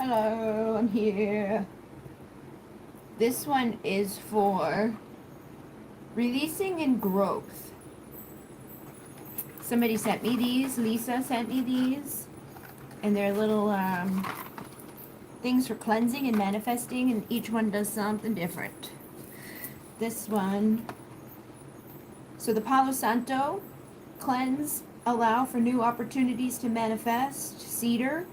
Hello, I'm here. This one is for releasing and growth. Somebody sent me these. Lisa sent me these. And they're little things for cleansing and manifesting, and each one does something different. This one, so the Palo Santo, cleanse, allow for new opportunities to manifest. Cedar,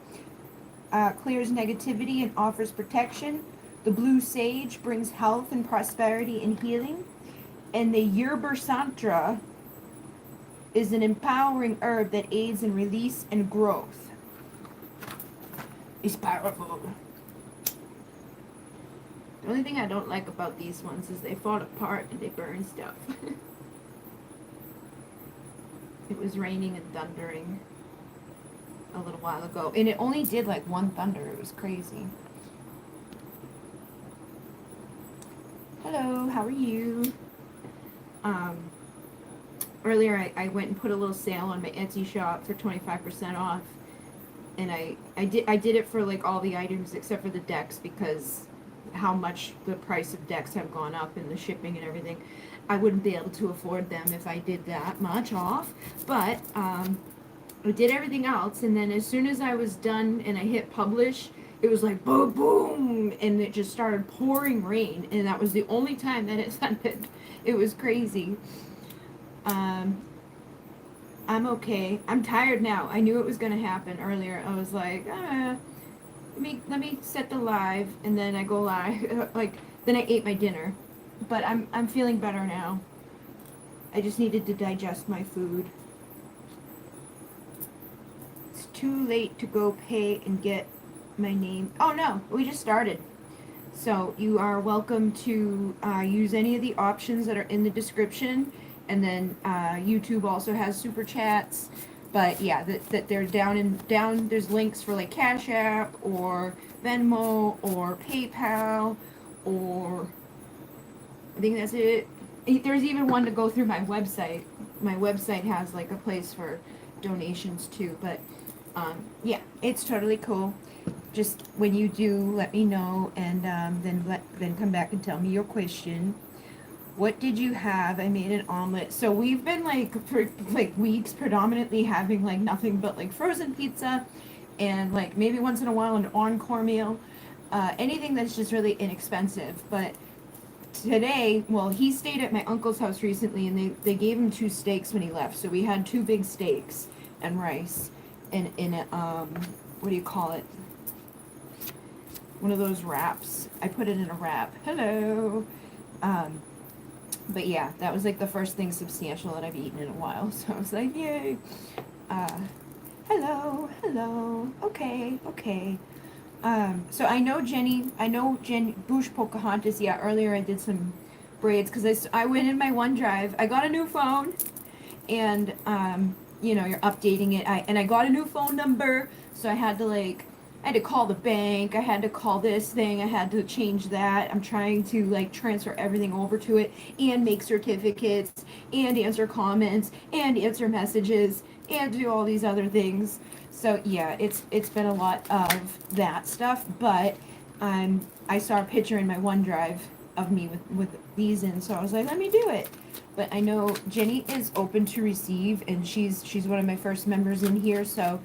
clears negativity and offers protection. The blue sage brings health and prosperity and healing. And the yerba santra is an empowering herb that aids in release and growth. It's powerful. The only thing I don't like about these ones is they fall apart and they burn stuff. It was raining and thundering a little while ago, and it only did like one thunder. It was crazy. Hello, how are you? Earlier I went and put a little sale on my Etsy shop for 25% off, and I did it for like all the items except for the decks, because how much the price of decks have gone up and the shipping and everything. I wouldn't be able to afford them if I did that much off, but I did everything else, and then as soon as I was done and I hit publish, it was like boom, boom, and it just started pouring rain, and that was the only time that it ended. It was crazy. I'm okay. I'm tired now. I knew it was gonna happen earlier. I was like, let me set the live, and then I go live. Like, then I ate my dinner, but I'm feeling better now. I just needed to digest my food. It's too late to go pay and get my name. Oh no, we just started. So you are welcome to use any of the options that are in the description, and then YouTube also has super chats. But yeah, that they're down. There's links for like Cash App or Venmo or PayPal, or I think that's it. There's even one to go through my website. My website has like a place for donations too. But yeah, it's totally cool. Just when you do, let me know, and then come back and tell me your question. What did you have? I made an omelet. So we've been like for like weeks predominantly having like nothing but like frozen pizza, and like maybe once in a while an encore meal, anything that's just really inexpensive. But today, well, he stayed at my uncle's house recently, and they gave him 2 steaks when he left. So we had 2 big steaks and rice, and in a what do you call it? One of those wraps. I put it in a wrap. Hello. But yeah, that was like the first thing substantial that I've eaten in a while. So I was like, yay. Hello. Okay. So I know Jenny Bush Pocahontas. Yeah, earlier I did some braids because I went in my OneDrive. I got a new phone, and you're updating it. I got a new phone number, so I had to call the bank, I had to call this thing, I had to change that. I'm trying to like transfer everything over to it, and make certificates, and answer comments, and answer messages, and do all these other things. So yeah, it's been a lot of that stuff, but I saw a picture in my OneDrive of me with these in, so I was like, let me do it. But I know Jenny is open to receive, and she's one of my first members in here, so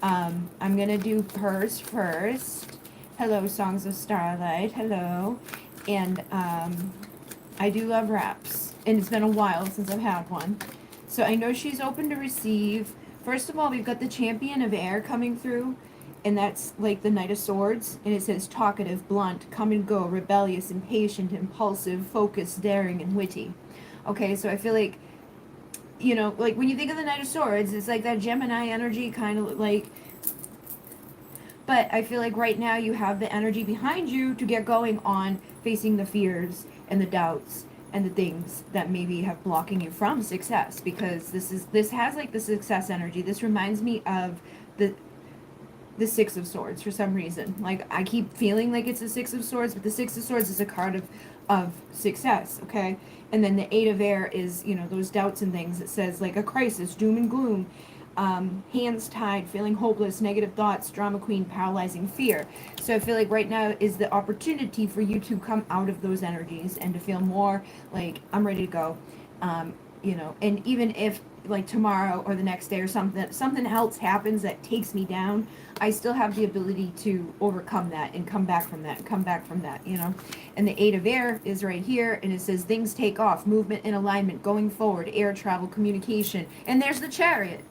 I'm gonna do hers first. Hello, Songs of Starlight. Hello. And I do love wraps, and it's been a while since I've had one. So I know she's open to receive. First of all, we've got the Champion of Air coming through, and that's like the Knight of Swords, and it says talkative, blunt, come and go, rebellious, impatient, impulsive, focused, daring, and witty. Okay, so I feel like, like when you think of the Knight of Swords, it's like that Gemini energy, kind of like, but I feel like right now you have the energy behind you to get going on facing the fears and the doubts and the things that maybe have blocking you from success, because this has like the success energy. This reminds me of the Six of Swords for some reason. Like, I keep feeling like it's the Six of Swords, but the Six of Swords is a card of success, okay? And then the Eight of Air is, those doubts and things. It says, like, a crisis, doom and gloom. hands tied, feeling hopeless, negative thoughts, drama queen, paralyzing fear. So I feel like right now is the opportunity for you to come out of those energies and to feel more like I'm ready to go. And even if like tomorrow or the next day or something else happens that takes me down, I still have the ability to overcome that and come back from that and come back from that. And the Eight of Air is right here, and it says things take off, movement and alignment, going forward, air travel, communication, and there's the Chariot.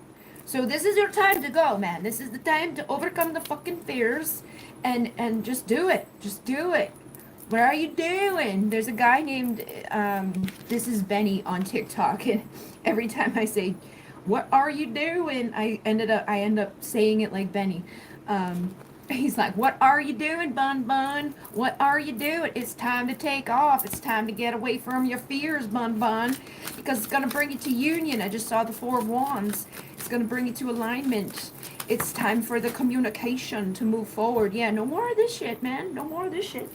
So this is your time to go, man. This is the time to overcome the fucking fears and just do it. Just do it. What are you doing? There's a guy named this is Benny on TikTok, and every time I say, "What are you doing?" I end up saying it like Benny. He's like, "What are you doing, Bun Bun? What are you doing? It's time to take off. It's time to get away from your fears, Bun Bun, because it's gonna bring you to union." I just saw the Four of Wands. It's gonna bring you to alignment. It's time for the communication to move forward. Yeah, no more of this shit, man. No more of this shit.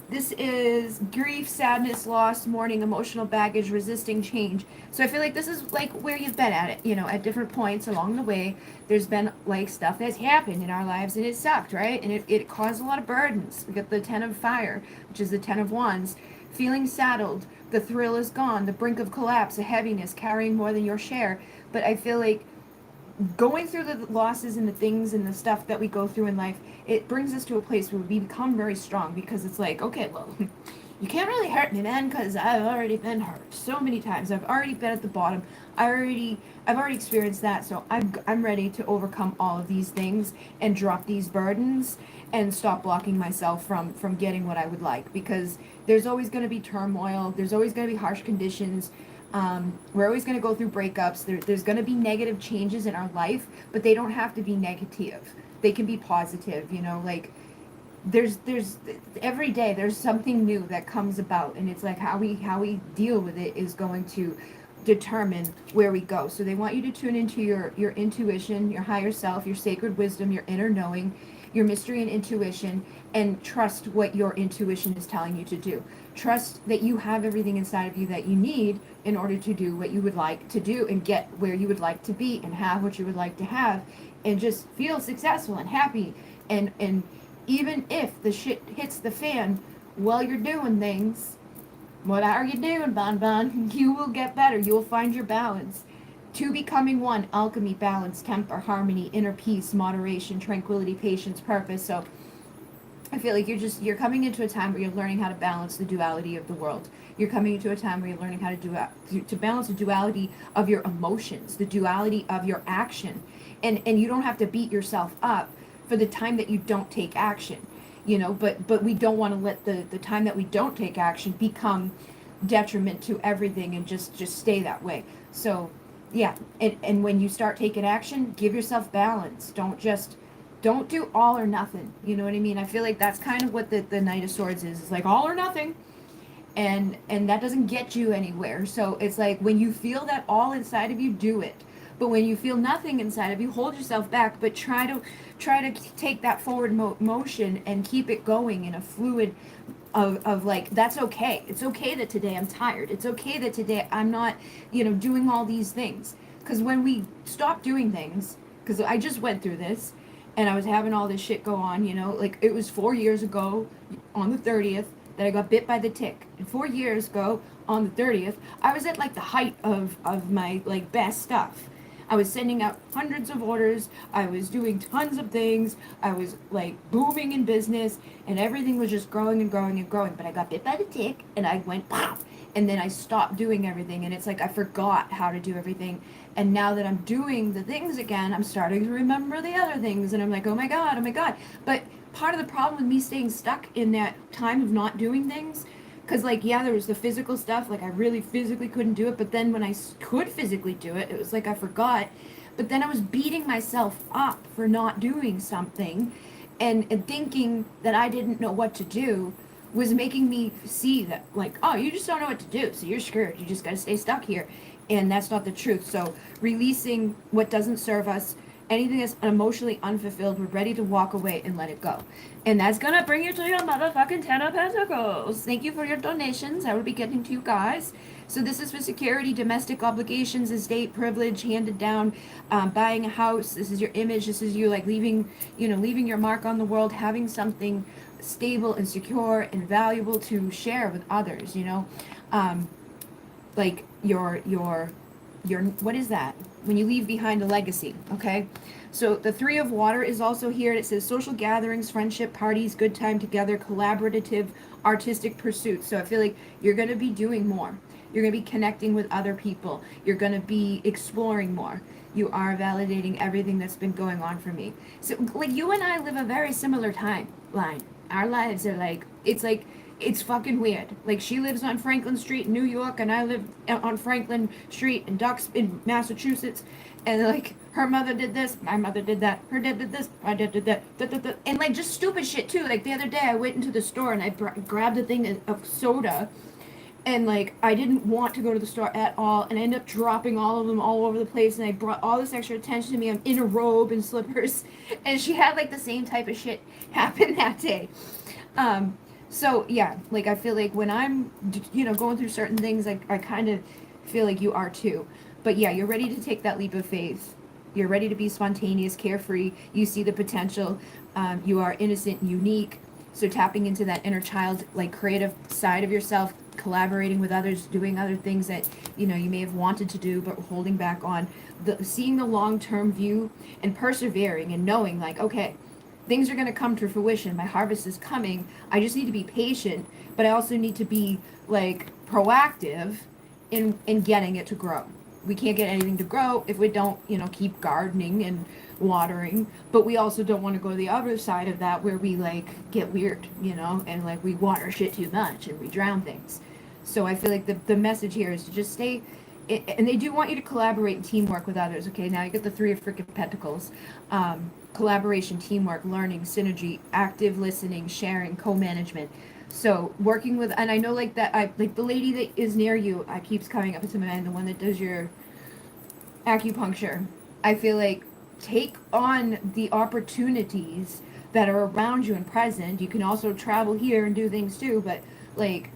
This is grief, sadness, loss, mourning, emotional baggage, resisting change. So I feel like this is like where you've been at it, at different points along the way. There's been like stuff that's happened in our lives and it sucked, right? And it caused a lot of burdens. We got the Ten of Fire, which is the Ten of Wands. Feeling saddled, the thrill is gone, the brink of collapse, a heaviness, carrying more than your share. But I feel like going through the losses and the things and the stuff that we go through in life, it brings us to a place where we become very strong, because it's like, okay, well, you can't really hurt me, man, because I've already been hurt so many times. I've already been at the bottom. I've already experienced that. So I'm ready to overcome all of these things and drop these burdens and stop blocking myself from getting what I would like, because there's always going to be turmoil. There's always going to be harsh conditions. We're always going to go through breakups. There's going to be negative changes in our life, but they don't have to be negative. They can be positive, like there's every day there's something new that comes about, and it's like how we deal with it is going to determine where we go. So they want you to tune into your intuition, your higher self, your sacred wisdom, your inner knowing, your mystery and intuition, and trust what your intuition is telling you to do. Trust that you have everything inside of you that you need in order to do what you would like to do and get where you would like to be and have what you would like to have, and just feel successful and happy. And even if the shit hits the fan while you're doing things, what are you doing, Bon Bon? You will get better. You will find your balance. Two becoming one, alchemy, balance, temper, harmony, inner peace, moderation, tranquility, patience, purpose. So I feel like you're coming into a time where you're learning how to balance the duality of the world. You're coming into a time where you're learning how to balance the duality of your emotions, the duality of your action. And you don't have to beat yourself up for the time that you don't take action. But we don't want to let the time that we don't take action become detriment to everything and just stay that way. So yeah, and when you start taking action, give yourself balance. Don't do all or nothing. You know what I mean? I feel like that's kind of what the Knight of Swords is. It's like all or nothing. And that doesn't get you anywhere. So it's like when you feel that all inside of you, do it. But when you feel nothing inside of you, hold yourself back, but try to take that forward motion and keep it going in a fluid of like, that's okay. It's okay that today I'm tired. It's okay that today I'm not, doing all these things. Because when we stop doing things, because I just went through this, and I was having all this shit go on, like it was 4 years ago on the 30th that I got bit by the tick. And 4 years ago on the 30th, I was at like the height of my like best stuff. I was sending out hundreds of orders. I was doing tons of things. I was like booming in business, and everything was just growing and growing and growing. But I got bit by the tick, and I went pop, and then I stopped doing everything. And it's like I forgot how to do everything. And now that I'm doing the things again, I'm starting to remember the other things, and I'm like, oh my god, oh my god. But part of the problem with me staying stuck in that time of not doing things, because like, yeah, there was the physical stuff, like I really physically couldn't do it, but then when I could physically do it, it was like I forgot. But then I was beating myself up for not doing something, and thinking that I didn't know what to do was making me see that, like, oh, you just don't know what to do, so you're screwed, you just gotta stay stuck here. And that's not the truth. So releasing what doesn't serve us, anything that's emotionally unfulfilled, we're ready to walk away and let it go. And that's gonna bring you to your motherfucking 10 of Pentacles. Thank you for your donations. I will be getting to you guys. So this is for security, domestic obligations, estate privilege, handed down, buying a house. This is your image. This is you like leaving, leaving your mark on the world, having something stable and secure and valuable to share with others, like your what is that when you leave behind a legacy? Okay, so the Three of Water is also here, and it says social gatherings, friendship parties, good time together, collaborative artistic pursuits. So I feel like you're going to be doing more, you're going to be connecting with other people, you're going to be exploring more, you are validating everything that's been going on for me. So like you and I live a very similar timeline. Our lives are it's fucking weird. Like she lives on Franklin Street in New York, and I live on Franklin Street in Massachusetts. And like her mother did this, my mother did that, her dad did this, my dad did that, and like just stupid shit too. Like the other day, I went into the store and I grabbed a thing of soda, and like I didn't want to go to the store at all, and I ended up dropping all of them all over the place, and I brought all this extra attention to me. I'm in a robe and slippers, and she had like the same type of shit happen that day. So yeah, like I feel like when I'm, going through certain things, like I kind of feel like you are too. But yeah, you're ready to take that leap of faith. You're ready to be spontaneous, carefree. You see the potential. You are innocent, unique. So tapping into that inner child, like creative side of yourself, collaborating with others, doing other things that you may have wanted to do but holding back on. Seeing the long-term view and persevering and knowing like, okay, things are going to come to fruition. My harvest is coming. I just need to be patient, but I also need to be like proactive in getting it to grow. We can't get anything to grow if we don't, keep gardening and watering. But we also don't want to go to the other side of that where we like get weird, and like we water shit too much and we drown things. So I feel like the message here is to just stay. And they do want you to collaborate and teamwork with others. Okay, now you get the Three of freaking Pentacles. Collaboration, teamwork, learning, synergy, active listening, sharing, co-management. So working with, and I know like that, I like the lady that is near you, I keeps coming up to my mind, the one that does your acupuncture. I feel like take on the opportunities that are around you and present. You can also travel here and do things too, but like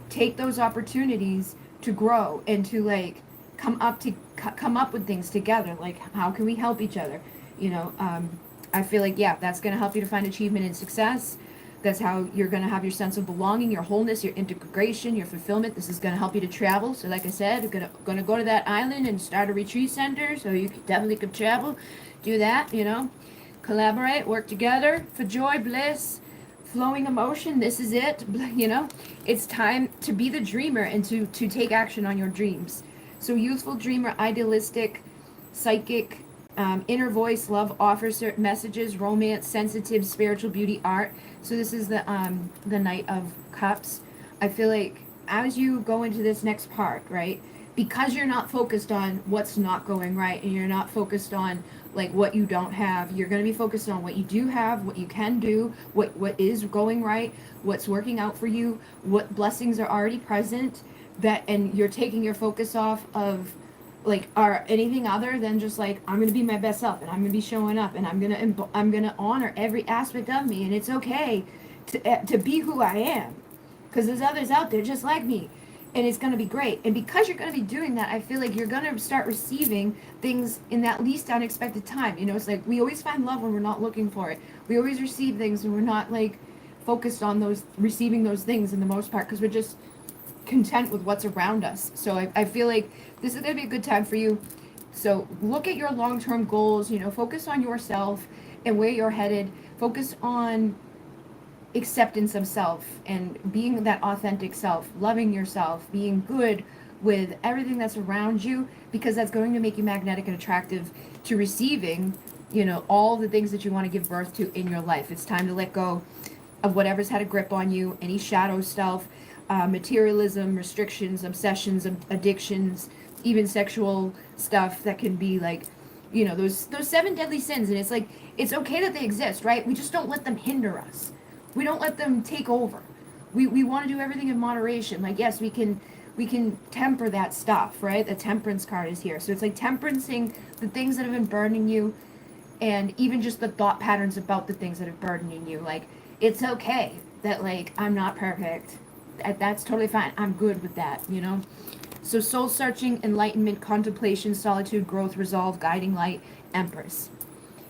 take those opportunities to grow and to like come up with things together. Like how can we help each other? I feel like that's going to help you to find achievement and success. That's how you're going to have your sense of belonging, your wholeness, your integration, your fulfillment. This is going to help you to travel. So like I said, I'm going to go to that island and start a retreat center, so you definitely could travel, do that, collaborate, work together for joy, bliss, flowing emotion. This is it. It's time to be the dreamer and to take action on your dreams. So youthful dreamer, idealistic, psychic, inner voice, love offers messages, romance, sensitive, spiritual beauty, art. So this is the Knight of Cups. I feel like as you go into this next part, right, because you're not focused on what's not going right, and you're not focused on like what you don't have, you're going to be focused on what you do have, what you can do, what is going right, what's working out for you, what blessings are already present, and you're taking your focus off of like are anything other than just like I'm gonna be my best self, and I'm gonna be showing up, and I'm gonna honor every aspect of me, and it's okay to be who I am, because there's others out there just like me, and it's gonna be great. And because you're gonna be doing that, I feel like you're gonna start receiving things in that least unexpected time. It's like we always find love when we're not looking for it. We always receive things when we're not like focused on those receiving those things in the most part, because we're just content with what's around us. So I feel like this is going to be a good time for you. So look at your long-term goals, focus on yourself and where you're headed. Focus on acceptance of self and being that authentic self, loving yourself, being good with everything that's around you, because that's going to make you magnetic and attractive to receiving, all the things that you want to give birth to in your life. It's time to let go of whatever's had a grip on you, any shadow self, materialism, restrictions, obsessions, addictions, even sexual stuff that can be like, those 7 deadly sins. And it's like, it's okay that they exist, right? We just don't let them hinder us. We don't let them take over. We want to do everything in moderation. Like, yes, we can temper that stuff, right? The temperance card is here. So it's like temperancing the things that have been burning you, and even just the thought patterns about the things that are burdening you. Like, it's okay that, like, I'm not perfect. That's totally fine. I'm good with that, you know? So, soul searching, enlightenment, contemplation, solitude, growth, resolve, guiding light, Empress.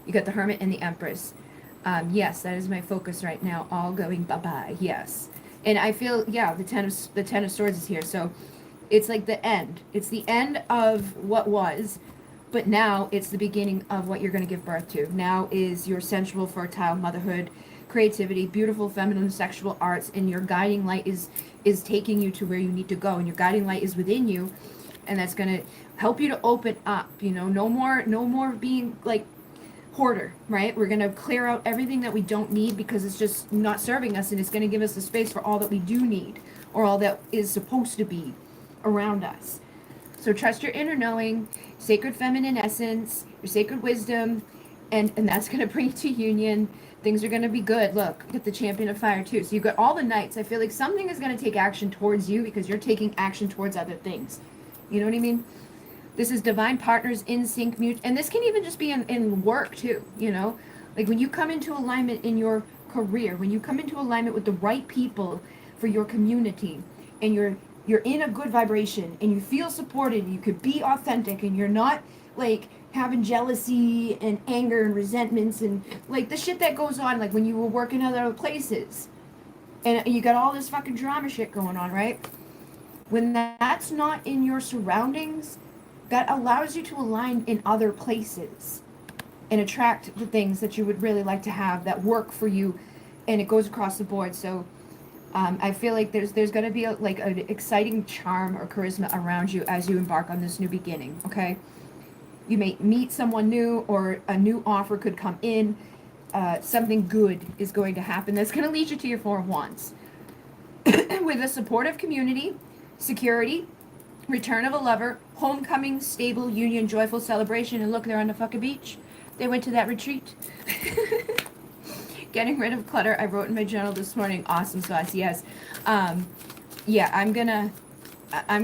You got the Hermit and the Empress. Yes, that is my focus right now. All going bye bye. Yes, and I feel, yeah, the Ten of Swords is here. So it's like the end. It's the end of what was, but now it's the beginning of what you're going to give birth to. Now is your sensual, fertile motherhood, creativity, beautiful feminine sexual arts, and your guiding light is taking you to where you need to go, and your guiding light is within you, and that's going to help you to open up. You know, no more being like hoarder, right? We're going to clear out everything that we don't need because it's just not serving us, and it's going to give us the space for all that we do need, or all that is supposed to be around us. So trust your inner knowing, sacred feminine essence, your sacred wisdom, and that's going to bring you to union. Things are going to be good. Look, you got the champion of fire too. So you've got all the knights. I feel like something is going to take action towards you because you're taking action towards other things. You know what I mean? This is divine partners in sync, and this can even just be in work too, you know? Like when you come into alignment in your career, when you come into alignment with the right people for your community, and you're in a good vibration and you feel supported, and you could be authentic, and you're not like having jealousy and anger and resentments and like the shit that goes on like when you were working other places. And you got all this fucking drama shit going on, right? When that's not in your surroundings, that allows you to align in other places and attract the things that you would really like to have that work for you, and it goes across the board. So I feel like there's going to be like an exciting charm or charisma around you as you embark on this new beginning. Okay, you may meet someone new, or a new offer could come in. Something good is going to happen that's going to lead you to your Four of Wands with a supportive community, security, return of a lover, homecoming, stable, union, joyful celebration, and look, they're on the fucking beach. They went to that retreat. Getting rid of clutter. I wrote in my journal this morning. Awesome sauce. Yes. Yeah, I'm gonna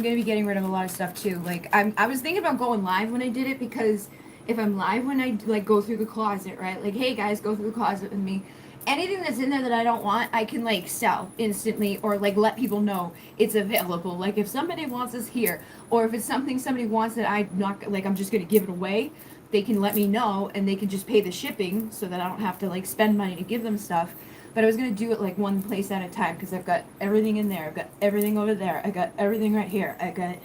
be getting rid of a lot of stuff too. Like I was thinking about going live when I did it, because if I'm live when I like go through the closet, right? Like, hey guys, go through the closet with me. Anything that's in there that I don't want, I can like sell instantly, or like let people know it's available. Like if somebody wants this here, or if it's something somebody wants that I'm just gonna give it away, they can let me know, and they can just pay the shipping so that I don't have to like spend money to give them stuff. But I was gonna do it like one place at a time, because I've got everything in there, I've got everything over there, I got everything right here, I got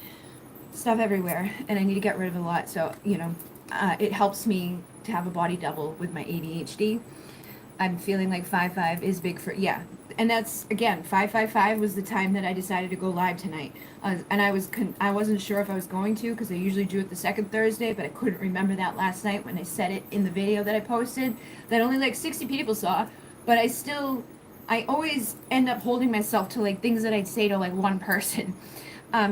stuff everywhere, and I need to get rid of a lot. So it helps me to have a body double with my ADHD. I'm feeling like 5/5 is big for, yeah. And that's, again, 5/5/5 was the time that I decided to go live tonight. And I wasn't sure if I was going to, because I usually do it the second Thursday, but I couldn't remember that last night when I said it in the video that I posted that only like 60 people saw. But I always end up holding myself to like things that I'd say to like one person.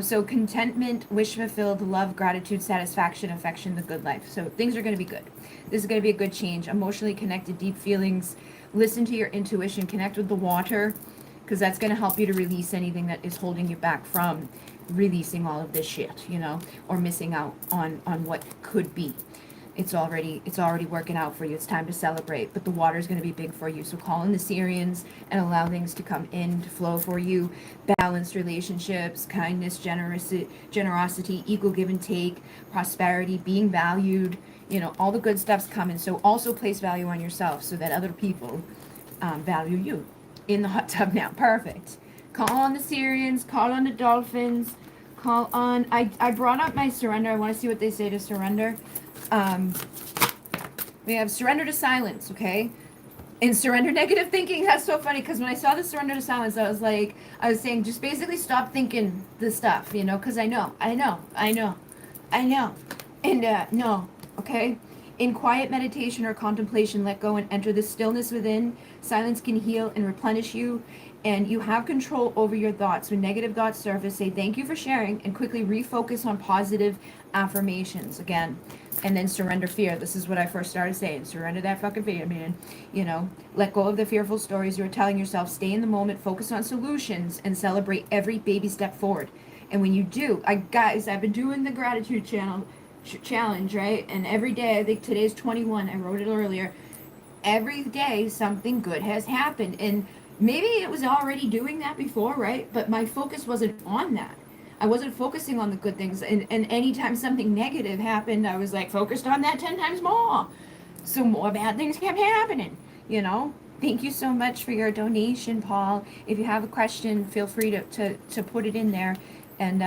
So contentment, wish fulfilled, love, gratitude, satisfaction, affection, the good life. So things are going to be good. This is going to be a good change. Emotionally connected, deep feelings. Listen to your intuition. Connect with the water, because that's going to help you to release anything that is holding you back from releasing all of this shit, or missing out on what could be. It's already working out for you. It's time to celebrate. But the water is going to be big for you. So call in the Syrians and allow things to come in to flow for you. Balanced relationships, kindness, generosity, equal give and take, prosperity, being valued. All the good stuff's coming. So also place value on yourself so that other people value you. In the hot tub now. Perfect. Call on the Syrians. Call on the dolphins. Call on. I brought up my surrender. I want to see what they say to surrender. We have surrender to silence, okay? And surrender negative thinking. That's so funny, because when I saw the surrender to silence, I was saying, just basically stop thinking the stuff, because I know. And no, okay? In quiet meditation or contemplation, let go and enter the stillness within. Silence can heal and replenish you, and you have control over your thoughts. When negative thoughts surface, say thank you for sharing, and quickly refocus on positive affirmations again. And then surrender fear. This is what I first started saying. Surrender that fucking fear, man. Let go of the fearful stories you're telling yourself. Stay in the moment, focus on solutions, and celebrate every baby step forward. And when you do, I've been doing the gratitude channel challenge, right? And every day, I think today's 21, I wrote it earlier, every day something good has happened. And maybe it was already doing that before, right? But my focus wasn't on that. I wasn't focusing on the good things. And anytime something negative happened, I was like focused on that 10 times more. So more bad things kept happening, you know? Thank you so much for your donation, Paul. If you have a question, feel free to put it in there. And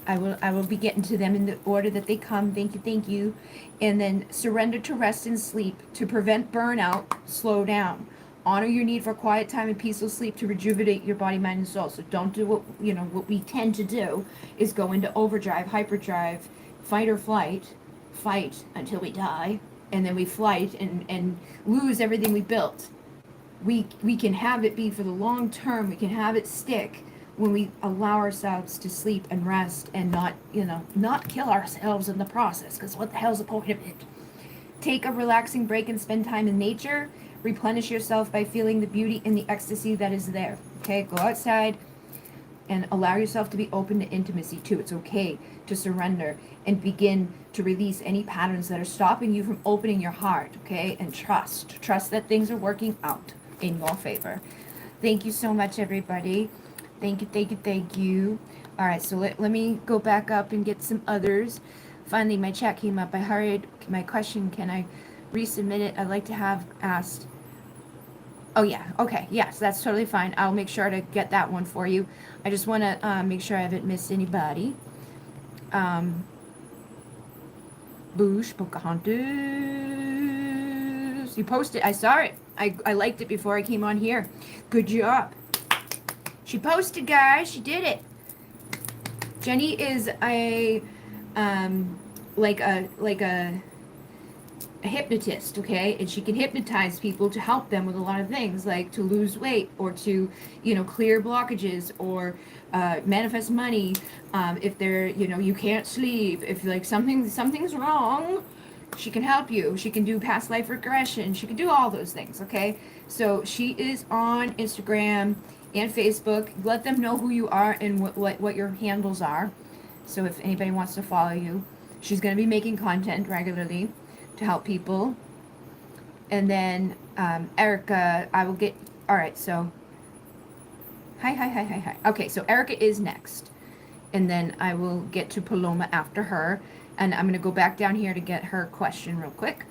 I will be getting to them in the order that they come. Thank you, thank you. And then surrender to rest and sleep to prevent burnout. Slow down. Honor your need for quiet time and peaceful sleep to rejuvenate your body, mind, and soul. So don't do what we tend to do is go into overdrive, hyperdrive, fight or flight, fight until we die, and then we flight and lose everything we built. We can have it be for the long term. We can have it stick when we allow ourselves to sleep and rest and not kill ourselves in the process, because what the hell's the point of it? Take a relaxing break and spend time in nature. Replenish yourself by feeling the beauty and the ecstasy that is there. Okay, go outside and allow yourself to be open to intimacy too. It's okay to surrender and begin to release any patterns that are stopping you from opening your heart. Okay, and trust that things are working out in your favor. Thank you so much, everybody. Thank you, thank you, thank you. All right, so let me go back up and get some others. Finally, my chat came up. I hurried. My question, can I resubmit it? I'd like to have asked. Oh, yeah. Okay. Yes, that's totally fine. I'll make sure to get that one for you. I just want to make sure I haven't missed anybody. Boosh, Pocahontas. You posted. I saw it. I liked it before I came on here. Good job. She posted, guys. She did it. Jenny is a a hypnotist, okay? And she can hypnotize people to help them with a lot of things, like to lose weight or to, clear blockages or manifest money. If they're, you can't sleep, if like something's wrong, she can help you. She can do past life regression. She can do all those things, okay? So she is on Instagram and Facebook. Let them know who you are and what your handles are. So if anybody wants to follow you, she's going to be making content regularly to help people. And then Erica, I will get. All right, so hi. Okay, so Erica is next, and then I will get to Paloma after her, and I'm going to go back down here to get her question real quick.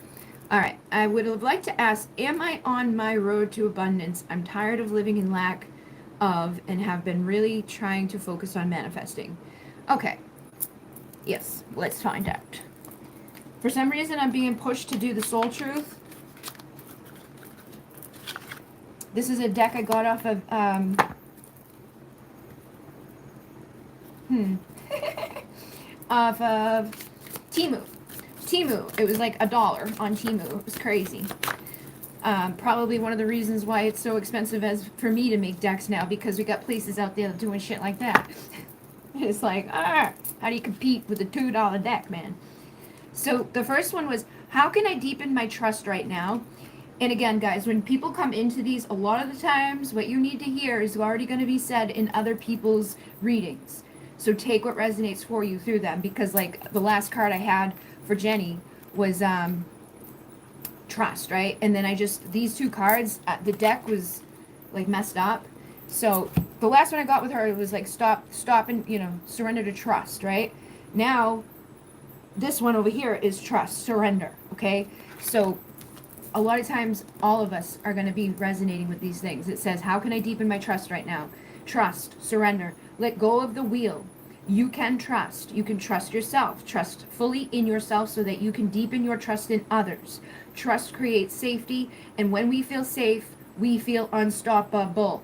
All right, I would have liked to ask, am I on my road to abundance? I'm tired of living in lack of and have been really trying to focus on manifesting. Okay, yes, let's find out. For some reason, I'm being pushed to do the Soul Truth. This is a deck I got off of, off of Temu. It was like $1 on Temu. It was crazy. Probably one of the reasons why it's so expensive as for me to make decks now, because we got places out there doing shit like that. It's like, how do you compete with a $2 deck, man? So the first one was, how can I deepen my trust right now? And again, guys, when people come into these, a lot of the times what you need to hear is already going to be said in other people's readings. So take what resonates for you through them, because like the last card I had for Jenny was trust, right? And then these two cards, the deck was like messed up. So the last one I got with her, it was like stop and, surrender to trust, right? Now, this one over here is trust, surrender, okay? So a lot of times, all of us are going to be resonating with these things. It says, how can I deepen my trust right now? Trust, surrender, let go of the wheel. You can trust. You can trust yourself. Trust fully in yourself so that you can deepen your trust in others. Trust creates safety, and when we feel safe, we feel unstoppable.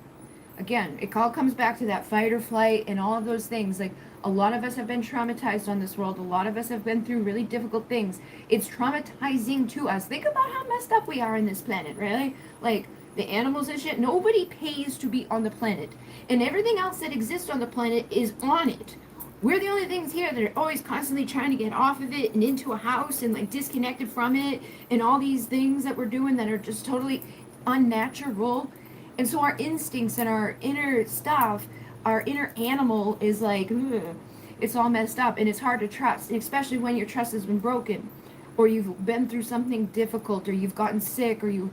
Again, it all comes back to that fight or flight and all of those things. Like, a lot of us have been traumatized on this world. A lot of us have been through really difficult things. It's traumatizing to us. Think about how messed up we are in this planet, really. Like, the animals and shit, nobody pays to be on the planet. And everything else that exists on the planet is on it. We're the only things here that are always constantly trying to get off of it and into a house and like disconnected from it, and all these things that we're doing that are just totally unnatural. And so our instincts and our inner stuff, our inner animal is like, ugh. it's all messed up, and it's hard to trust, especially when your trust has been broken, or you've been through something difficult, or you've gotten sick, or you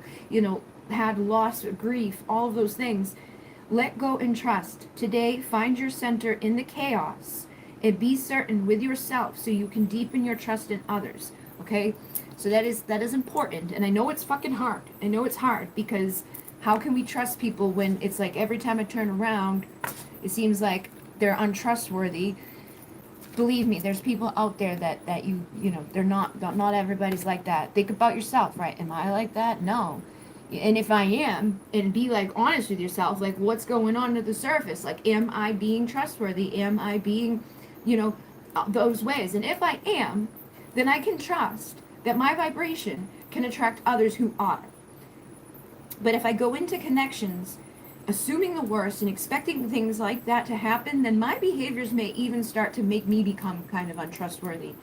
had loss or grief, all of those things. Let go and trust. Today, find your center in the chaos and be certain with yourself so you can deepen your trust in others. Okay? So that is important. And I know it's fucking hard. I know it's hard because how can we trust people when it's like every time I turn around, it seems like they're untrustworthy. Believe me, there's people out there that they're not everybody's like that. Think about yourself, right? Am I like that? No. And if I am, and be like honest with yourself, like what's going on at the surface? Like, am I being trustworthy? Am I being, those ways? And if I am, then I can trust that my vibration can attract others who are. But if I go into connections assuming the worst and expecting things like that to happen, then my behaviors may even start to make me become kind of untrustworthy.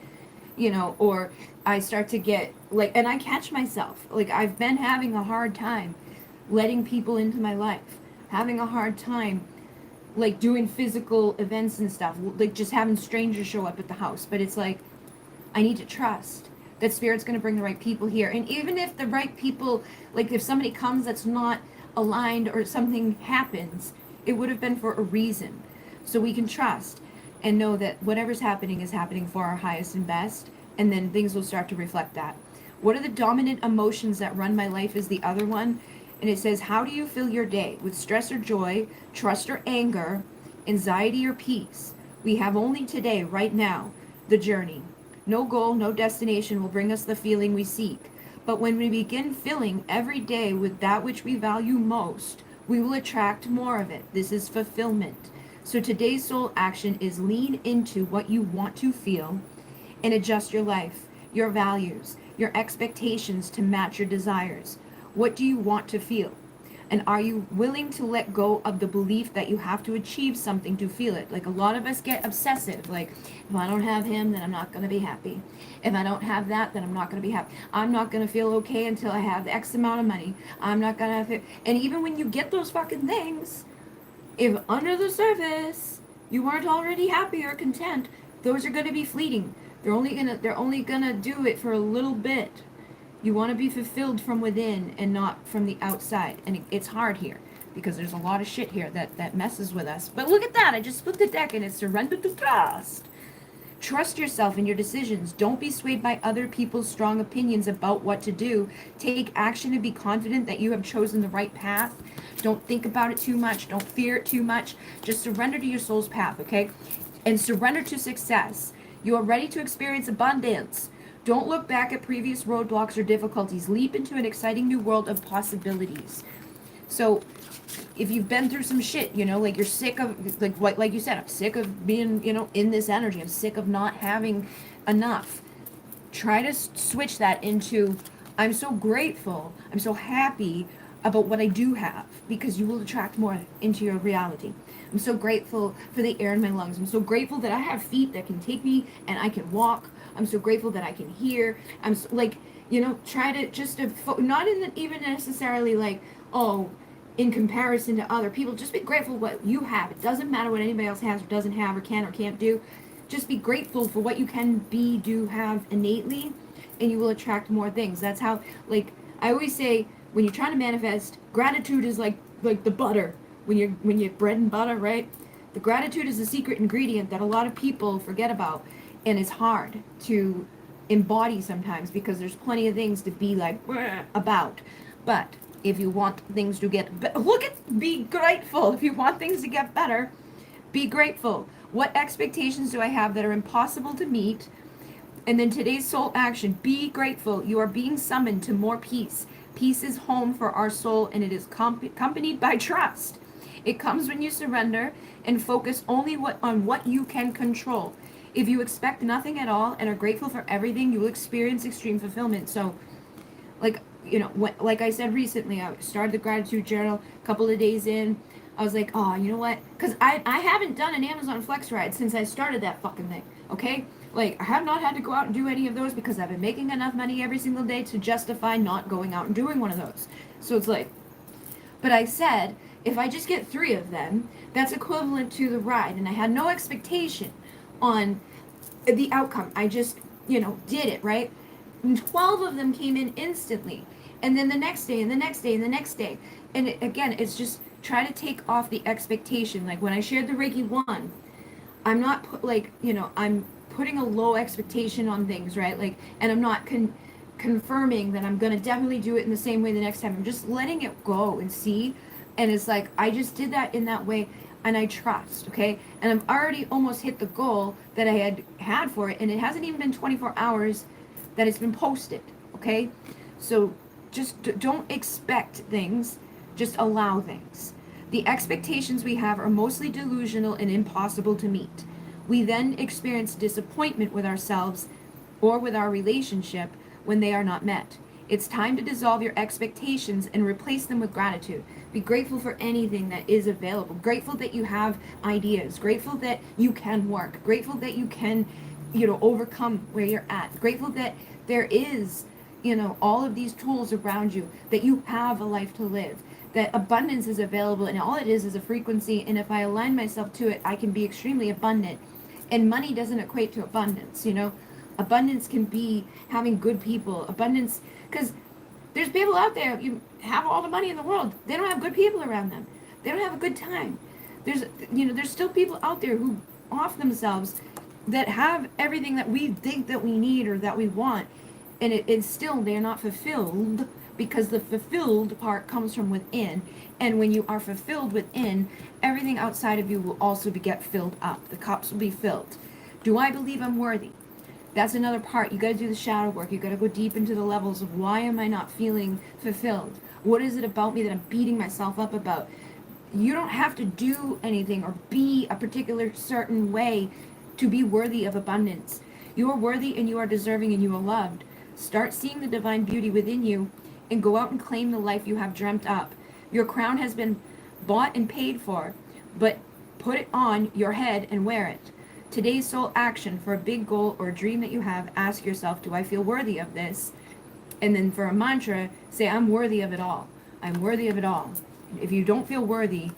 Or I start to get like, and I catch myself, like I've been having a hard time letting people into my life, having a hard time like doing physical events and stuff, like just having strangers show up at the house. But it's like, I need to trust that Spirit's going to bring the right people here. And even if the right people, like if somebody comes that's not aligned or something happens, it would have been for a reason. So we can trust and know that whatever's happening is happening for our highest and best, and then things will start to reflect that. What are the dominant emotions that run my life is the other one. And it says, how do you fill your day? With stress or joy, trust or anger, anxiety or peace? We have only today, right now, the journey. No goal, no destination will bring us the feeling we seek. But when we begin filling every day with that which we value most, we will attract more of it. This is fulfillment. So today's soul action is lean into what you want to feel and adjust your life, your values, your expectations to match your desires. What do you want to feel? And are you willing to let go of the belief that you have to achieve something to feel it? Like a lot of us get obsessive. Like, if I don't have him, then I'm not going to be happy. If I don't have that, then I'm not going to be happy. I'm not going to feel okay until I have X amount of money. I'm not going to have... And even when you get those fucking things, if under the surface you weren't already happy or content, those are going to be fleeting. They're only gonna do it for a little bit. You want to be fulfilled from within and not from the outside. And it's hard here because there's a lot of shit here that messes with us. But look at that. I just split the deck and it's surrender to trust. Trust yourself in your decisions. Don't be swayed by other people's strong opinions about what to do. Take action and be confident that you have chosen the right path. Don't think about it too much. Don't fear it too much. Just surrender to your soul's path, okay? And surrender to success. You are ready to experience abundance. Don't look back at previous roadblocks or difficulties. Leap into an exciting new world of possibilities. So, if you've been through some shit, like you're sick of, like you said, I'm sick of being, in this energy. I'm sick of not having enough. Try to switch that into, I'm so grateful, I'm so happy about what I do have, because you will attract more into your reality. I'm so grateful for the air in my lungs. I'm so grateful that I have feet that can take me and I can walk. I'm so grateful that I can hear. I'm so, try to just, not in the, even necessarily like, oh, in comparison to other people, just be grateful what you have. It doesn't matter what anybody else has or doesn't have or can or can't do. Just be grateful for what you can be, do, have innately, and you will attract more things. That's how, like, I always say, when you're trying to manifest, gratitude is like the butter. When you're bread and butter, right? The gratitude is the secret ingredient that a lot of people forget about, and it's hard to embody sometimes because there's plenty of things to be like about. But if you want things to get be grateful. If you want things to get better, be grateful. What expectations do I have that are impossible to meet? And then today's soul action, be grateful. You are being summoned to more peace. Peace is home for our soul, and it is accompanied by trust. It comes when you surrender and focus only on what you can control. If you expect nothing at all and are grateful for everything, you will experience extreme fulfillment. So, like I said recently, I started the gratitude journal a couple of days in. I was like, oh, you know what? Because I haven't done an Amazon Flex ride since I started that fucking thing, okay? Like, I have not had to go out and do any of those because I've been making enough money every single day to justify not going out and doing one of those. So it's like, but I said, if I just get 3 of them, that's equivalent to the ride. And I had no expectation. on the outcome. I just, did it, right? And 12 of them came in instantly. And then the next day, and the next day, and the next day. And again, it's just try to take off the expectation. Like when I shared the Reiki 1, I'm not I'm putting a low expectation on things, right? Like, and I'm not confirming that I'm going to definitely do it in the same way the next time. I'm just letting it go and see. And it's like, I just did that in that way and I trust, okay? And I've already almost hit the goal that I had for it. And it hasn't even been 24 hours that it's been posted, okay? So just don't expect things, just allow things. The expectations we have are mostly delusional and impossible to meet. We then experience disappointment with ourselves or with our relationship when they are not met. It's time to dissolve your expectations and replace them with gratitude. Be grateful for anything that is available. Grateful that you have ideas. Grateful that you can work. Grateful that you can, overcome where you're at. Grateful that there is, all of these tools around you, that you have a life to live, that abundance is available, and all it is a frequency. And if I align myself to it, I can be extremely abundant. And money doesn't equate to abundance, Abundance can be having good people. Abundance, because there's people out there, you have all the money in the world, they don't have good people around them. They don't have a good time. There's still people out there who off themselves that have everything that we think that we need or that we want, and it's still they're not fulfilled, because the fulfilled part comes from within. And when you are fulfilled within, everything outside of you will also get filled up. The cups will be filled. Do I believe I'm worthy? That's another part. You got to do the shadow work. You got to go deep into the levels of why am I not feeling fulfilled? What is it about me that I'm beating myself up about? You don't have to do anything or be a particular certain way to be worthy of abundance. You are worthy and you are deserving and you are loved. Start seeing the divine beauty within you and go out and claim the life you have dreamt up. Your crown has been bought and paid for, but put it on your head and wear it. Today's sole action for a big goal or dream that you have, ask yourself, do I feel worthy of this? And then for a mantra, say, I'm worthy of it all. I'm worthy of it all. If you don't feel worthy,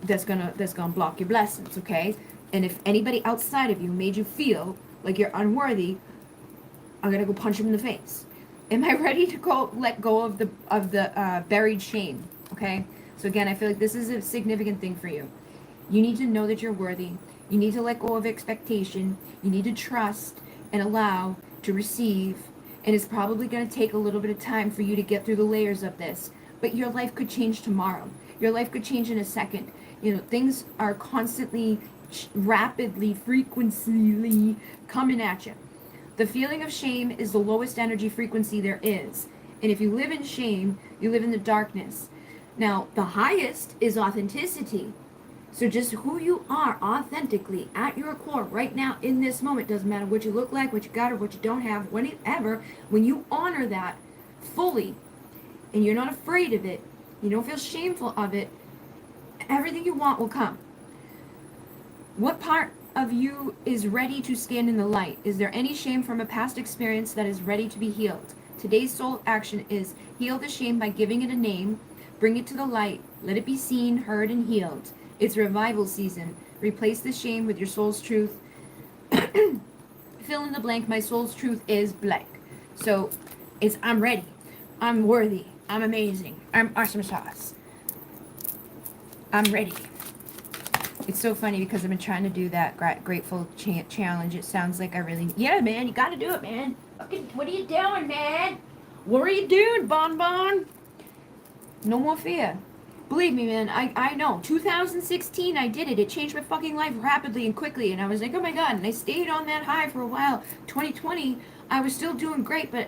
that's gonna block your blessings, okay? And if anybody outside of you made you feel like you're unworthy, I'm gonna go punch him in the face. Am I ready to let go of the buried shame? Okay. So again, I feel like this is a significant thing for you. You need to know that you're worthy. You need to let go of expectation. You need to trust and allow to receive. And it's probably going to take a little bit of time for you to get through the layers of this. But your life could change tomorrow. Your life could change in a second. Things are constantly, rapidly, frequently coming at you. The feeling of shame is the lowest energy frequency there is. And if you live in shame, you live in the darkness. Now, the highest is authenticity. So just who you are authentically at your core right now in this moment, doesn't matter what you look like, what you got or what you don't have, whenever, when you honor that fully and you're not afraid of it, you don't feel shameful of it, everything you want will come. What part of you is ready to stand in the light? Is there any shame from a past experience that is ready to be healed? Today's soul action is heal the shame by giving it a name, bring it to the light, let it be seen, heard, and healed. It's revival season. Replace the shame with your soul's truth. Fill in the blank. My soul's truth is blank. So it's I'm ready. I'm worthy. I'm amazing. I'm awesome sauce. I'm ready. It's so funny because I've been trying to do that grateful challenge. It sounds like I really... Yeah, man. You got to do it, man. What are you doing, man? What are you doing, Bon Bon? No more fear. Believe me, man, I know. 2016, I did it. It changed my fucking life rapidly and quickly. And I was like, oh my God. And I stayed on that high for a while. 2020, I was still doing great. But,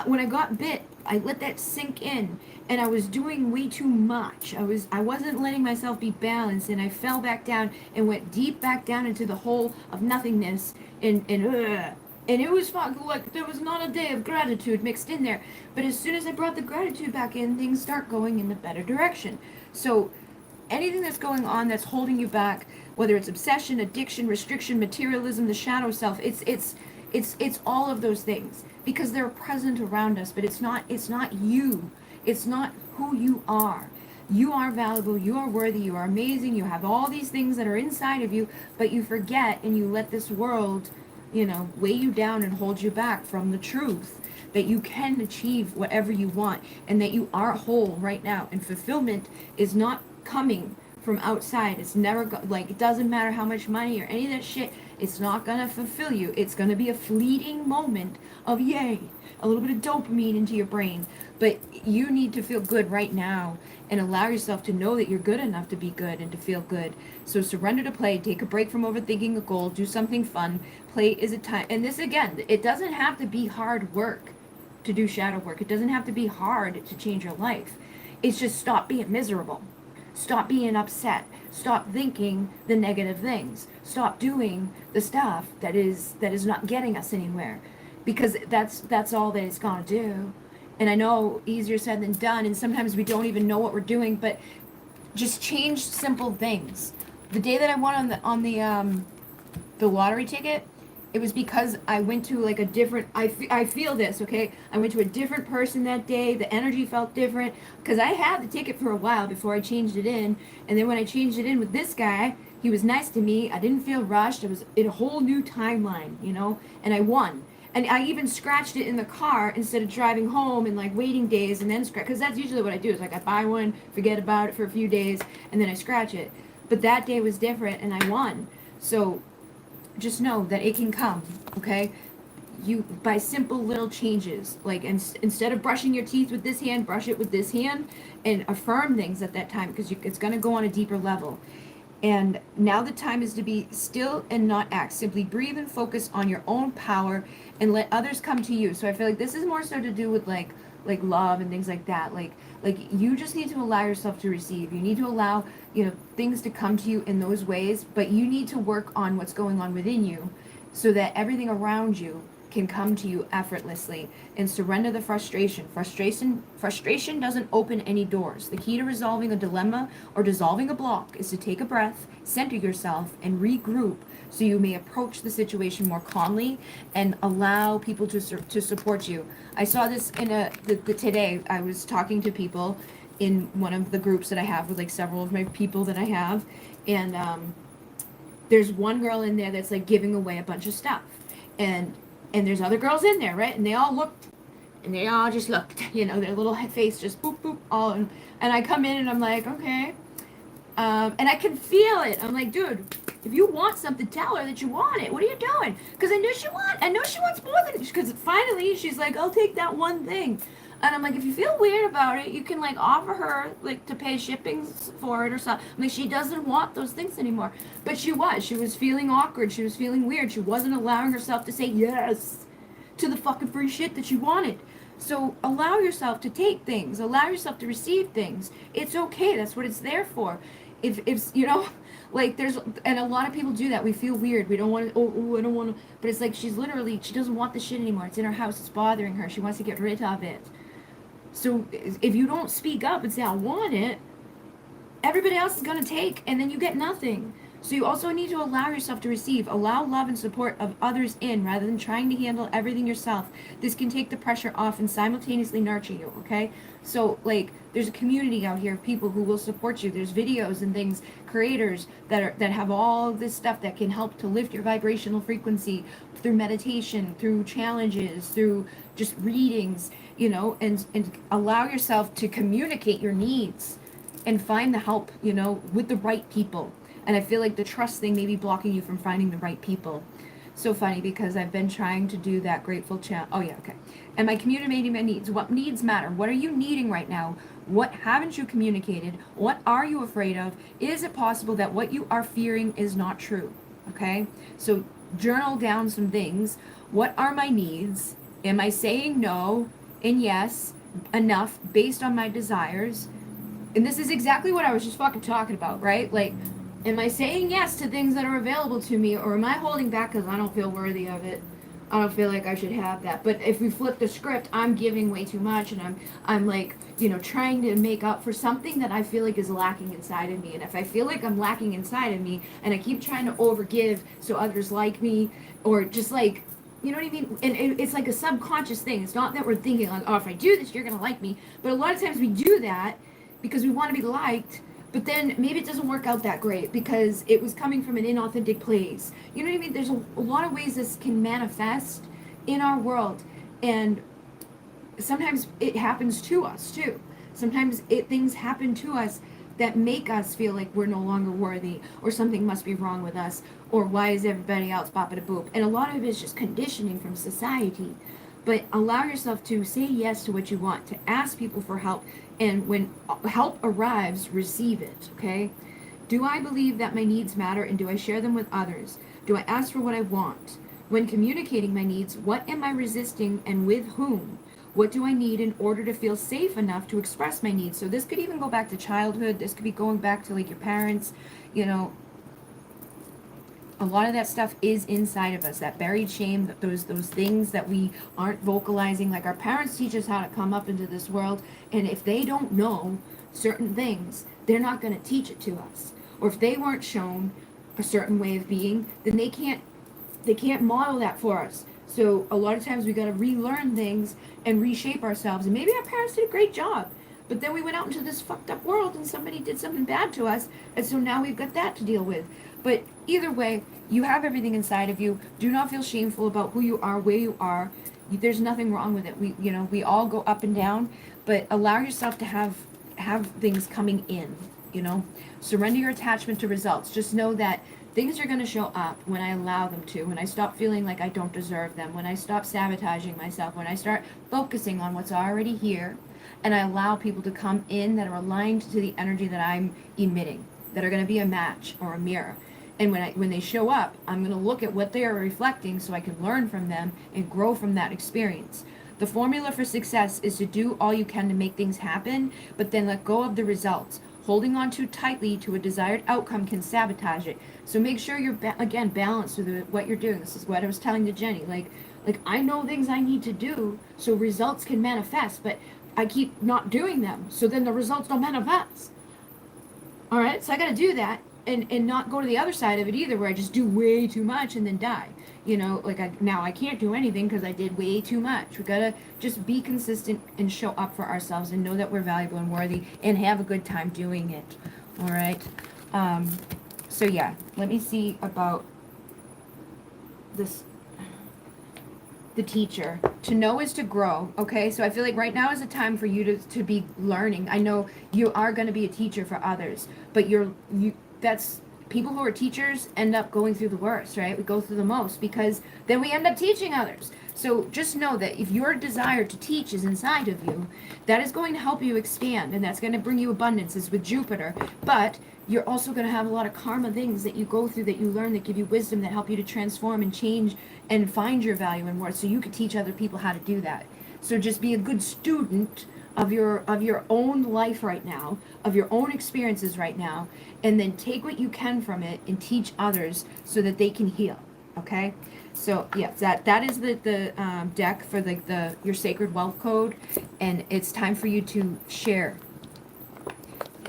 when I got bit, I let that sink in. And I was doing way too much. I wasn't letting myself be balanced. And I fell back down and went deep back down into the hole of nothingness. And it was like there was not a day of gratitude mixed in there. But as soon as I brought the gratitude back in, things start going in the better direction. So anything that's going on that's holding you back, whether it's obsession, addiction, restriction, materialism, the shadow self, it's all of those things because they're present around us, but it's not you. It's not who you are. You are valuable, you are worthy, you are amazing, you have all these things that are inside of you, but you forget and you let this world, weigh you down and hold you back from the truth that you can achieve whatever you want and that you are whole right now. And fulfillment is not coming from outside. It's never like, it doesn't matter how much money or any of that shit. It's not gonna fulfill you. It's gonna be a fleeting moment of yay, a little bit of dopamine into your brain. But you need to feel good right now and allow yourself to know that you're good enough to be good and to feel good. So surrender to play. Take a break from overthinking a goal. Do something fun. Play is a time. And this again, it doesn't have to be hard work to do shadow work. It doesn't have to be hard to change your life. It's just stop being miserable. Stop being upset. Stop thinking the negative things. Stop doing the stuff that is not getting us anywhere, because that's all that it's gonna do. And I know easier said than done, and sometimes we don't even know what we're doing, but just change simple things. The day that I won the lottery ticket, it was because I went to like a different, I feel this, okay? I went to a different person that day. The energy felt different because I had the ticket for a while before I changed it in. And then when I changed it in with this guy, he was nice to me. I didn't feel rushed. It was in a whole new timeline, and I won. And I even scratched it in the car instead of driving home and like waiting days and then scratch, because that's usually what I do is like I buy one, forget about it for a few days, and then I scratch it. But that day was different and I won. So just know that it can come, okay? You, by simple little changes, like instead of brushing your teeth with this hand, brush it with this hand, and affirm things at that time, because it's going to go on a deeper level. And now the time is to be still and not act. Simply breathe and focus on your own power and let others come to you. So I feel like this is more so to do with like love and things like that. Like you just need to allow yourself to receive. You need to allow, things to come to you in those ways, but you need to work on what's going on within you so that everything around you can come to you effortlessly. And surrender the frustration. Frustration doesn't open any doors. The key to resolving a dilemma or dissolving a block is to take a breath, center yourself, and regroup so you may approach the situation more calmly and allow people to support you. I saw this in today. I was talking to people in one of the groups that I have with like several of my people that I have, and there's one girl in there that's like giving away a bunch of stuff, and there's other girls in there, right? And they all looked, and they all just looked, their little face just boop, boop, all. And I come in and I'm like, okay. And I can feel it. I'm like, dude, if you want something, tell her that you want it. What are you doing? Because I know she wants more than, because finally she's like, I'll take that one thing. And I'm like, if you feel weird about it, you can like offer her like to pay shipping for it or something. I'm like, she doesn't want those things anymore. But she was feeling awkward. She was feeling weird. She wasn't allowing herself to say yes to the fucking free shit that she wanted. So allow yourself to take things. Allow yourself to receive things. It's okay. That's what it's there for. If like there's, and a lot of people do that. We feel weird. We don't want to, I don't want to. But it's like she doesn't want the shit anymore. It's in her house. It's bothering her. She wants to get rid of it. So if you don't speak up and say, I want it, everybody else is going to take, and then you get nothing. So you also need to allow yourself to receive. Allow love and support of others in, rather than trying to handle everything yourself. This can take the pressure off and simultaneously nurture you, okay? So, like, there's a community out here of people who will support you. There's videos and things, creators that have all this stuff that can help to lift your vibrational frequency through meditation, through challenges, through just readings, and allow yourself to communicate your needs and find the help, with the right people. And I feel like the trust thing may be blocking you from finding the right people. So funny, because I've been trying to do that grateful chant. Oh yeah, okay. Am I communicating my needs? What needs matter? What are you needing right now? What haven't you communicated? What are you afraid of? Is it possible that what you are fearing is not true? Okay? So journal down some things. What are my needs? Am I saying no and yes enough based on my desires? And this is exactly what I was just fucking talking about, right? Like, am I saying yes to things that are available to me, or am I holding back because I don't feel worthy of it? I don't feel like I should have that. But if we flip the script, I'm giving way too much, and I'm like, trying to make up for something that I feel like is lacking inside of me. And if I feel like I'm lacking inside of me, and I keep trying to overgive so others like me, or just like, you know what I mean? And it's like a subconscious thing. It's not that we're thinking like, oh, if I do this, you're gonna like me. But a lot of times we do that, because we want to be liked, but then maybe it doesn't work out that great because it was coming from an inauthentic place. You know what I mean? There's a lot of ways this can manifest in our world, and sometimes it happens to us too. Sometimes things happen to us that make us feel like we're no longer worthy, or something must be wrong with us, or why is everybody else bopping a boop? And a lot of it is just conditioning from society. But allow yourself to say yes to what you want, to ask people for help, and when help arrives, receive it, okay? Do I believe that my needs matter, and do I share them with others? Do I ask for what I want? When communicating my needs, what am I resisting and with whom? What do I need in order to feel safe enough to express my needs? So this could even go back to childhood. This could be going back to like your parents, you know, a lot of that stuff is inside of us, that buried shame, those things that we aren't vocalizing. Like our parents teach us how to come up into this world, and if they don't know certain things, they're not going to teach it to us. Or if they weren't shown a certain way of being, then they can't model that for us. So a lot of times we got to relearn things and reshape ourselves. And maybe our parents did a great job, but then we went out into this fucked up world and somebody did something bad to us, and so now we've got that to deal with. But either way, you have everything inside of you. Do not feel shameful about who you are, where you are. There's nothing wrong with it. We all go up and down, but allow yourself to have things coming in, you know. Surrender your attachment to results. Just know that things are going to show up when I allow them to, when I stop feeling like I don't deserve them, when I stop sabotaging myself, when I start focusing on what's already here, and I allow people to come in that are aligned to the energy that I'm emitting, that are going to be a match or a mirror. And when they show up, I'm going to look at what they are reflecting so I can learn from them and grow from that experience. The formula for success is to do all you can to make things happen, but then let go of the results. Holding on too tightly to a desired outcome can sabotage it. So make sure you're, again, balanced with what you're doing. This is what I was telling to Jenny. Like I know things I need to do so results can manifest, but I keep not doing them. So then the results don't manifest. All right, so I got to do that. And not go to the other side of it either, where I just do way too much and then die. You know, like now I can't do anything because I did way too much. We gotta just be consistent and show up for ourselves and know that we're valuable and worthy and have a good time doing it. All right. So yeah, let me see about this. The teacher. To know is to grow. Okay, so I feel like right now is a time for you to be learning. I know you are going to be a teacher for others, but that's people who are teachers end up going through the worst, right? We go through the most because then we end up teaching others. So just know that if your desire to teach is inside of you, that is going to help you expand, and that's going to bring you abundances with Jupiter. But you're also going to have a lot of karma things that you go through, that you learn, that give you wisdom, that help you to transform and change and find your value and worth, so you can teach other people how to do that. So just be a good student of your own life right now, of your own experiences right now, and then take what you can from it and teach others so that they can heal. Okay, so yes, that is the deck for your sacred wealth code, and it's time for you to share,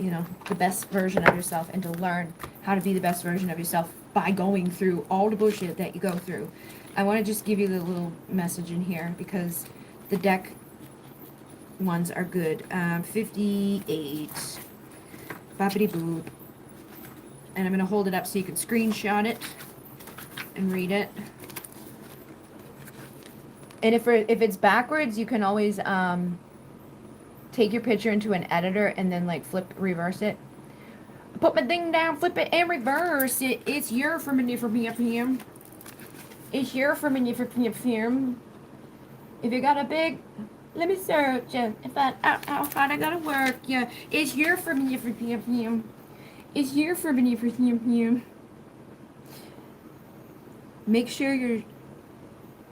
you know, the best version of yourself and to learn how to be the best version of yourself by going through all the bullshit that you go through. I want to just give you the little message in here because the deck ones are good. 58. Boppity boop. And I'm going to hold it up so you can screenshot it and read it. And if it's backwards, you can always take your picture into an editor and then like reverse it. Put my thing down, flip it, and reverse it. It's your from him. It's your from him. If you got a big, let me search. If I how'd I gotta work? Yeah, it's your from him. It's your from him. Make sure your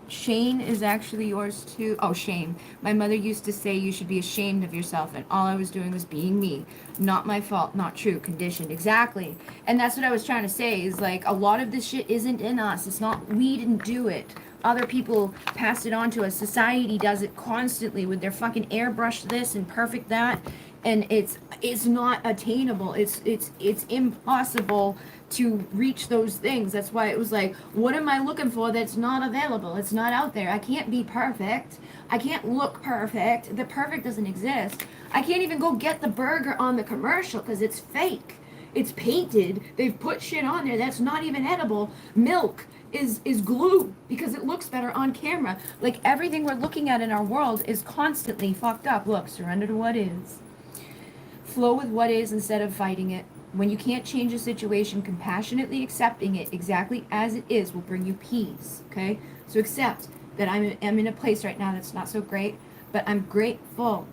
Shane is actually yours too. Oh, shame. My mother used to say you should be ashamed of yourself, and all I was doing was being me. Not my fault, not true, conditioned. Exactly. And that's what I was trying to say, is like a lot of this shit isn't in us. It's not, we didn't do it. other people pass it on to us. Society does it constantly with their fucking airbrush this and perfect that, and it's not attainable. It's impossible to reach those things. That's why it was like, what am I looking for that's not available? It's not out there. I can't be perfect. I can't look perfect. The perfect doesn't exist. I can't even go get the burger on the commercial because it's fake. It's painted. They've put shit on there that's not even edible. Milk is glue because it looks better on camera. Like everything we're looking at in our world is constantly fucked up. Look, surrender to what is. Flow with what is instead of fighting it. When you can't change a situation, compassionately accepting it exactly as it is will bring you peace. Okay? So accept that I'm in a place right now that's not so great, but I'm grateful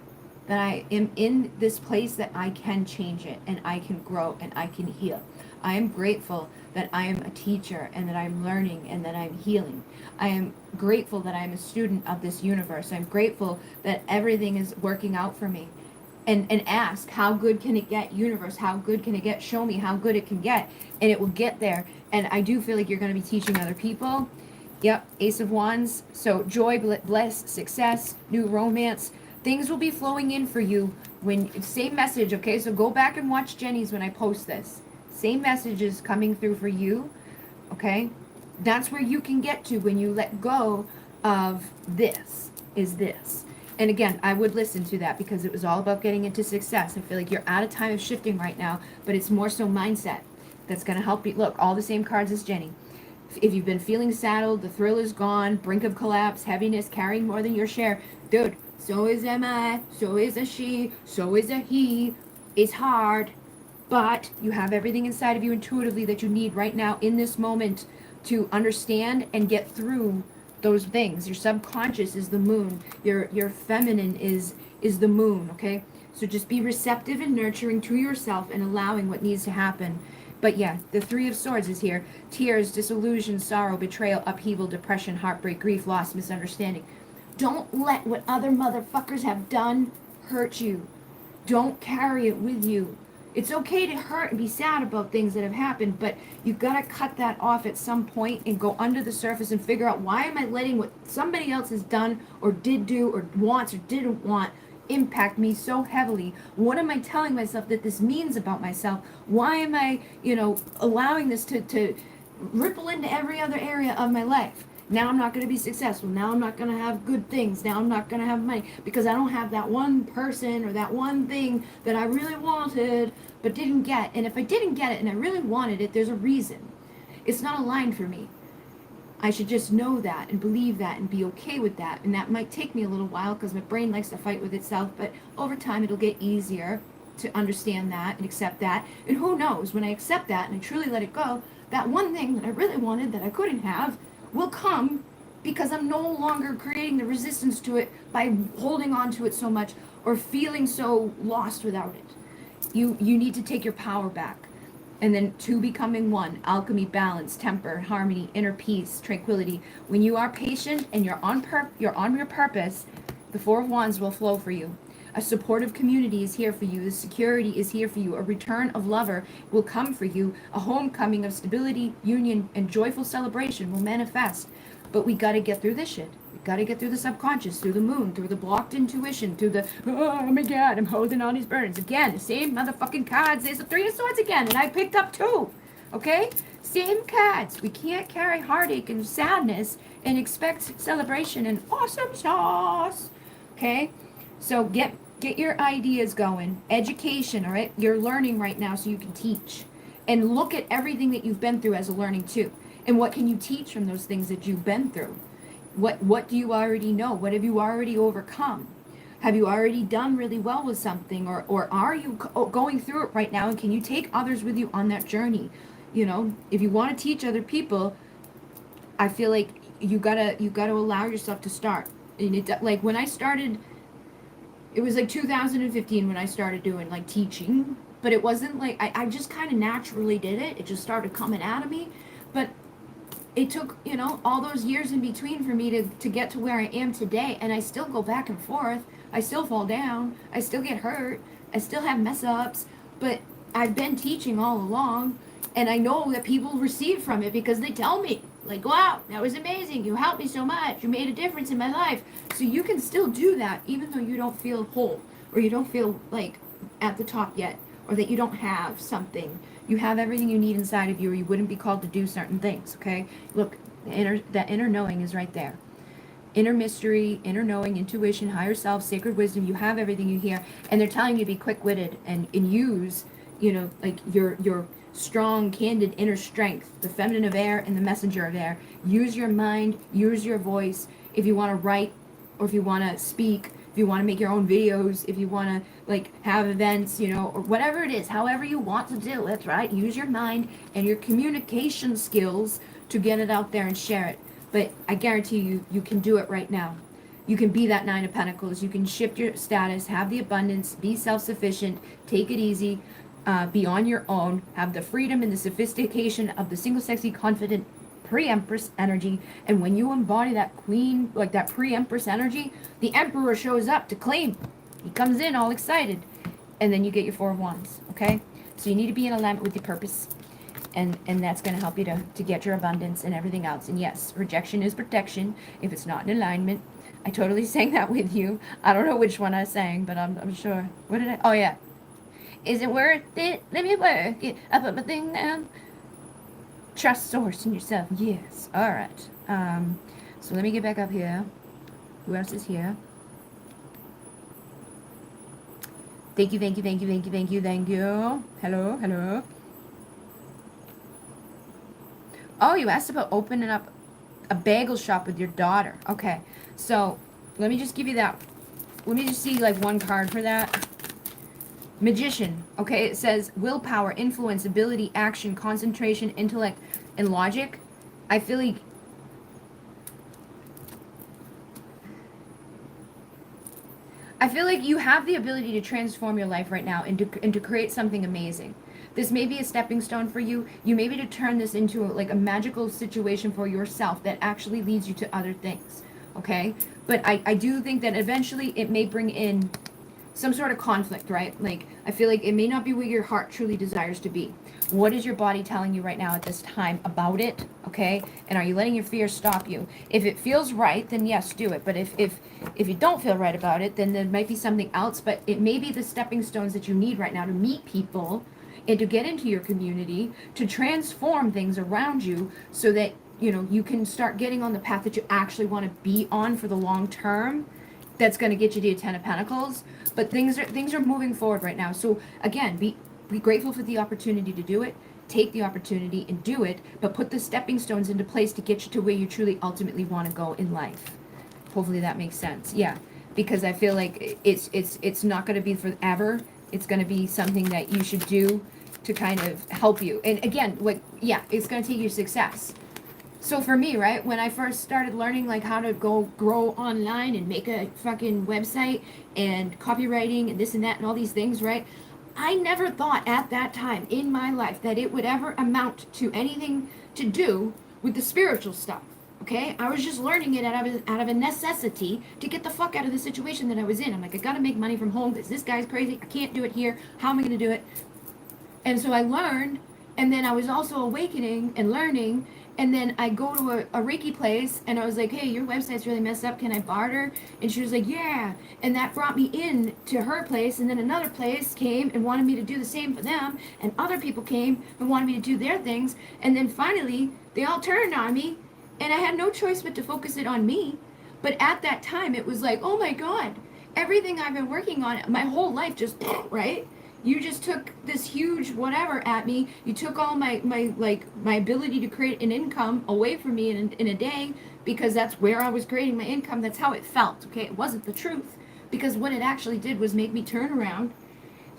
that I am in this place that I can change it and I can grow and I can heal. I am grateful that I am a teacher and that I'm learning and that I'm healing. I am grateful that I'm a student of this universe. I'm grateful that everything is working out for me. And ask, how good can it get, universe? How good can it get? Show me how good it can get. And it will get there. And I do feel like you're going to be teaching other people. Yep, Ace of Wands. So joy, bliss, success, new romance. Things will be flowing in for you when, same message, okay? So go back and watch Jenny's when I post this. Same messages coming through for you, okay? That's where you can get to when you let go of this, is this. And again, I would listen to that because it was all about getting into success. I feel like you're out of time of shifting right now, but it's more so mindset that's going to help you. Look, all the same cards as Jenny. If you've been feeling saddled, the thrill is gone, brink of collapse, heaviness, carrying more than your share, dude, so is am I, so is a she, so is a he. It's hard, but you have everything inside of you intuitively that you need right now in this moment to understand and get through those things. Your subconscious is the moon. Your feminine is the moon, okay? So just be receptive and nurturing to yourself and allowing what needs to happen. But yeah, the Three of Swords is here. Tears, disillusion, sorrow, betrayal, upheaval, depression, heartbreak, grief, loss, misunderstanding. Don't let what other motherfuckers have done hurt you. Don't carry it with you. It's okay to hurt and be sad about things that have happened, but you've got to cut that off at some point and go under the surface and figure out, why am I letting what somebody else has done or did do or wants or didn't want impact me so heavily? What am I telling myself that this means about myself? Why am I, allowing this to ripple into every other area of my life? Now I'm not going to be successful. Now I'm not going to have good things. Now I'm not going to have money because I don't have that one person or that one thing that I really wanted but didn't get. And if I didn't get it and I really wanted it, there's a reason. It's not aligned for me. I should just know that and believe that and be okay with that. And that might take me a little while because my brain likes to fight with itself, but over time it'll get easier to understand that and accept that. And who knows, when I accept that and I truly let it go, that one thing that I really wanted that I couldn't have will come because I'm no longer creating the resistance to it by holding on to it so much or feeling so lost without it. You need to take your power back. And then two, becoming one, alchemy, balance, temper, harmony, inner peace, tranquility. When you are patient and you're on your purpose, the Four of Wands will flow for you. A supportive community is here for you. The security is here for you. A return of lover will come for you. A homecoming of stability, union, and joyful celebration will manifest. But we got to get through this shit. We got to get through the subconscious, through the moon, through the blocked intuition, through the, oh my God, I'm holding on these burdens. Again, the same motherfucking cards. There's the Three of Swords again, and I picked up two. Okay? Same cards. We can't carry heartache and sadness and expect celebration and awesome sauce. Okay? So get your ideas going. Education, all right? You're learning right now so you can teach. And look at everything that you've been through as a learning too. And what can you teach from those things that you've been through? What do you already know? What have you already overcome? Have you already done really well with something? Or are you going through it right now? And can you take others with you on that journey? If you want to teach other people, I feel like you gotta allow yourself to start. And like when I started, it was like 2015 when I started doing like teaching, but it wasn't like, I just kind of naturally did it. It just started coming out of me. But it took, all those years in between for me to get to where I am today. And I still go back and forth. I still fall down. I still get hurt. I still have mess ups. But I've been teaching all along. And I know that people receive from it because they tell me. Like, wow, that was amazing. You helped me so much. You made a difference in my life. So you can still do that even though you don't feel whole or you don't feel like at the top yet or that you don't have something. You have everything you need inside of you or you wouldn't be called to do certain things, okay? Look, that inner knowing is right there. Inner mystery, inner knowing, intuition, higher self, sacred wisdom. You have everything you hear. And they're telling you to be quick-witted and use, like your strong, candid inner strength, the feminine of air and the messenger of air. Use your mind, use your voice. If you want to write or if you want to speak, if you want to make your own videos, if you want to like have events, or whatever it is, however you want to do it, right? Use your mind and your communication skills to get it out there and share it. But I guarantee you, you can do it right now. You can be that Nine of Pentacles. You can shift your status, have the abundance, be self-sufficient, take it easy, be on your own, have the freedom and the sophistication of the single, sexy, confident pre-empress energy. And when you embody that queen, like that pre-empress energy, the emperor shows up to claim. He comes in all excited. And then you get your Four of Wands, okay? So you need to be in alignment with your purpose. And that's going to help you to get your abundance and everything else. And yes, rejection is protection if it's not in alignment. I totally sang that with you. I don't know which one I sang, but I'm sure. What did I? Oh, yeah. Is it worth it? Let me work it. I put my thing down. Trust source in yourself. Yes. All right. So let me get back up here. Who else is here? Thank you, thank you, thank you, thank you, thank you, thank you. Hello, hello. Oh, you asked about opening up a bagel shop with your daughter. Okay. So let me just give you that. Let me just see like one card for that. Magician. Okay. It says willpower, influence, ability, action, concentration, intellect, and logic. I feel like you have the ability to transform your life right now and to create something amazing. This may be a stepping stone for you. You may be to turn this into like a magical situation for yourself that actually leads you to other things, okay? But I do think that eventually it may bring in some sort of conflict, right? Like, I feel like it may not be where your heart truly desires to be. What is your body telling you right now at this time about it, okay? And are you letting your fear stop you? If it feels right, then yes, do it. But if you don't feel right about it, then there might be something else. But it may be the stepping stones that you need right now to meet people and to get into your community, to transform things around you so that, you can start getting on the path that you actually want to be on for the long term. That's going to get you to your Ten of Pentacles. But things are moving forward right now. So again, be grateful for the opportunity to do it. Take the opportunity and do it, but put the stepping stones into place to get you to where you truly ultimately want to go in life. Hopefully that makes sense. Yeah, because I feel like it's not going to be forever. It's going to be something that you should do to kind of help you. And again, it's going to take your success. So for me, right, when I first started learning like how to go grow online and make a fucking website and copywriting and this and that and all these things, right, I never thought at that time in my life that it would ever amount to anything to do with the spiritual stuff. Okay, I was just learning it out of a necessity to get the fuck out of the situation that I was in. I'm like, I gotta make money from home because this guy's crazy. I can't do it here. How am I gonna do it? And so I learned, and then I was also awakening and learning. And then I go to a Reiki place, and I was like, hey, your website's really messed up. Can I barter? And she was like, yeah. And that brought me in to her place. And then another place came and wanted me to do the same for them. And other people came and wanted me to do their things. And then finally, they all turned on me. And I had no choice but to focus it on me. But at that time, it was like, oh my God, everything I've been working on my whole life just, right? You just took this huge whatever at me. You took all my ability to create an income away from me in a day, because that's where I was creating my income. That's how it felt, okay? It wasn't the truth, because what it actually did was make me turn around,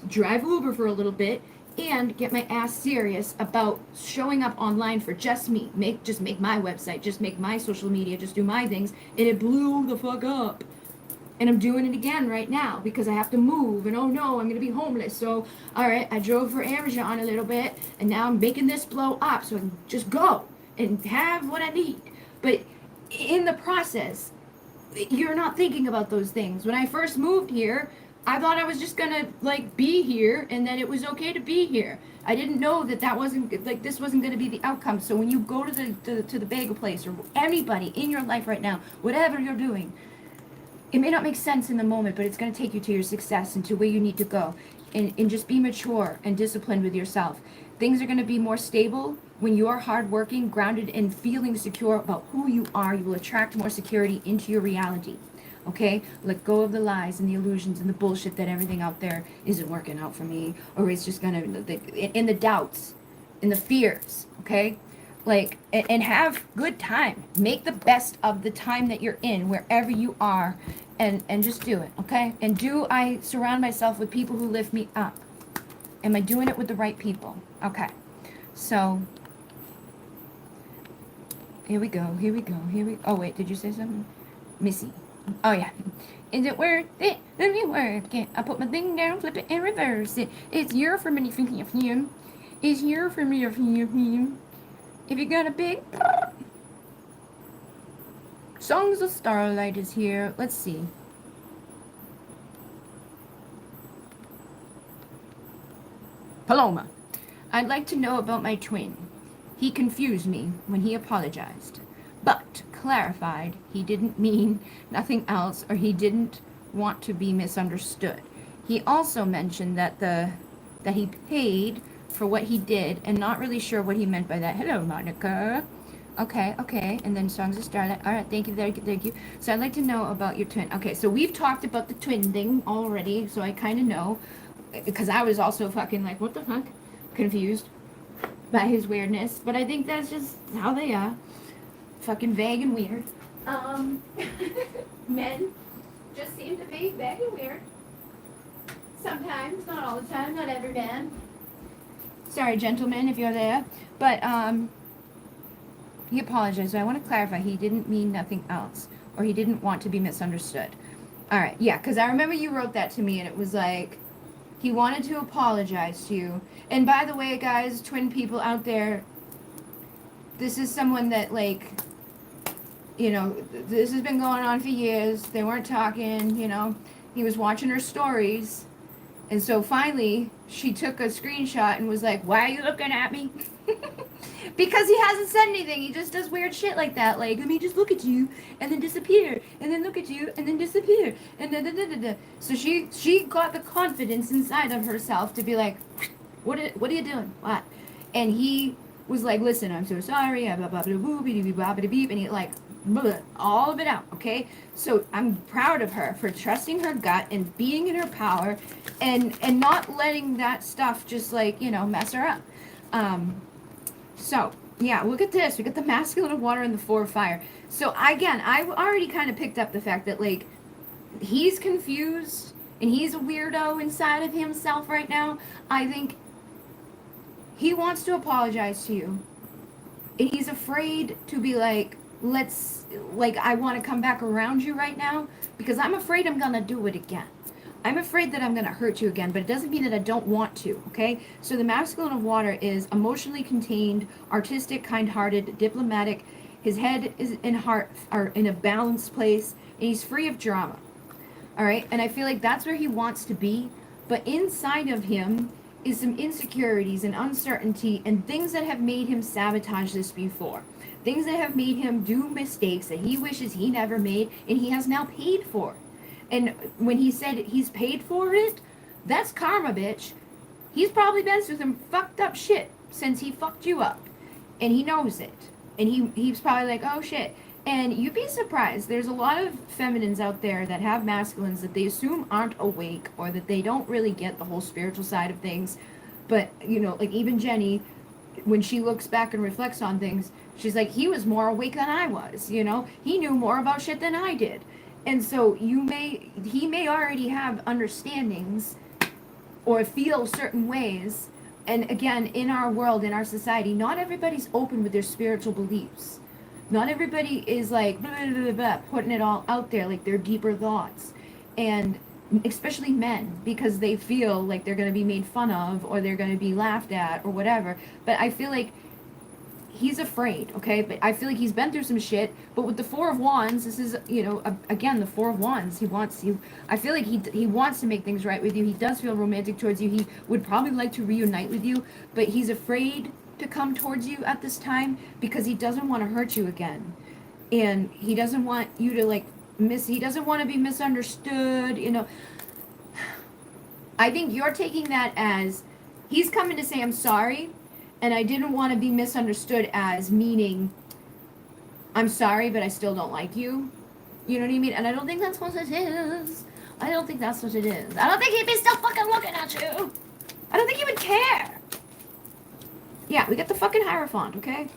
drive Uber for a little bit, and get my ass serious about showing up online for just me. Just make my website, just make my social media, just do my things, and it blew the fuck up. And I'm doing it again right now because I have to move. And oh no, I'm going to be homeless. So, all right, I drove for Amazon a little bit. And now I'm making this blow up so I can just go and have what I need. But in the process, you're not thinking about those things. When I first moved here, I thought I was just gonna like be here and that it was okay to be here. I didn't know that that wasn't like this wasn't gonna be the outcome. So when you go to the bagel place or anybody in your life right now, whatever you're doing, it may not make sense in the moment, but it's gonna take you to your success and to where you need to go. And just be mature and disciplined with yourself. Things are gonna be more stable when you are hardworking, grounded, and feeling secure about who you are. You will attract more security into your reality. Okay, let go of the lies and the illusions and the bullshit that everything out there isn't working out for me, or it's just gonna, in the doubts, in the fears. Okay, like, and have good time. Make the best of the time that you're in, wherever you are, and just do it. Okay, and do I surround myself with people who lift me up? Am I doing it with the right people? Okay, so here we go. Here we go. Here we. Oh wait, did you say something, Missy? Oh yeah. Is it worth it? Let me work it. I put my thing down, flip it, and reverse it. It's your for me thinking of him. It's your for me of him. If you got a big Songs of Starlight is here. Let's see. Paloma. I'd like to know about my twin. He confused me when he apologized, but clarified he didn't mean nothing else or he didn't want to be misunderstood. He also mentioned that he paid for what he did and not really sure what he meant by that. Hello, Monica. Okay. And then Songs of Starlight. All right, thank you. So I'd like to know about your twin. Okay, so we've talked about the twin thing already, so I kind of know because I was also fucking like, what the fuck? Confused by his weirdness, but I think that's just how they are. Fucking vague and weird. Men just seem to be vague and weird. Sometimes, not all the time, not every man. Sorry, gentlemen, if you're there. But, he apologized. So I want to clarify, he didn't mean nothing else, or he didn't want to be misunderstood. Alright, yeah, because I remember you wrote that to me, and it was like, he wanted to apologize to you. And by the way, guys, twin people out there, this is someone that, like, you know, this has been going on for years. They weren't talking, you know. He was watching her stories. And so finally, she took a screenshot and was like, why are you looking at me? Because he hasn't said anything. He just does weird shit like that. Like, let me just look at you and then disappear. And then look at you and then disappear. And da da da da da. So she got the confidence inside of herself to be like, what are you doing? What? And he was like, listen, I'm so sorry. Blah, blah, blah, blah, blah, blah, beep. And he like, blah, all of it out. Okay. So I'm proud of her for trusting her gut and being in her power and not letting that stuff just like, you know, mess her up. So, yeah, look at this. We got the masculine of water and the four of fire. So, again, I already kind of picked up the fact that, like, he's confused and he's a weirdo inside of himself right now. I think he wants to apologize to you. And he's afraid to be like, I want to come back around you right now because I'm afraid I'm going to do it again. I'm afraid that I'm going to hurt you again, but it doesn't mean that I don't want to, okay? So the masculine of water is emotionally contained, artistic, kind-hearted, diplomatic. His head is and heart are in a balanced place, and he's free of drama, all right? And I feel like that's where he wants to be, but inside of him is some insecurities and uncertainty and things that have made him sabotage this before. Things that have made him do mistakes that he wishes he never made, and he has now paid for. And when he said he's paid for it, that's karma, bitch. He's probably been through some fucked up shit since he fucked you up. And he knows it. And he's probably like, oh shit. And you'd be surprised. There's a lot of feminines out there that have masculines that they assume aren't awake or that they don't really get the whole spiritual side of things. But, you know, like even Jenny, when she looks back and reflects on things, she's like, he was more awake than I was, you know? He knew more about shit than I did. And so he may already have understandings or feel certain ways. And again, in our world, in our society, not everybody's open with their spiritual beliefs. Not everybody is like, blah, blah, blah, blah, putting it all out there, like their deeper thoughts. And especially men, because they feel like they're going to be made fun of or they're going to be laughed at or whatever. But I feel like he's afraid, okay? But I feel like he's been through some shit. But with the Four of Wands, this is, you know, again, the Four of Wands. He wants you. I feel like he wants to make things right with you. He does feel romantic towards you. He would probably like to reunite with you, but he's afraid to come towards you at this time because he doesn't want to hurt you again. And he doesn't want you to, like, he doesn't want to be misunderstood, you know. I think you're taking that as he's coming to say I'm sorry, and I didn't want to be misunderstood as meaning I'm sorry, but I still don't like you. You know what I mean? And I don't think that's what it is. I don't think that's what it is. I don't think he'd be still fucking looking at you. I don't think he would care. Yeah, we got the fucking Hierophant, okay?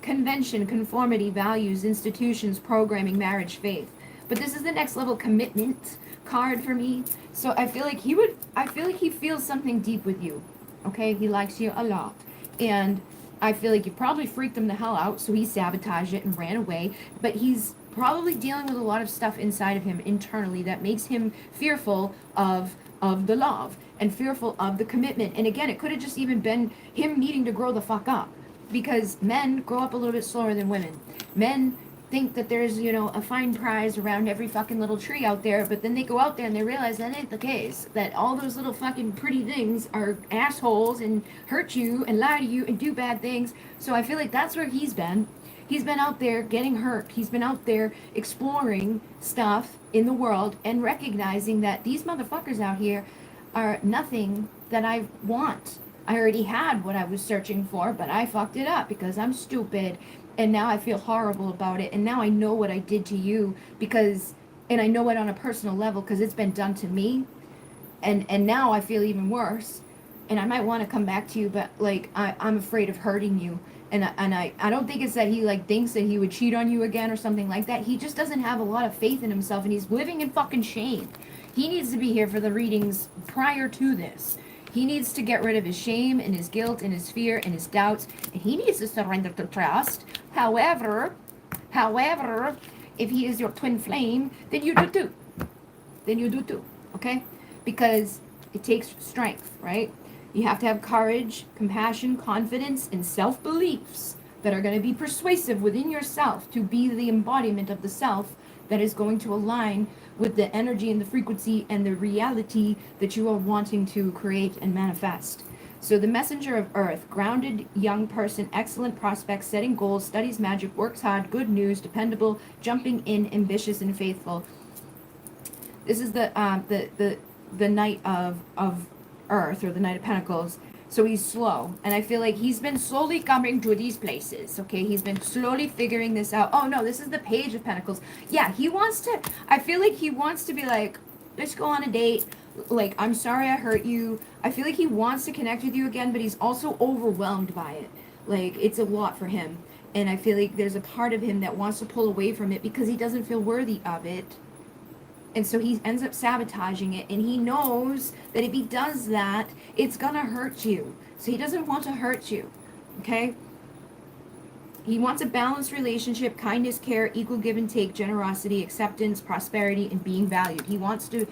Convention, conformity, values, institutions, programming, marriage, faith. But this is the next level commitment card for me. So I feel like he feels something deep with you. Okay? He likes you a lot. And I feel like you probably freaked him the hell out, so he sabotaged it and ran away. But he's probably dealing with a lot of stuff inside of him internally that makes him fearful of the love and fearful of the commitment. And again, it could have just even been him needing to grow the fuck up. Because men grow up a little bit slower than women. Men think that there's, you know, a fine prize around every fucking little tree out there, but then they go out there and they realize that ain't the case. That all those little fucking pretty things are assholes and hurt you and lie to you and do bad things. So I feel like that's where he's been. He's been out there getting hurt. He's been out there exploring stuff in the world and recognizing that these motherfuckers out here are nothing that I want. I already had what I was searching for, but I fucked it up because I'm stupid. And now I feel horrible about it. And now I know what I did to you and I know it on a personal level because it's been done to me. And now I feel even worse. And I might want to come back to you, but like, I'm afraid of hurting you. And I don't think it's that he like thinks that he would cheat on you again or something like that. He just doesn't have a lot of faith in himself and he's living in fucking shame. He needs to be here for the readings prior to this. He needs to get rid of his shame and his guilt and his fear and his doubts, and he needs to surrender to trust. However, if he is your twin flame, then you do too. Okay? Because it takes strength, right? You have to have courage, compassion, confidence, and self-beliefs that are going to be persuasive within yourself to be the embodiment of the self that is going to align with the energy and the frequency and the reality that you are wanting to create and manifest. So the messenger of earth, grounded young person, excellent prospects, setting goals, studies magic, works hard, good news, dependable, jumping in, ambitious and faithful. This is the Knight of Earth, or the Knight of Pentacles. So he's slow, and I feel like he's been slowly coming to these places, okay? He's been slowly figuring this out. Oh, no, this is the Page of Pentacles. Yeah, I feel like he wants to be like, let's go on a date. Like, I'm sorry I hurt you. I feel like he wants to connect with you again, but he's also overwhelmed by it. Like, it's a lot for him. And I feel like there's a part of him that wants to pull away from it because he doesn't feel worthy of it. And so he ends up sabotaging it, and he knows that if he does that, it's gonna hurt you. So he doesn't want to hurt you, okay? He wants a balanced relationship, kindness, care, equal give and take, generosity, acceptance, prosperity, and being valued. He wants to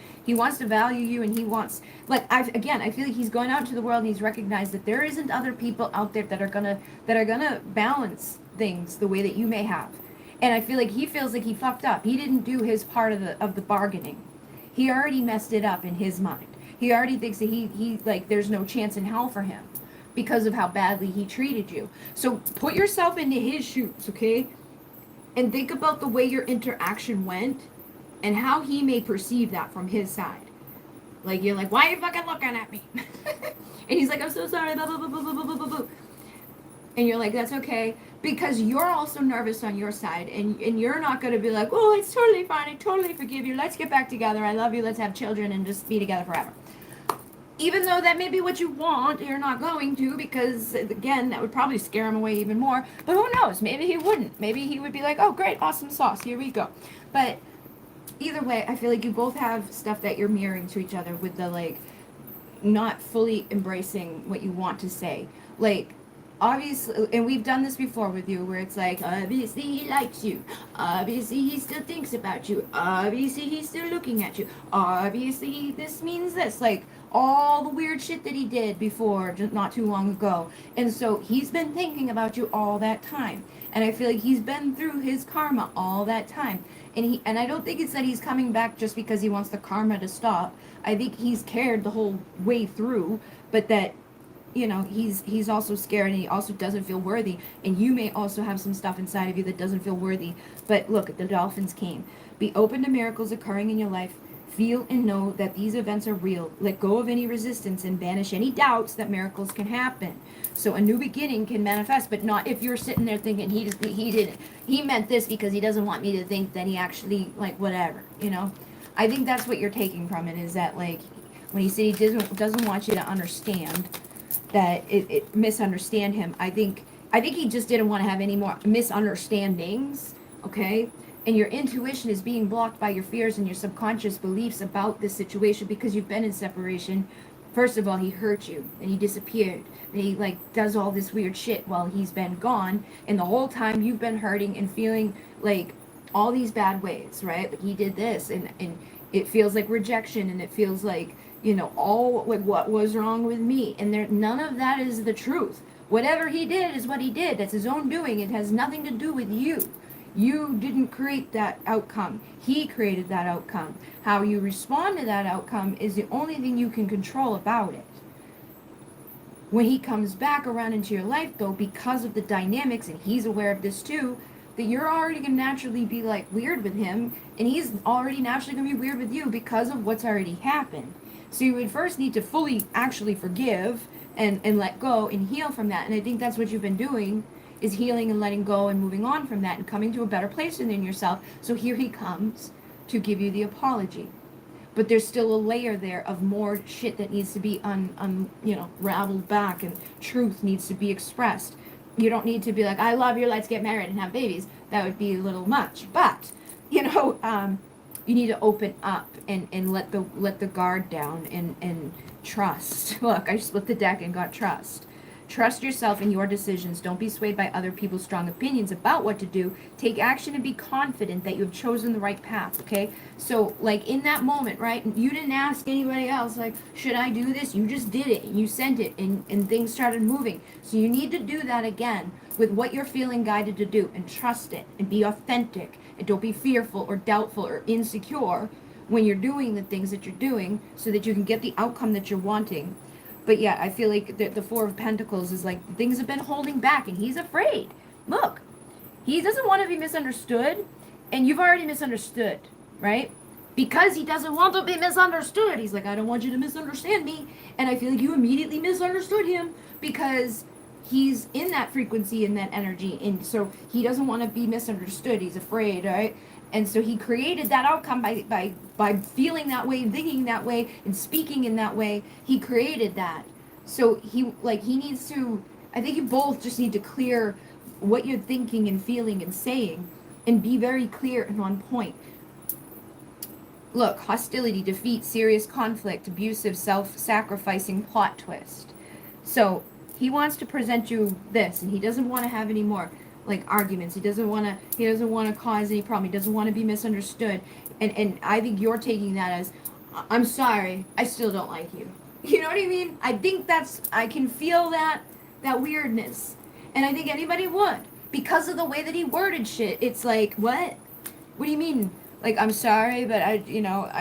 value you, and he wants, like, I feel like he's going out into the world and he's recognized that there isn't other people out there that are gonna balance things the way that you may have. And I feel like he feels like he fucked up. He didn't do his part of the bargaining. He already messed it up in his mind. He already thinks that he like there's no chance in hell for him because of how badly he treated you. So put yourself into his shoes, okay? And think about the way your interaction went and how he may perceive that from his side. Like, you're like, why are you fucking looking at me? And he's like, I'm so sorry, blah, blah, blah, blah, blah, blah, blah, blah. And you're like, that's okay. Because you're also nervous on your side. And you're not going to be like, oh, it's totally fine. I totally forgive you. Let's get back together. I love you. Let's have children and just be together forever. Even though that may be what you want, you're not going to, because, again, that would probably scare him away even more. But who knows? Maybe he wouldn't. Maybe he would be like, oh, great, awesome sauce. Here we go. But either way, I feel like you both have stuff that you're mirroring to each other with the, like, not fully embracing what you want to say. Like, obviously, and we've done this before with you, where it's like, obviously he likes you, obviously he still thinks about you, obviously he's still looking at you, obviously this means this, like, all the weird shit that he did before, just not too long ago. And so he's been thinking about you all that time. And I feel like he's been through his karma all that time. And I don't think it's that he's coming back just because he wants the karma to stop. I think he's cared the whole way through, but that, you know, he's also scared, and he also doesn't feel worthy, and you may also have some stuff inside of you that doesn't feel worthy. But look, the dolphins came. Be open to miracles occurring in your life. Feel and know that these events are real. Let go of any resistance and banish any doubts that miracles can happen. So a new beginning can manifest, but not if you're sitting there thinking he meant this because he doesn't want me to think that he actually, like, whatever, you know. I think that's what you're taking from it, is that, like, when he said he doesn't want you to understand, that it misunderstand him. I think he just didn't want to have any more misunderstandings, okay? And your intuition is being blocked by your fears and your subconscious beliefs about this situation because you've been in separation. First of all, he hurt you and he disappeared. And he, like, does all this weird shit while he's been gone. And the whole time you've been hurting and feeling like all these bad ways, right? Like, he did this, and it feels like rejection, and it feels like, you know, all, like, what was wrong with me? And there, none of that is the truth. Whatever he did is what he did. That's his own doing. It has nothing to do with you. You didn't create that outcome. He created that outcome. How you respond to that outcome is the only thing you can control about it. When he comes back around into your life, though, because of the dynamics, and he's aware of this too, that you're already going to naturally be, like, weird with him, and he's already naturally going to be weird with you because of what's already happened. So you would first need to fully actually forgive and let go and heal from that. And I think that's what you've been doing, is healing and letting go and moving on from that and coming to a better place within yourself. So here he comes to give you the apology. But there's still a layer there of more shit that needs to be raveled back, and truth needs to be expressed. You don't need to be like, I love you, let's get married and have babies. That would be a little much. But, you need to open up and let the guard down and trust. Look, I split the deck and got trust. Trust yourself in your decisions. Don't be swayed by other people's strong opinions about what to do. Take action and be confident that you have chosen the right path, okay? So, like, in that moment, right, you didn't ask anybody else, like, should I do this? You just did it, and you sent it, and things started moving. So you need to do that again with what you're feeling guided to do, and trust it, and be authentic, and don't be fearful or doubtful or insecure when you're doing the things that you're doing, so that you can get the outcome that you're wanting. But yeah, I feel like the Four of Pentacles is like, things have been holding back, and he's afraid. Look, he doesn't want to be misunderstood, and you've already misunderstood, right? Because he doesn't want to be misunderstood. He's like, I don't want you to misunderstand me. And I feel like you immediately misunderstood him because he's in that frequency and that energy. And so he doesn't want to be misunderstood. He's afraid, right? And so he created that outcome by feeling that way, thinking that way, and speaking in that way. He created that. So he needs to, I think you both just need to clear what you're thinking and feeling and saying, and be very clear and on point. Look, hostility, defeat, serious conflict, abusive, self-sacrificing plot twist. So he wants to present you this, and he doesn't want to have any more, like, arguments. He doesn't want to cause any problem. He doesn't want to be misunderstood. And I think you're taking that as, I'm sorry, I still don't like you. You know what I mean? I think I can feel that weirdness. And I think anybody would, because of the way that he worded shit. It's like, what? What do you mean? Like, I'm sorry, but I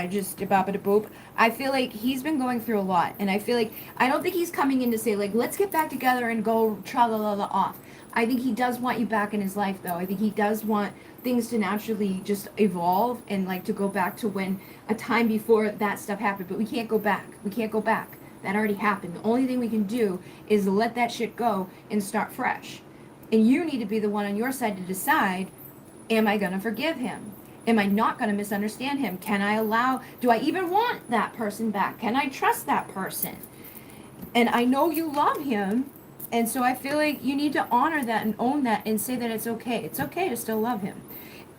just boop. I feel like he's been going through a lot, and I feel like, I don't think he's coming in to say, like, let's get back together and go tra-la-la-la off. I think he does want you back in his life, though. I think he does want things to naturally just evolve, and, like, to go back to when a time before that stuff happened. But we can't go back. We can't go back. That already happened. The only thing we can do is let that shit go and start fresh. And you need to be the one on your side to decide, am I going to forgive him? Am I not going to misunderstand him? Do I even want that person back? Can I trust that person? And I know you love him. And so I feel like you need to honor that and own that and say that it's okay. It's okay to still love him.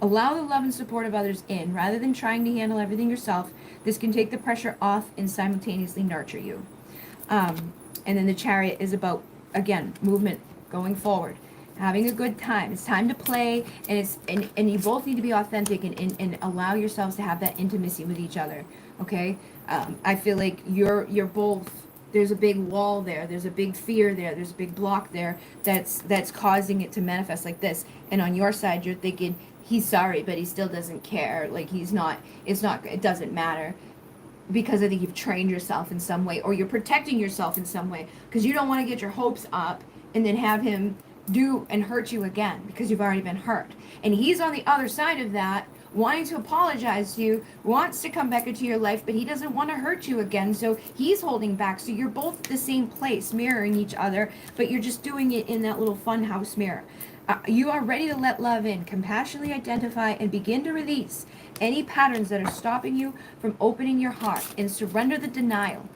Allow the love and support of others in, rather than trying to handle everything yourself. This can take the pressure off and simultaneously nurture you. And then the Chariot is about, again, movement, going forward, having a good time. It's time to play, and you both need to be authentic and allow yourselves to have that intimacy with each other. Okay, I feel like you're both. There's a big wall there. There's a big fear there. There's a big block there that's causing it to manifest like this. And on your side, you're thinking he's sorry, but he still doesn't care. Like he's not. It's not. It doesn't matter because I think you've trained yourself in some way, or you're protecting yourself in some way because you don't want to get your hopes up and then have him do and hurt you again because you've already been hurt. And he's on the other side of that, wanting to apologize to you, wants to come back into your life, but he doesn't want to hurt you again. So he's holding back. So you're both at the same place, mirroring each other, but you're just doing it in that little fun house mirror. You are ready to let love in, compassionately identify, and begin to release any patterns that are stopping you from opening your heart and surrender the denial.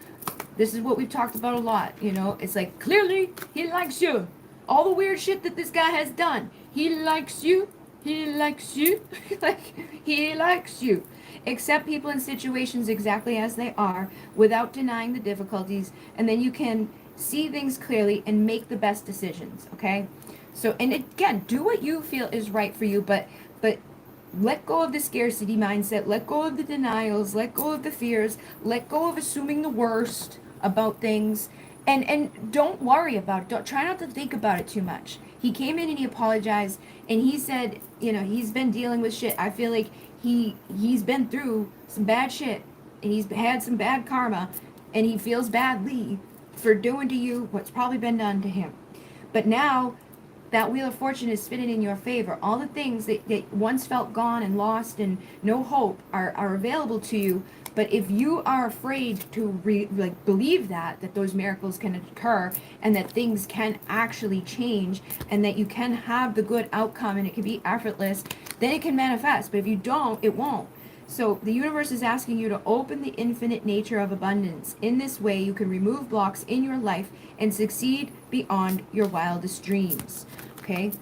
This is what we've talked about a lot. It's like, clearly he likes you. All the weird shit that this guy has done, he likes you. He likes you. Like, he likes you. Accept people and situations exactly as they are without denying the difficulties, and then you can see things clearly and make the best decisions. Okay, so, and again, do what you feel is right for you, but let go of the scarcity mindset, let go of the denials, let go of the fears, let go of assuming the worst about things, and don't worry about it. Don't try not to think about it too much. He came in and he apologized, and he said, he's been dealing with shit. I feel like he's been through some bad shit, and he's had some bad karma, and he feels badly for doing to you what's probably been done to him. But now that wheel of fortune is spinning in your favor. All the things that once felt gone and lost and no hope are available to you. But if you are afraid to believe that those miracles can occur and that things can actually change and that you can have the good outcome and it can be effortless, then it can manifest. But if you don't, it won't. So the universe is asking you to open the infinite nature of abundance. In this way, you can remove blocks in your life and succeed beyond your wildest dreams. Okay?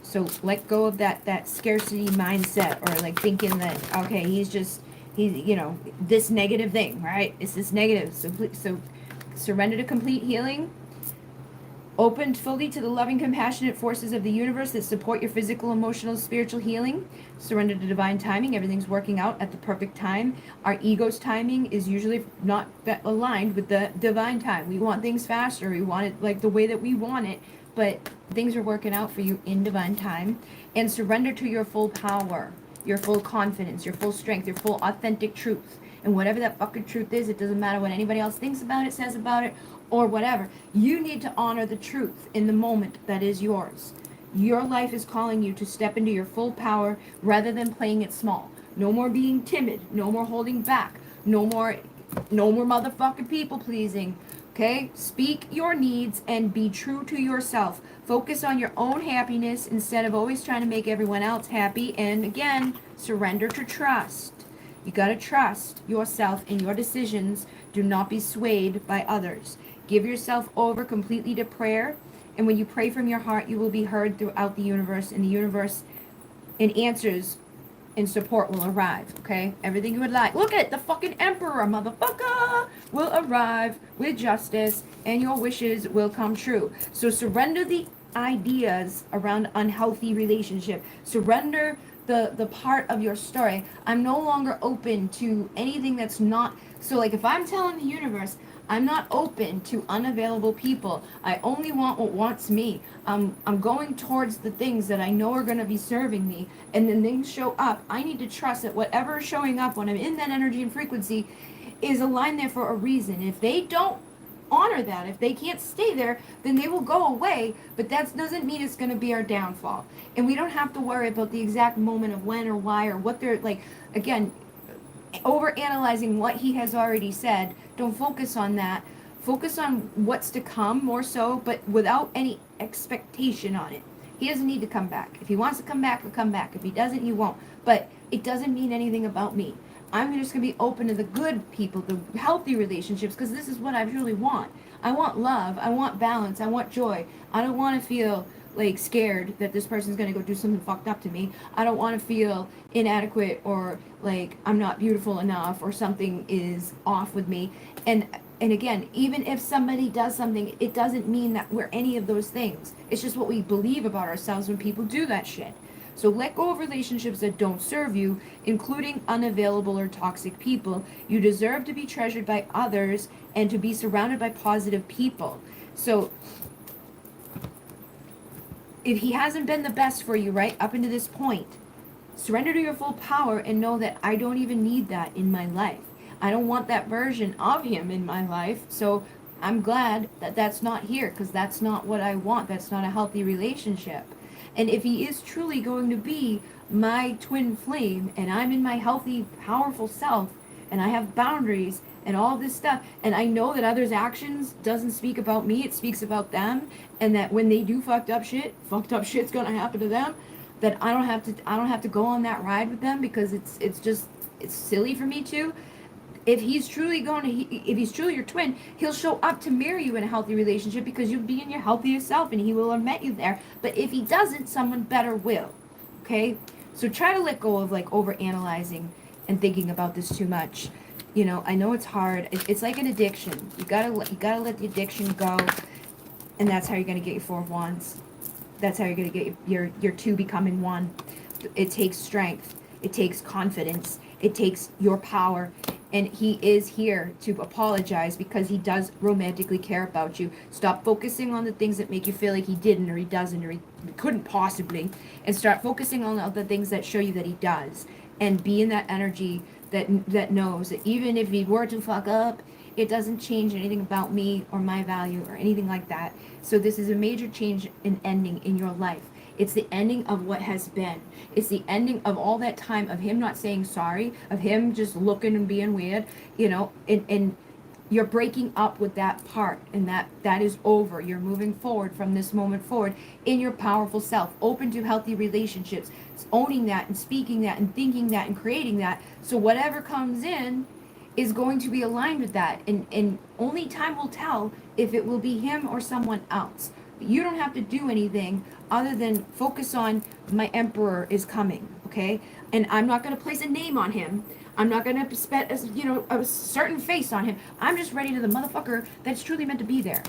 So let go of that scarcity mindset, or like thinking that, okay, he's this negative thing, right? It's this negative. So surrender to complete healing. Open fully to the loving, compassionate forces of the universe that support your physical, emotional, spiritual healing. Surrender to divine timing. Everything's working out at the perfect time. Our ego's timing is usually not aligned with the divine time. We want things faster. We want it like the way that we want it. But things are working out for you in divine time. And surrender to your full power, your full confidence, your full strength, your full authentic truth. And whatever that fucking truth is, it doesn't matter what anybody else thinks about it, says about it, or whatever. You need to honor the truth in the moment that is yours. Your life is calling you to step into your full power rather than playing it small. No more being timid. No more holding back. No more motherfucking people pleasing. Okay? Speak your needs and be true to yourself. Focus on your own happiness instead of always trying to make everyone else happy. And again, surrender to trust. You gotta trust yourself and your decisions. Do not be swayed by others. Give yourself over completely to prayer. And when you pray from your heart, you will be heard throughout the universe. And the universe, and answers and support will arrive, okay? Everything you would like. Look at the fucking emperor, motherfucker, will arrive with justice, and your wishes will come true. So surrender the ideas around unhealthy relationship. Surrender the part of your story. I'm no longer open to anything that's not. So like if I'm telling the universe, I'm not open to unavailable people. I only want what wants me. I'm going towards the things that I know are going to be serving me. And then things show up. I need to trust that whatever is showing up when I'm in that energy and frequency is aligned there for a reason. If they don't honor that, if they can't stay there, then they will go away. But that doesn't mean it's going to be our downfall. And we don't have to worry about the exact moment of when or why or what they're like. Again, over analyzing what he has already said. Don't focus on that. Focus on what's to come more so, but without any expectation on it. He doesn't need to come back. If he wants to come back, he'll come back. If he doesn't, he won't. But it doesn't mean anything about me. I'm just going to be open to the good people, the healthy relationships, because this is what I really want. I want love. I want balance. I want joy. I don't want to feel like scared that this person's going to go do something fucked up to me. I don't want to feel inadequate or like I'm not beautiful enough or something is off with me. And again, even if somebody does something, it doesn't mean that we're any of those things. It's just what we believe about ourselves when people do that shit. So let go of relationships that don't serve you, including unavailable or toxic people. You deserve to be treasured by others and to be surrounded by positive people. So if he hasn't been the best for you, right, up into this point, surrender to your full power and know that I don't even need that in my life. I don't want that version of him in my life. So I'm glad that that's not here, because that's not what I want. That's not a healthy relationship. And if he is truly going to be my twin flame and I'm in my healthy, powerful self and I have boundaries and all this stuff, and I know that others' actions doesn't speak about me, it speaks about them, and that when they do fucked up shit's gonna happen to them, that I don't have to go on that ride with them, because it's silly for me to. If he's truly if he's truly your twin, he'll show up to mirror you in a healthy relationship, because you'll be in your healthiest self and he will have met you there. But if he doesn't, someone better will. Okay? So try to let go of like over analyzing and thinking about this too much. You know, I know it's hard. It's like an addiction. You gotta let the addiction go, and that's how you're gonna get your Four of Wands. That's how you're gonna get your two becoming one. It takes strength. It takes confidence. It takes your power. And he is here to apologize, because he does romantically care about you. Stop focusing on the things that make you feel like he didn't or he doesn't or he couldn't possibly, and start focusing on the things that show you that he does. And be in that energy that knows that even if he were to fuck up, it doesn't change anything about me or my value or anything like that. So this is a major change in ending in your life. It's the ending of what has been. It's the ending of all that time of him not saying sorry, of him just looking and being weird, you know, and you're breaking up with that part, and that is over. You're moving forward from this moment forward in your powerful self, open to healthy relationships, owning that and speaking that and thinking that and creating that. So whatever comes in is going to be aligned with that, and only time will tell if it will be him or someone else. You don't have to do anything other than focus on my emperor is coming, okay? And I'm not going to place a name on him. I'm not going to spend, a certain face on him. I'm just ready to the motherfucker that's truly meant to be there.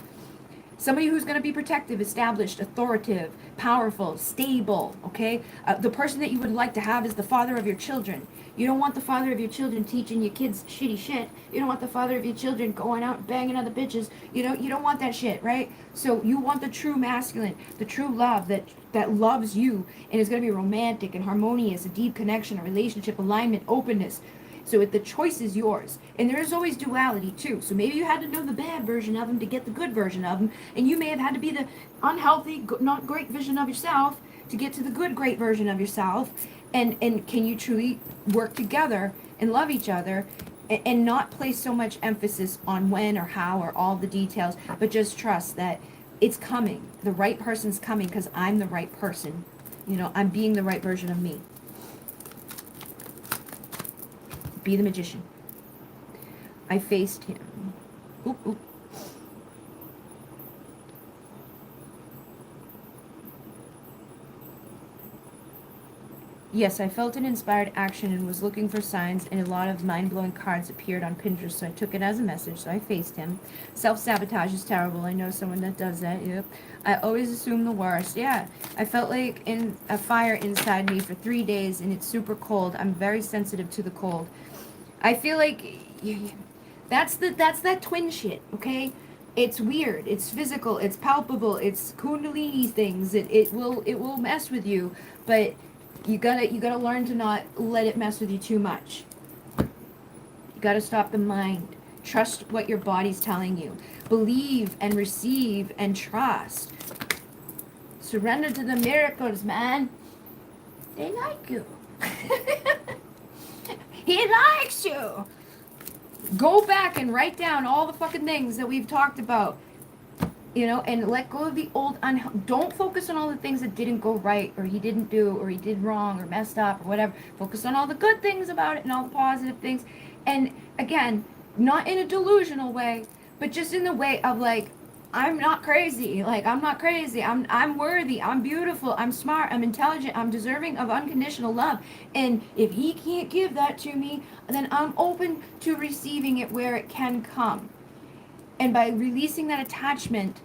Somebody who's going to be protective, established, authoritative, powerful, stable, okay? The person that you would like to have is the father of your children. You don't want the father of your children teaching your kids shitty shit. You don't want the father of your children going out banging other bitches. You don't want that shit, right? So you want the true masculine, the true love that loves you and is going to be romantic and harmonious, a deep connection, a relationship, alignment, openness. So the choice is yours. And there is always duality too. So maybe you had to know the bad version of him to get the good version of him. And you may have had to be the unhealthy, not great vision of yourself to get to the good, great version of yourself. And can you truly work together and love each other, and not place so much emphasis on when or how or all the details, but just trust that it's coming. The right person's coming, because I'm the right person. I'm being the right version of me. Be the magician. I faced him. Oop, oop. Yes, I felt an inspired action and was looking for signs, and a lot of mind-blowing cards appeared on Pinterest, so I took it as a message, so I faced him. Self-sabotage is terrible. I know someone that does that. Yep. I always assume the worst. Yeah. I felt like in a fire inside me for 3 days, and it's super cold. I'm very sensitive to the cold. I feel like that's that twin shit, okay? It's weird. It's physical. It's palpable. It's kundalini things. It will mess with you, but you gotta learn to not let it mess with you too much. You gotta stop the mind. Trust what your body's telling you. Believe and receive and trust. Surrender to the miracles, man. They like you. He likes you. Go back and write down all the fucking things that we've talked about. And let go of the old don't focus on all the things that didn't go right, or he didn't do, or he did wrong, or messed up, or whatever. Focus on all the good things about it and all the positive things. And again, not in a delusional way, but just in the way of like, I'm not crazy. Like, I'm not crazy. I'm worthy. I'm beautiful. I'm smart. I'm intelligent. I'm deserving of unconditional love. And if he can't give that to me, then I'm open to receiving it where it can come. And by releasing that attachment,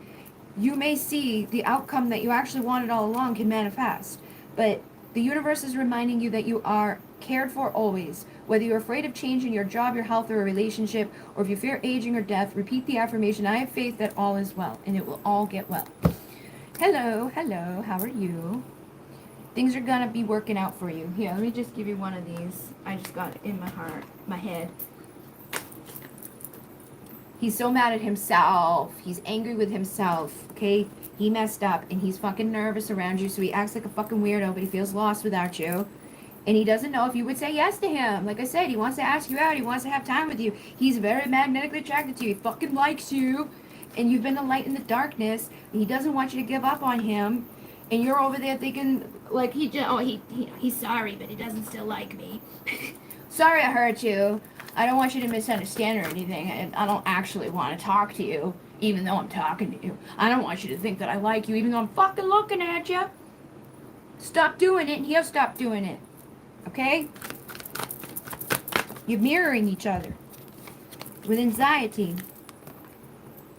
you may see the outcome that you actually wanted all along can manifest. But The universe is reminding you that you are cared for always. Whether you're afraid of change in your job, your health, or a relationship, or if you fear aging or death, repeat the affirmation, I have faith that all is well, and it will all get well. Hello, hello, how are you? Things are gonna be working out for you. Here, let me just give you one of these. I just got it in my heart, my head. He's so mad at himself. He's angry with himself, okay? He messed up, and he's fucking nervous around you, so he acts like a fucking weirdo, but he feels lost without you. And he doesn't know if you would say yes to him. Like I said, he wants to ask you out. He wants to have time with you. He's very magnetically attracted to you. He fucking likes you. And you've been the light in the darkness. And he doesn't want you to give up on him. And you're over there thinking, like, he's sorry, but he doesn't still like me. Sorry I hurt you. I don't want you to misunderstand or anything. I don't actually want to talk to you, even though I'm talking to you. I don't want you to think that I like you, even though I'm fucking looking at you. Stop doing it, and he'll stop doing it. Okay? You're mirroring each other with anxiety.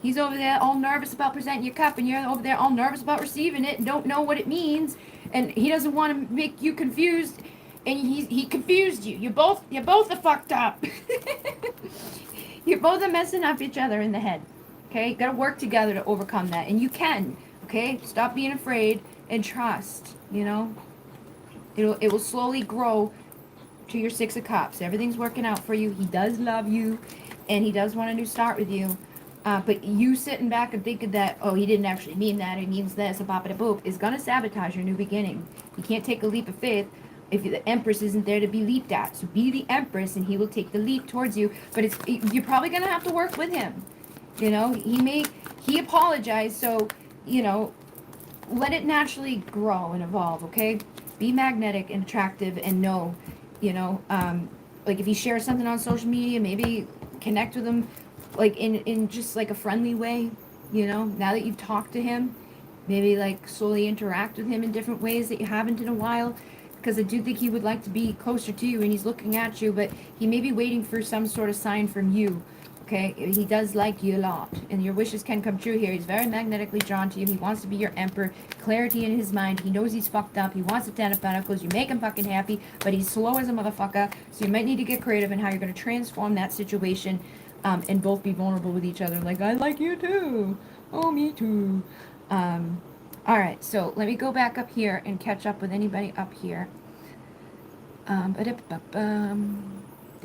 He's over there all nervous about presenting your cup, and you're over there all nervous about receiving it and don't know what it means, and he doesn't want to make you confused, and he confused you. You both are fucked up. You both are messing up each other in the head. Okay? You gotta work together to overcome that, and you can. Okay? Stop being afraid and trust. You know? It will slowly grow to your 6 of Cups. Everything's working out for you. He does love you, and he does want a new start with you. But you sitting back and thinking that, oh, he didn't actually mean that, he means this, a bop and a boop, is going to sabotage your new beginning. You can't take a leap of faith if the Empress isn't there to be leaped at. So be the Empress, and he will take the leap towards you. But you're probably going to have to work with him. You know, he apologized, so, you know, let it naturally grow and evolve, okay? Be magnetic and attractive, and know, you know, like if he shares something on social media, maybe connect with him, like in just like a friendly way, you know, now that you've talked to him, maybe like slowly interact with him in different ways that you haven't in a while, because I do think he would like to be closer to you, and he's looking at you, but he may be waiting for some sort of sign from you. Okay, he does like you a lot, and your wishes can come true here. He's very magnetically drawn to you. He wants to be your emperor. Clarity in his mind. He knows he's fucked up. He wants the 10 of Pentacles. You make him fucking happy, but he's slow as a motherfucker, so you might need to get creative in how you're going to transform that situation, and both be vulnerable with each other. Like, I like you too. Oh, me too. Alright, so let me go back up here and catch up with anybody up here.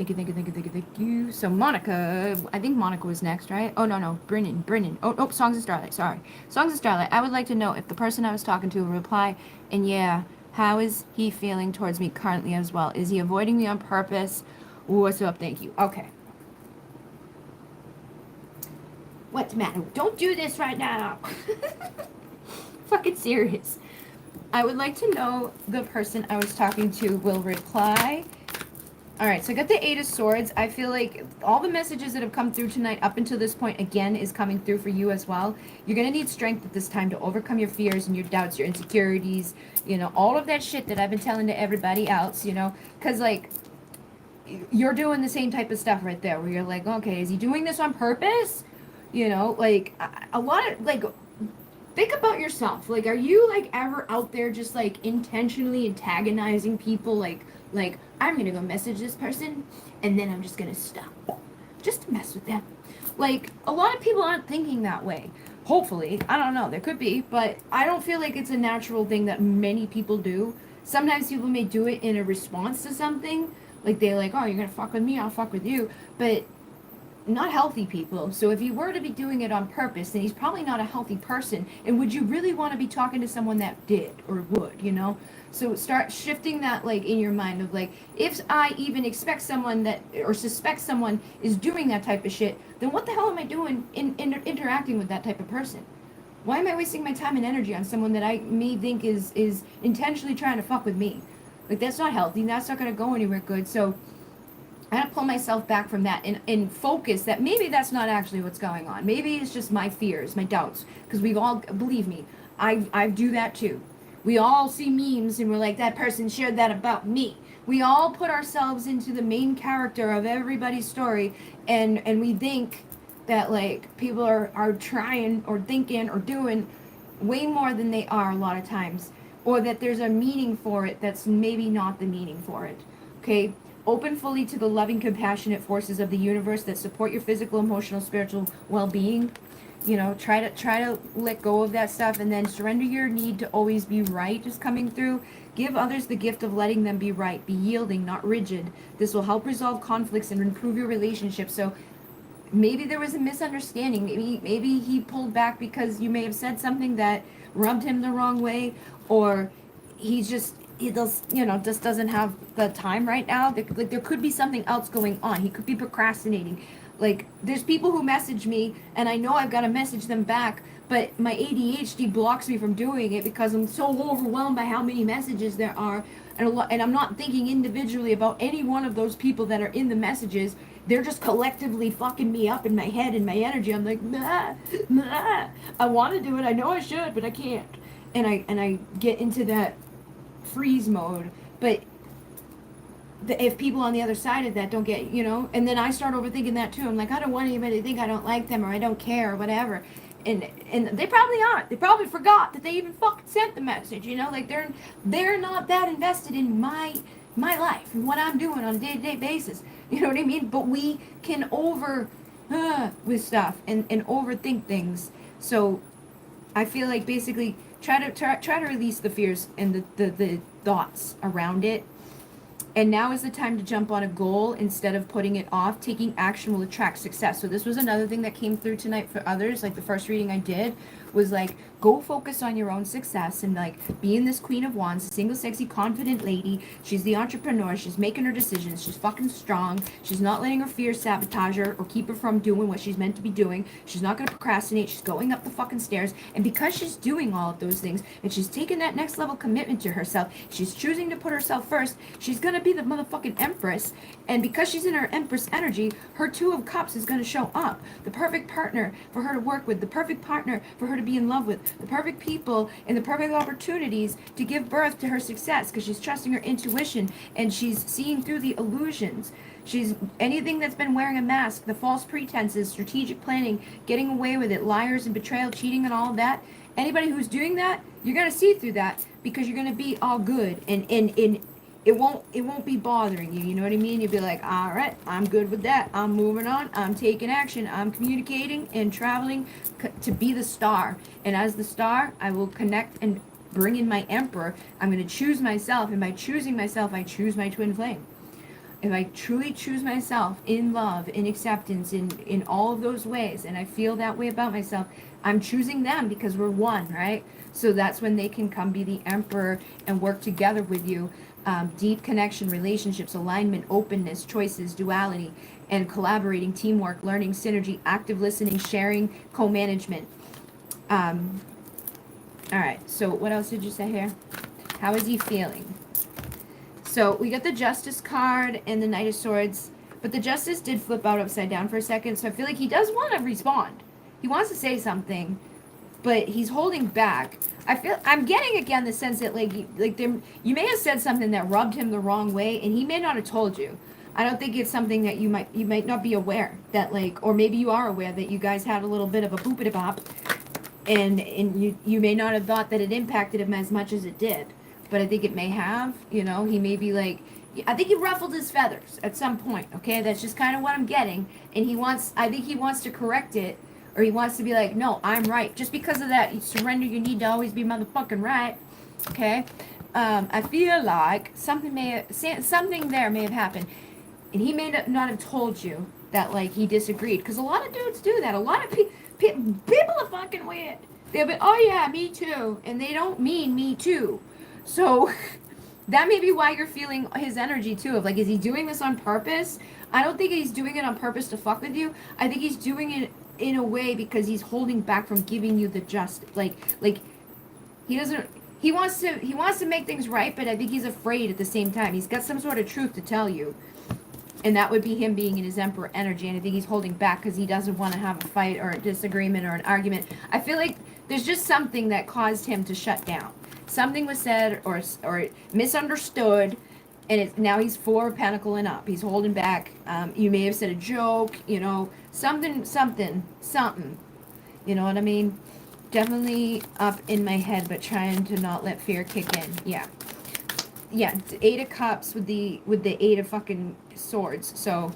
Thank you. So Monica, I think Monica was next, right? Oh, no, Brennan. Oh, Songs of Starlight, sorry. Songs of Starlight, I would like to know if the person I was talking to will reply, and yeah, how is he feeling towards me currently as well? Is he avoiding me on purpose? What's up? Thank you. Okay. What's the matter? Don't do this right now. Fucking serious. I would like to know the person I was talking to will reply. Alright, so I got the 8 of Swords. I feel like all the messages that have come through tonight up until this point, again, is coming through for you as well. You're going to need strength at this time to overcome your fears and your doubts, your insecurities, you know, all of that shit that I've been telling to everybody else, you know, because, like, you're doing the same type of stuff right there, where you're like, okay, is he doing this on purpose? You know, like, a lot of, like, think about yourself. Like, are you, like, ever out there just, like, intentionally antagonizing people, like, I'm gonna go message this person, and then I'm just gonna stop. Just to mess with them. Like, a lot of people aren't thinking that way. Hopefully. I don't know. There could be. But I don't feel like it's a natural thing that many people do. Sometimes people may do it in a response to something. Like, they're like, oh, you're gonna fuck with me, I'll fuck with you. But not healthy people. So if he were to be doing it on purpose, then he's probably not a healthy person. And would you really want to be talking to someone that did or would, you know? So start shifting that, like, in your mind of, like, if I even expect someone that, or suspect someone is doing that type of shit, then what the hell am I doing in interacting with that type of person? Why am I wasting my time and energy on someone that I may think is intentionally trying to fuck with me? Like, that's not healthy. That's not going to go anywhere good. So I gotta pull myself back from that and focus that maybe that's not actually what's going on. Maybe it's just my fears, my doubts. Because we've all, believe me, I do that too. We all see memes and we're like, that person shared that about me. We all put ourselves into the main character of everybody's story, and we think that, like, people are trying or thinking or doing way more than they are a lot of times. or that there's a meaning for it that's maybe not the meaning for it. Okay? Open fully to the loving, compassionate forces of the universe that support your physical, emotional, spiritual well-being. You know, try to let go of that stuff, and then surrender your need to always be right is coming through. Give others the gift of letting them be right. Be yielding, not rigid. This will help resolve conflicts and improve your relationship. So maybe there was a misunderstanding. Maybe he pulled back because you may have said something that rubbed him the wrong way, or he does, you know, just doesn't have the time right now. Like there could be something else going on. He could be procrastinating. Like there's people who message me and I know I've got to message them back, but my ADHD blocks me from doing it because I'm so overwhelmed by how many messages there are, and I'm not thinking individually about any one of those people that are in the messages. They're just collectively fucking me up in my head and my energy. I'm like, nah, nah. I want to do it. I know I should, but I can't. And I get into that freeze mode. But if people on the other side of that don't get, you know, and then I start overthinking that too. I'm like, I don't want anybody to think I don't like them or I don't care or whatever. And they probably aren't. They probably forgot that they even fucking sent the message, you know, like they're not that invested in my life and what I'm doing on a day-to-day basis. You know what I mean? But we can with stuff and overthink things. So I feel like basically try to release the fears and the thoughts around it, and now is the time to jump on a goal instead of putting it off. Taking action will attract success. So this was another thing that came through tonight for others. Like the first reading I did was like, go focus on your own success and like being this Queen of Wands, single, sexy, confident lady. She's the entrepreneur. She's making her decisions. She's fucking strong. She's not letting her fears sabotage her or keep her from doing what she's meant to be doing. She's not going to procrastinate. She's going up the fucking stairs. And because she's doing all of those things and she's taking that next level commitment to herself, she's choosing to put herself first, she's going to be the motherfucking Empress. And because she's in her Empress energy, her Two of Cups is going to show up. The perfect partner for her to work with, the perfect partner for her to be in love with, the perfect people and the perfect opportunities to give birth to her success, because she's trusting her intuition and she's seeing through the illusions. She's anything that's been wearing a mask, the false pretenses, strategic planning, getting away with it, liars and betrayal, cheating and all of that. Anybody who's doing that, you're going to see through that because you're going to be all good, and it won't be bothering you. You know what I mean? You'll be like, all right, I'm good with that. I'm moving on. I'm taking action. I'm communicating and traveling to be the star. And as the star, I will connect and bring in my emperor. I'm going to choose myself. And by choosing myself, I choose my twin flame. If I truly choose myself in love, in acceptance, in all of those ways, and I feel that way about myself, I'm choosing them because we're one, right? So that's when they can come be the emperor and work together with you. Deep connection, relationships, alignment, openness, choices, duality, and collaborating, teamwork, learning, synergy, active listening, sharing, co-management. All right, so what else did you say here? How is he feeling? So we got the Justice card and the Knight of Swords, but the Justice did flip out upside down for a second, so I feel like he does want to respond. He wants to say something, but he's holding back. I'm getting again the sense that you may have said something that rubbed him the wrong way, and he may not have told you. I don't think it's something that you might not be aware that, like, or maybe you are aware that you guys had a little bit of a boopity bop, and you may not have thought that it impacted him as much as it did, but I think it may have. You know, he may be like, I think he ruffled his feathers at some point. Okay, that's just kind of what I'm getting, and I think he wants to correct it, or he wants to be like, no, I'm right. Just because of that, you surrender your need to always be motherfucking right. Okay, I feel like something there may have happened, and he may not have told you that, like, he disagreed, because a lot of dudes do that. A lot of people are fucking weird. They'll be, oh yeah, me too, and they don't mean me too. So that may be why you're feeling his energy too, of like, is he doing this on purpose? I don't think he's doing it on purpose to fuck with you. I think he's doing it in a way because he's holding back from giving you the like he doesn't he wants to make things right, but I think he's afraid at the same time. He's got some sort of truth to tell you. And that would be him being in his Emperor energy, and I think he's holding back because he doesn't want to have a fight or a disagreement or an argument. I feel like there's just something that caused him to shut down. Something was said or misunderstood, and now he's 4 of Pentacle and up. He's holding back. You may have said a joke, you know, something. You know what I mean? Definitely up in my head, but trying to not let fear kick in. Yeah. Yeah, 8 of Cups with the 8 of fucking Swords. So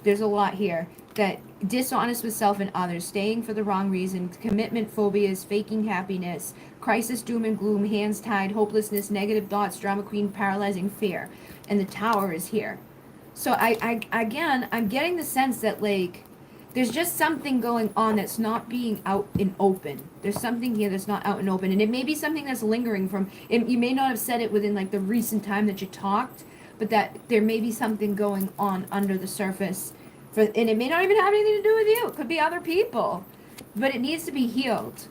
there's a lot here. That dishonest with self and others, staying for the wrong reason, commitment phobias, faking happiness, crisis, doom and gloom, hands tied, hopelessness, negative thoughts, drama queen, paralyzing fear. And the Tower is here. So again, I'm getting the sense that like there's just something going on that's not being out in open. There's something here that's not out in open, and it may be something that's lingering from. You may not have said it within like the recent time that you talked, but that there may be something going on under the surface, and it may not even have anything to do with you. It could be other people, but it needs to be healed.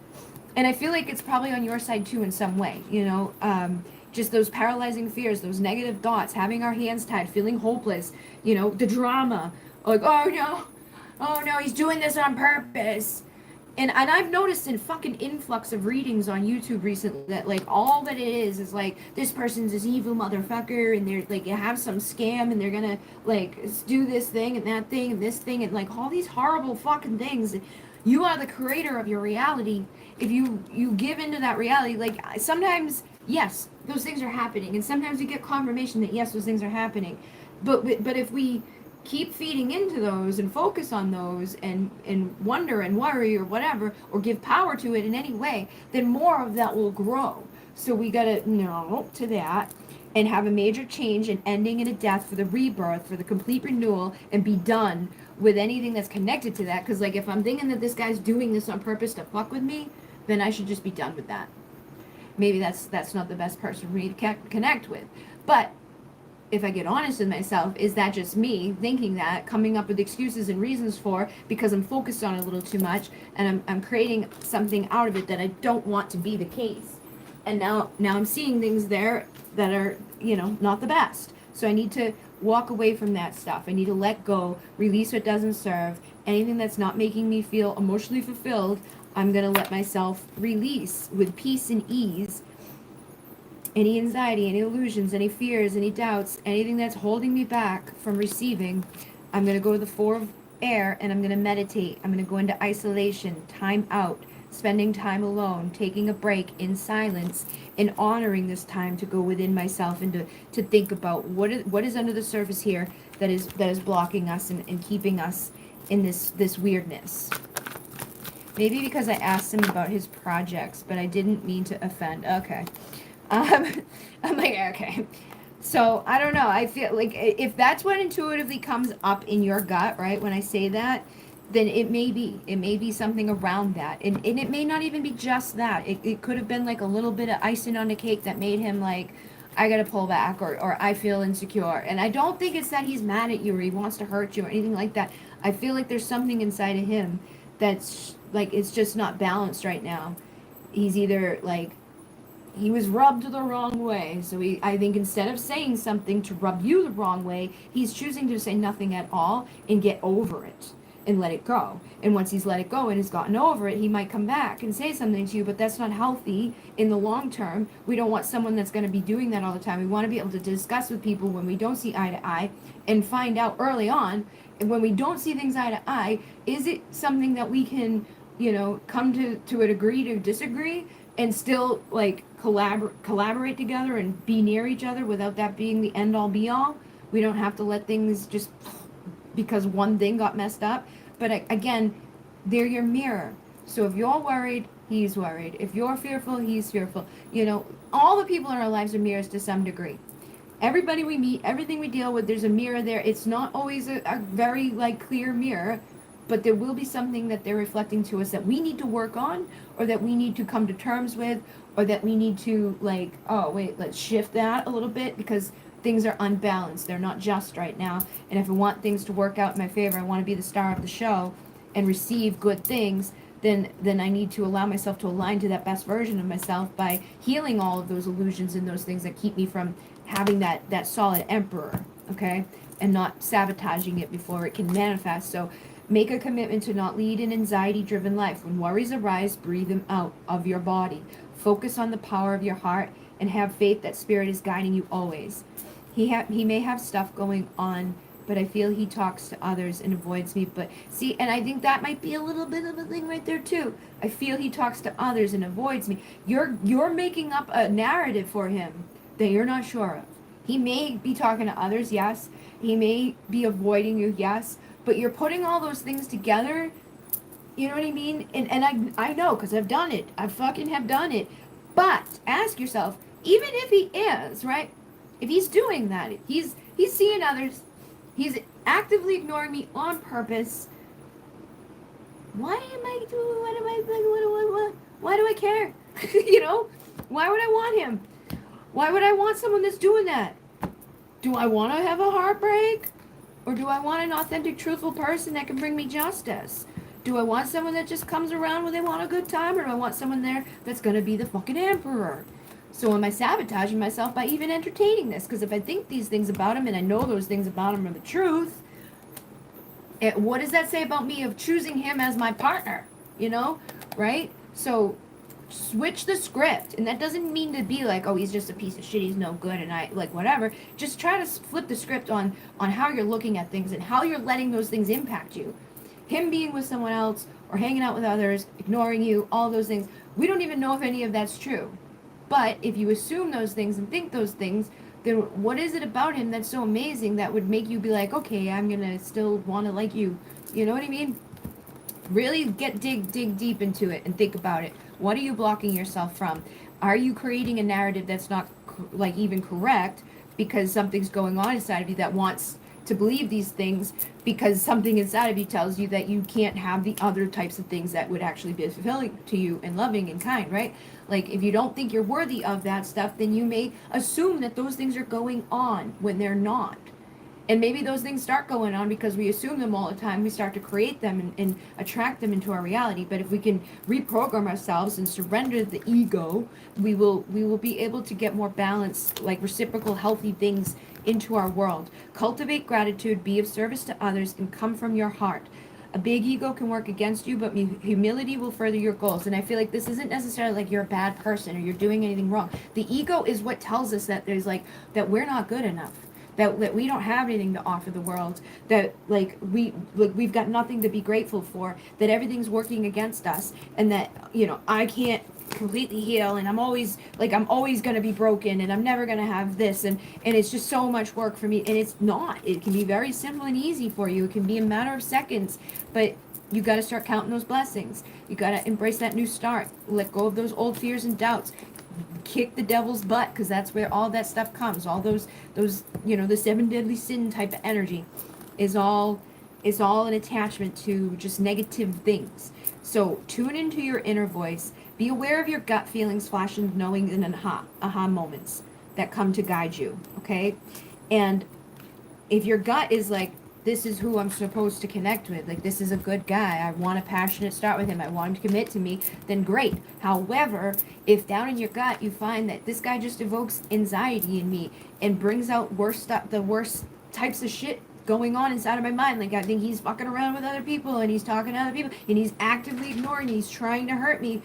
And I feel like it's probably on your side too in some way. Just those paralyzing fears, those negative thoughts, having our hands tied, feeling hopeless. The drama, like oh no, he's doing this on purpose. And I've noticed in fucking influx of readings on YouTube recently that like all that it is like this person's this evil motherfucker and they're like you have some scam and they're gonna like do this thing and that thing and this thing and like all these horrible fucking things. You are the creator of your reality. If you give into that reality, like sometimes yes, those things are happening, and sometimes you get confirmation that yes, those things are happening. But if we keep feeding into those and focus on those and wonder and worry or whatever or give power to it in any way, then more of that will grow. So we gotta no to that and have a major change, an ending and a death for the rebirth, for the complete renewal, and be done with anything that's connected to that. Because like if I'm thinking that this guy's doing this on purpose to fuck with me, then I should just be done with that. Maybe that's not the best person for me to connect with. But if I get honest with myself, is that just me thinking that, coming up with excuses and reasons for, because I'm focused on it a little too much, and I'm creating something out of it that I don't want to be the case. And now I'm seeing things there that are, not the best. So I need to walk away from that stuff. I need to let go, release what doesn't serve. Anything that's not making me feel emotionally fulfilled, I'm going to let myself release with peace and ease. Any anxiety, any illusions, any fears, any doubts, anything that's holding me back from receiving, I'm going to go to the 4 of Air and I'm going to meditate. I'm going to go into isolation, time out, spending time alone, taking a break in silence, and honoring this time to go within myself and to think about what is under the surface here that is blocking us and keeping us in this weirdness. Maybe because I asked him about his projects, but I didn't mean to offend. Okay. I'm like, okay. So, I don't know. I feel like if that's what intuitively comes up in your gut, right, when I say that, then it may be something around that. And it may not even be just that. It could have been like a little bit of icing on the cake that made him like, I gotta pull back or I feel insecure. And I don't think it's that he's mad at you or he wants to hurt you or anything like that. I feel like there's something inside of him that's like, it's just not balanced right now. He's either like, he was rubbed the wrong way. So I think instead of saying something to rub you the wrong way, he's choosing to say nothing at all and get over it and let it go. And once he's let it go and has gotten over it, he might come back and say something to you, but that's not healthy in the long term. We don't want someone that's going to be doing that all the time. We want to be able to discuss with people when we don't see eye to eye and find out early on, and when we don't see things eye to eye, is it something that we can, come to an agree to disagree and still like collaborate together and be near each other without that being the end all be all. We don't have to let things just because one thing got messed up. But again, they're your mirror. So if you're worried, he's worried. If you're fearful, he's fearful. All the people in our lives are mirrors to some degree. Everybody we meet, everything we deal with, there's a mirror there. It's not always a very like clear mirror, but there will be something that they're reflecting to us that we need to work on, or that we need to come to terms with, or that we need to like, oh wait, let's shift that a little bit because things are unbalanced. They're not just right now. And if I want things to work out in my favor, I want to be the star of the show and receive good things, then I need to allow myself to align to that best version of myself by healing all of those illusions and those things that keep me from having that solid emperor, okay? And not sabotaging it before it can manifest. So make a commitment to not lead an anxiety-driven life. When worries arise, breathe them out of your body. Focus on the power of your heart and have faith that Spirit is guiding you always. He may have stuff going on but I feel he talks to others and avoids me. But see, and I think that might be a little bit of a thing right there too. I feel he talks to others and avoids me. You're making up a narrative for him that you're not sure of. He may be talking to others, yes. He may be avoiding you, yes. But you're putting all those things together, you know what I mean? And I know, because I've done it. I fucking have done it. But ask yourself, even if he is, right? If he's doing that, he's seeing others, he's actively ignoring me on purpose. Why am I doing? What am I? Why do I care? You know? Why would I want him? Why would I want someone that's doing that? Do I want to have a heartbreak? Or do I want an authentic, truthful person that can bring me justice? Do I want someone that just comes around when they want a good time? Or do I want someone there that's going to be the fucking emperor? So am I sabotaging myself by even entertaining this? Because if I think these things about him and I know those things about him are the truth, what does that say about me of choosing him as my partner? You know? Right? So switch the script. And that doesn't mean to be like, oh, he's just a piece of shit, he's no good, and I like whatever. Just try to flip the script on how you're looking at things and how you're letting those things impact you. Him being with someone else or hanging out with others, ignoring you, all those things, we don't even know if any of that's true. But if you assume those things and think those things, then what is it about him that's so amazing that would make you be like, okay, I'm gonna still want to like you? You know what I mean? Really dig deep into it and think about it. What are you blocking yourself from? Are you creating a narrative that's not like even correct because something's going on inside of you that wants to believe these things because something inside of you tells you that you can't have the other types of things that would actually be fulfilling to you and loving and kind, right? Like if you don't think you're worthy of that stuff, then you may assume that those things are going on when they're not. And maybe those things start going on because we assume them all the time. We start to create them and attract them into our reality. But if we can reprogram ourselves and surrender the ego, we will be able to get more balanced, like reciprocal, healthy things into our world. Cultivate gratitude, be of service to others, and come from your heart. A big ego can work against you, but humility will further your goals. And I feel like this isn't necessarily like you're a bad person or you're doing anything wrong. The ego is what tells us that there's like that we're not good enough. That we don't have anything to offer the world, that we've got nothing to be grateful for, that everything's working against us, and that, you know, I can't completely heal, and I'm always going to be broken, and I'm never going to have this, and it's just so much work for me. And it's not. It can be very simple and easy for you. It can be a matter of seconds, but you got to start counting those blessings. You got to embrace that new start. Let go of those old fears and doubts. Kick the devil's butt, because that's where all that stuff comes. All those you know, the 7 deadly sin type of energy is all an attachment to just negative things. So tune into your inner voice. Be aware of your gut feelings, flashes, knowing, and aha moments that come to guide you. Okay, and if your gut is like, this is who I'm supposed to connect with, like this is a good guy, I want a passionate start with him, I want him to commit to me, then great. However, if down in your gut you find that this guy just evokes anxiety in me and brings out the worst types of shit going on inside of my mind, like I think he's fucking around with other people and he's talking to other people and he's actively ignoring me, he's trying to hurt me,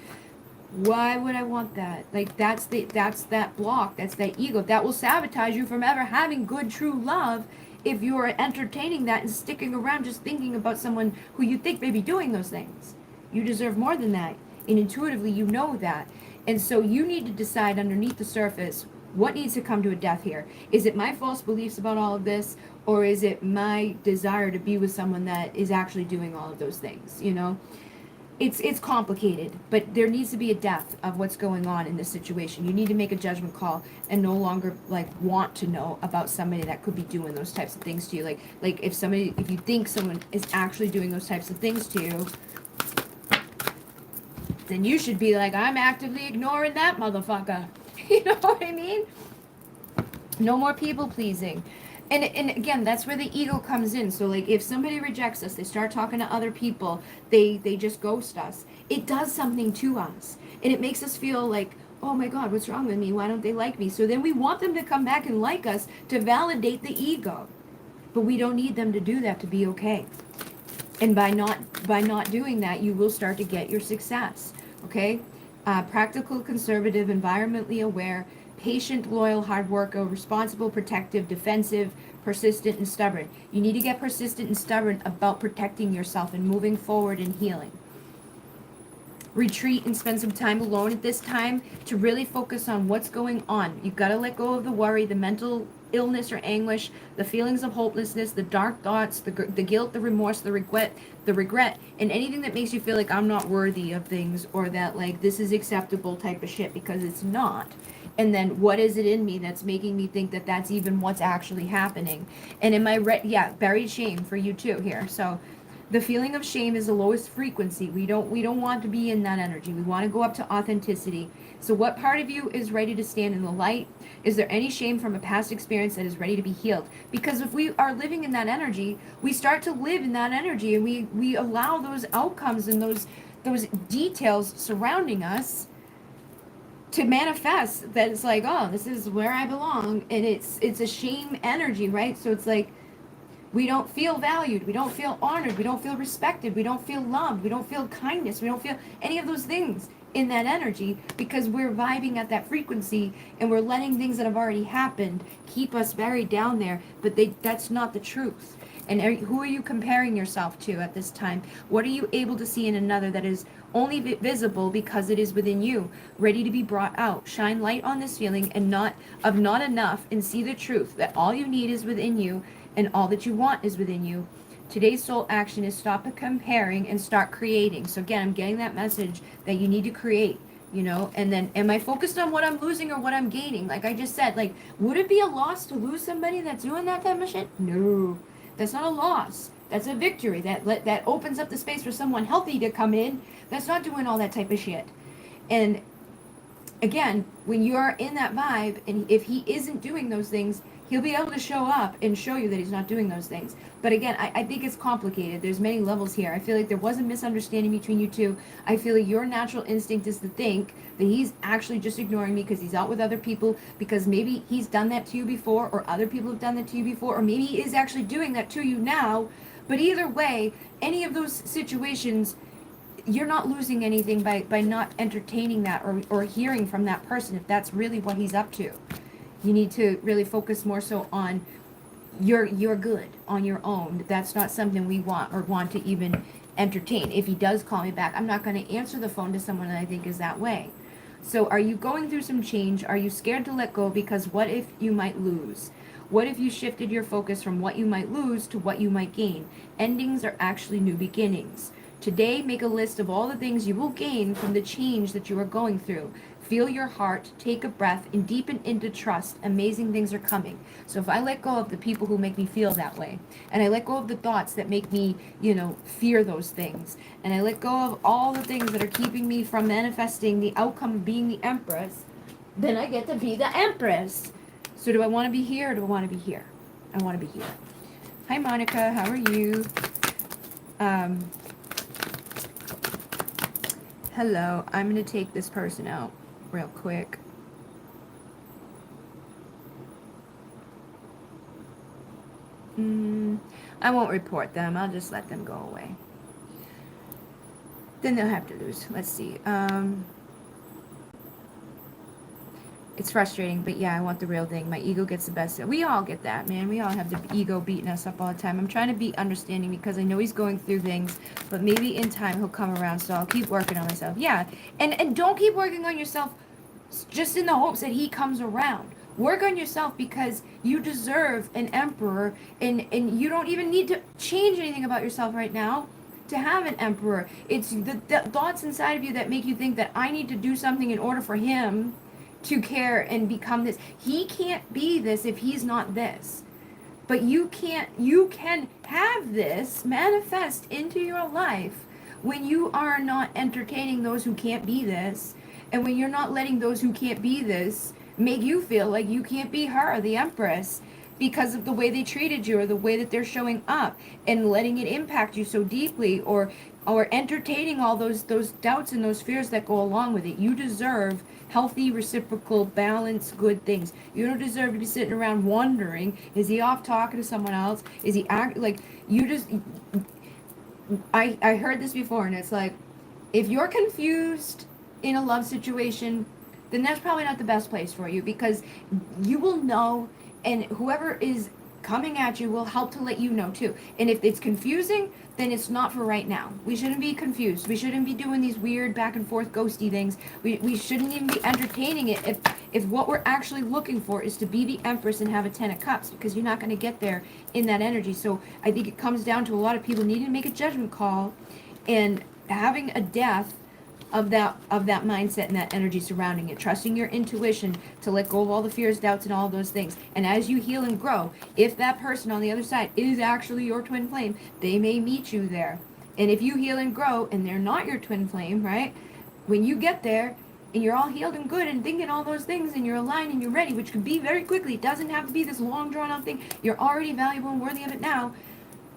why would I want that? Like that's that block, that's that ego that will sabotage you from ever having good true love. If you're entertaining that and sticking around just thinking about someone who you think may be doing those things. You deserve more than that. And intuitively you know that. And so you need to decide underneath the surface, what needs to come to a death here? Is it my false beliefs about all of this? Or is it my desire to be with someone that is actually doing all of those things, you know? It's complicated, but there needs to be a depth of what's going on in this situation. You need to make a judgment call and no longer like want to know about somebody that could be doing those types of things to you. Like if you think someone is actually doing those types of things to you, then you should be like, I'm actively ignoring that motherfucker. You know what I mean? No more people pleasing. And again, that's where the ego comes in. So like if somebody rejects us, they start talking to other people, they just ghost us. It does something to us. And it makes us feel like, oh my God, what's wrong with me? Why don't they like me? So then we want them to come back and like us to validate the ego. But we don't need them to do that to be okay. And by not doing that, you will start to get your success. Okay? Practical, conservative, environmentally aware, patient, loyal, hard worker, responsible, protective, defensive, persistent, and stubborn. You need to get persistent and stubborn about protecting yourself and moving forward and healing. Retreat and spend some time alone at this time to really focus on what's going on. You've got to let go of the worry, the mental illness or anguish, the feelings of hopelessness, the dark thoughts, the guilt, the remorse, the regret, and anything that makes you feel like I'm not worthy of things, or that like this is acceptable type of shit, because it's not. And then what is it in me that's making me think that that's even what's actually happening? And in my buried shame for you too here. So the feeling of shame is the lowest frequency. We don't want to be in that energy. We want to go up to authenticity. So what part of you is ready to stand in the light? Is there any shame from a past experience that is ready to be healed? Because if we are living in that energy, we start to live in that energy, and we allow those outcomes and those details surrounding us to manifest, that it's like, oh, this is where I belong. And it's a shame energy, right? So it's like, we don't feel valued, we don't feel honored, we don't feel respected, we don't feel loved, we don't feel kindness, we don't feel any of those things in that energy, because we're vibing at that frequency, and we're letting things that have already happened keep us buried down there. But that's not the truth. And who are you comparing yourself to at this time? What are you able to see in another that is only visible because it is within you, ready to be brought out? Shine light on this feeling and not enough, and see the truth that all you need is within you, and all that you want is within you. Today's soul action is stop comparing and start creating. So again, I'm getting that message that you need to create, and then am I focused on what I'm losing or what I'm gaining? Like I just said, like, would it be a loss to lose somebody that's doing that type of shit? No, that's not a loss. That's a victory. That opens up the space for someone healthy to come in that's not doing all that type of shit. And again, when you are in that vibe, and if he isn't doing those things, he'll be able to show up and show you that he's not doing those things. But again, I think it's complicated. There's many levels here. I feel like there was a misunderstanding between you two. I feel like your natural instinct is to think that he's actually just ignoring me because he's out with other people, because maybe he's done that to you before, or other people have done that to you before, or maybe he is actually doing that to you now. But either way, any of those situations, you're not losing anything by not entertaining that, or hearing from that person, if that's really what he's up to. You need to really focus more so on you're good on your own. That's not something we want to even entertain. If he does call me back, I'm not going to answer the phone to someone that I think is that way. So are you going through some change? Are you scared to let go? Because what if you might lose? What if you shifted your focus from what you might lose to what you might gain? Endings are actually new beginnings. Today, make a list of all the things you will gain from the change that you are going through. Feel your heart, take a breath, and deepen into trust. Amazing things are coming. So if I let go of the people who make me feel that way, and I let go of the thoughts that make me, fear those things, and I let go of all the things that are keeping me from manifesting the outcome of being the Empress, then I get to be the Empress. So do I want to be here, or do I want to be here? I want to be here. Hi, Monica. How are you? Hello. I'm going to take this person out real quick. I won't report them. I'll just let them go away. Then they'll have to lose. Let's see. It's frustrating, but yeah, I want the real thing. My ego gets the best. We all get that, man. We all have the ego beating us up all the time. I'm trying to be understanding because I know he's going through things, but maybe in time he'll come around, so I'll keep working on myself. Yeah, and don't keep working on yourself just in the hopes that he comes around. Work on yourself because you deserve an emperor, and you don't even need to change anything about yourself right now to have an emperor. It's the thoughts inside of you that make you think that I need to do something in order for him to care and become this. He can't be this if he's not this. But you can have this manifest into your life when you are not entertaining those who can't be this, and when you're not letting those who can't be this make you feel like you can't be her, the Empress, because of the way they treated you or the way that they're showing up, and letting it impact you so deeply, or entertaining all those doubts and those fears that go along with it. You deserve healthy, reciprocal, balanced, good things. You don't deserve to be sitting around wondering, is he off talking to someone else? Is he like, you just, I heard this before, and it's like, if you're confused in a love situation, then that's probably not the best place for you, because you will know, and whoever is coming at you will help to let you know too. And if it's confusing, then it's not for right now. We shouldn't be confused. We shouldn't be doing these weird back and forth ghosty things. We shouldn't even be entertaining it if what we're actually looking for is to be the Empress and have a 10 of Cups, because you're not going to get there in that energy. So I think it comes down to a lot of people needing to make a judgment call and having a death of that mindset and that energy surrounding it, trusting your intuition to let go of all the fears, doubts, and all those things. And as you heal and grow, if that person on the other side is actually your twin flame, they may meet you there. And if you heal and grow and they're not your twin flame, right, when you get there and you're all healed and good and thinking all those things and you're aligned and you're ready, which could be very quickly, it doesn't have to be this long drawn out thing, you're already valuable and worthy of it now,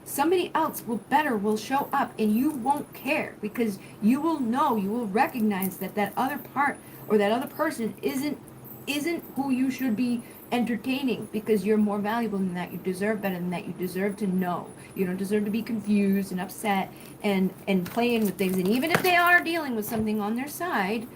somebody else will show up, and you won't care, because you will know, you will recognize that other part or that other person isn't who you should be entertaining, because you're more valuable than that. You deserve better than that. You deserve to know. You don't deserve to be confused and upset and playing with things. And even if they are dealing with something on their side,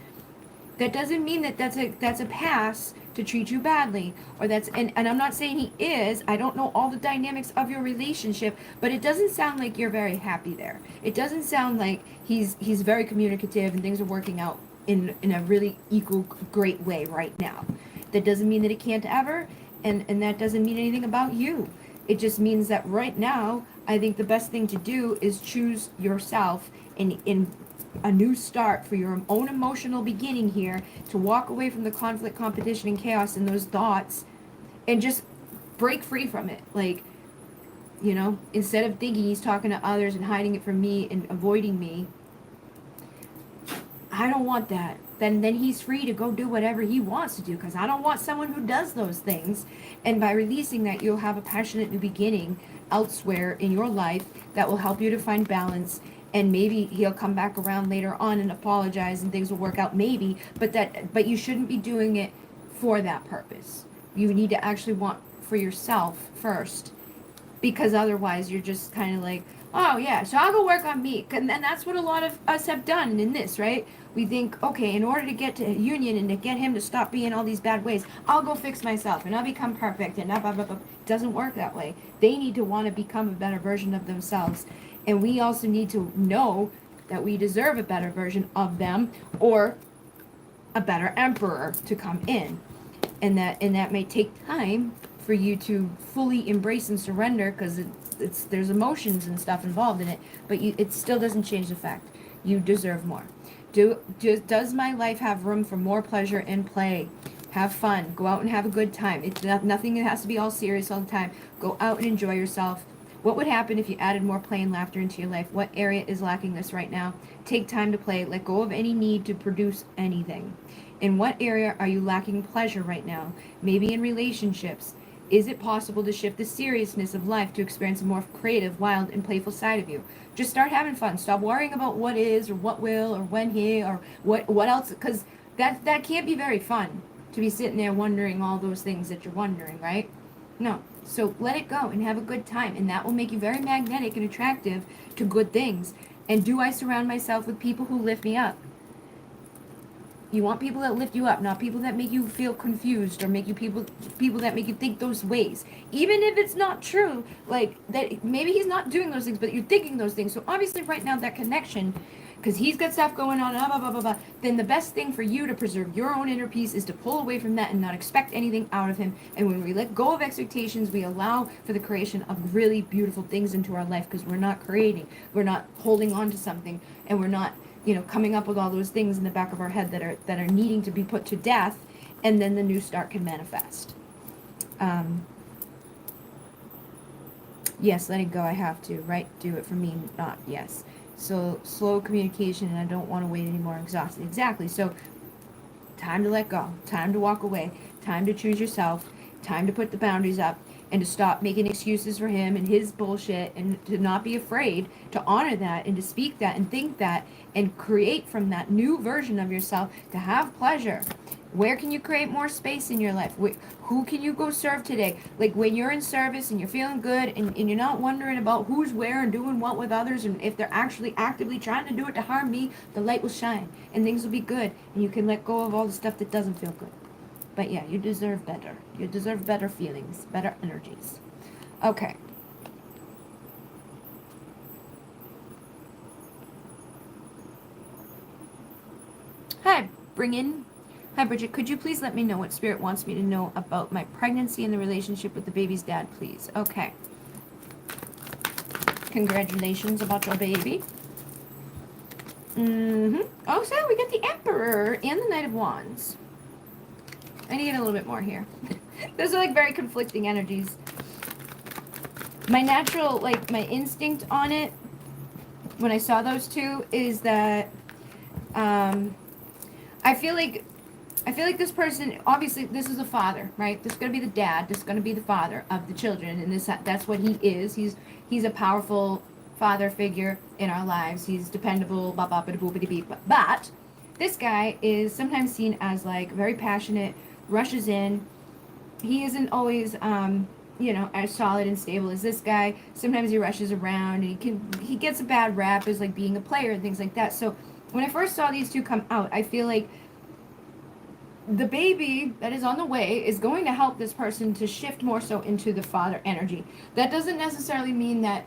that doesn't mean that's a pass to treat you badly, or and I'm not saying he is. I don't know all the dynamics of your relationship, but it doesn't sound like you're very happy there. It doesn't sound like he's very communicative and things are working out in a really equal great way right now. That doesn't mean that it can't ever, and that doesn't mean anything about you. It just means that right now, I think the best thing to do is choose yourself in a new start for your own emotional beginning here, to walk away from the conflict, competition, and chaos and those thoughts, and just break free from it. Like, instead of thinking he's talking to others and hiding it from me and avoiding me, I don't want that. Then he's free to go do whatever he wants to do, because I don't want someone who does those things. And by releasing that, you'll have a passionate new beginning elsewhere in your life that will help you to find balance. And maybe he'll come back around later on and apologize and things will work out, maybe, but you shouldn't be doing it for that purpose. You need to actually want for yourself first, because otherwise you're just kind of like, oh yeah, so I'll go work on me. And that's what a lot of us have done in this, right? We think, okay, in order to get to union and to get him to stop being all these bad ways, I'll go fix myself and I'll become perfect and blah, blah, blah, blah. It doesn't work that way. They need to want to become a better version of themselves. And we also need to know that we deserve a better version of them, or a better emperor to come in. And that may take time for you to fully embrace and surrender, because there's emotions and stuff involved in it, but it still doesn't change the fact you deserve more. Does my life have room for more pleasure and play? Have fun. Go out and have a good time. It's nothing that has to be all serious all the time. Go out and enjoy yourself. What would happen if you added more play and laughter into your life? What area is lacking this right now? Take time to play. Let go of any need to produce anything. In what area are you lacking pleasure right now? Maybe in relationships. Is it possible to shift the seriousness of life to experience a more creative, wild, and playful side of you? Just start having fun. Stop worrying about what is or what will or when he or what else, because that can't be very fun to be sitting there wondering all those things that you're wondering, right? No. So let it go and have a good time, and that will make you very magnetic and attractive to good things. And do I surround myself with people who lift me up? You want people that lift you up, not people that make you feel confused or make you people that make you think those ways. Even if it's not true, like that maybe he's not doing those things, but you're thinking those things. So obviously right now that connection, because he's got stuff going on, blah, blah, blah, blah, blah, then the best thing for you to preserve your own inner peace is to pull away from that and not expect anything out of him. And when we let go of expectations, we allow for the creation of really beautiful things into our life, because we're not creating, we're not holding on to something, and we're not, coming up with all those things in the back of our head that are needing to be put to death, and then the new start can manifest. Yes, letting go, I have to, right? Do it for me, not yes. So slow communication, and I don't want to wait anymore, exhausted. Exactly. So time to let go, time to walk away, time to choose yourself, time to put the boundaries up, and to stop making excuses for him and his bullshit, and to not be afraid to honor that and to speak that and think that and create from that new version of yourself to have pleasure Where can you create more space in your life? Who can you go serve today? Like when you're in service and you're feeling good and you're not wondering about who's where and doing what with others and if they're actually actively trying to do it to harm me, the light will shine and things will be good and you can let go of all the stuff that doesn't feel good. But yeah, you deserve better. You deserve better feelings, better energies. Okay. Hi, bring in. Hi, Bridget. Could you please let me know what Spirit wants me to know about my pregnancy and the relationship with the baby's dad, please? Okay. Congratulations about your baby. Oh, so we got the Emperor and the Knight of Wands. I need to get a little bit more here. Those are like very conflicting energies. My natural, like my instinct on it, when I saw those two, is that I feel like this person, obviously this is a father, right? This is gonna be the dad. This is gonna be the father of the children, and that's what he is. He's a powerful father figure in our lives. He's dependable, blah blah blah blah blah. But this guy is sometimes seen as like very passionate, rushes in. He isn't always as solid and stable as this guy. Sometimes he rushes around and he gets a bad rap as like being a player and things like that. So when I first saw these two come out, I feel like the baby that is on the way is going to help this person to shift more so into the father energy. That doesn't necessarily mean that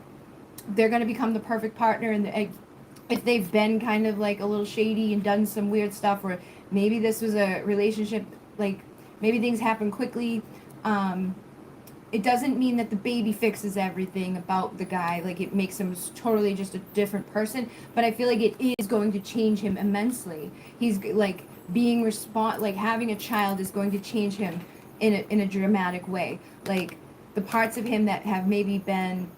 they're going to become the perfect partner and if they've been kind of like a little shady and done some weird stuff, or maybe this was a relationship, like maybe things happen quickly. It doesn't mean that the baby fixes everything about the guy, like it makes him totally just a different person, but I feel like it is going to change him immensely. He's like like having a child is going to change him in a dramatic way. Like the parts of him that have maybe been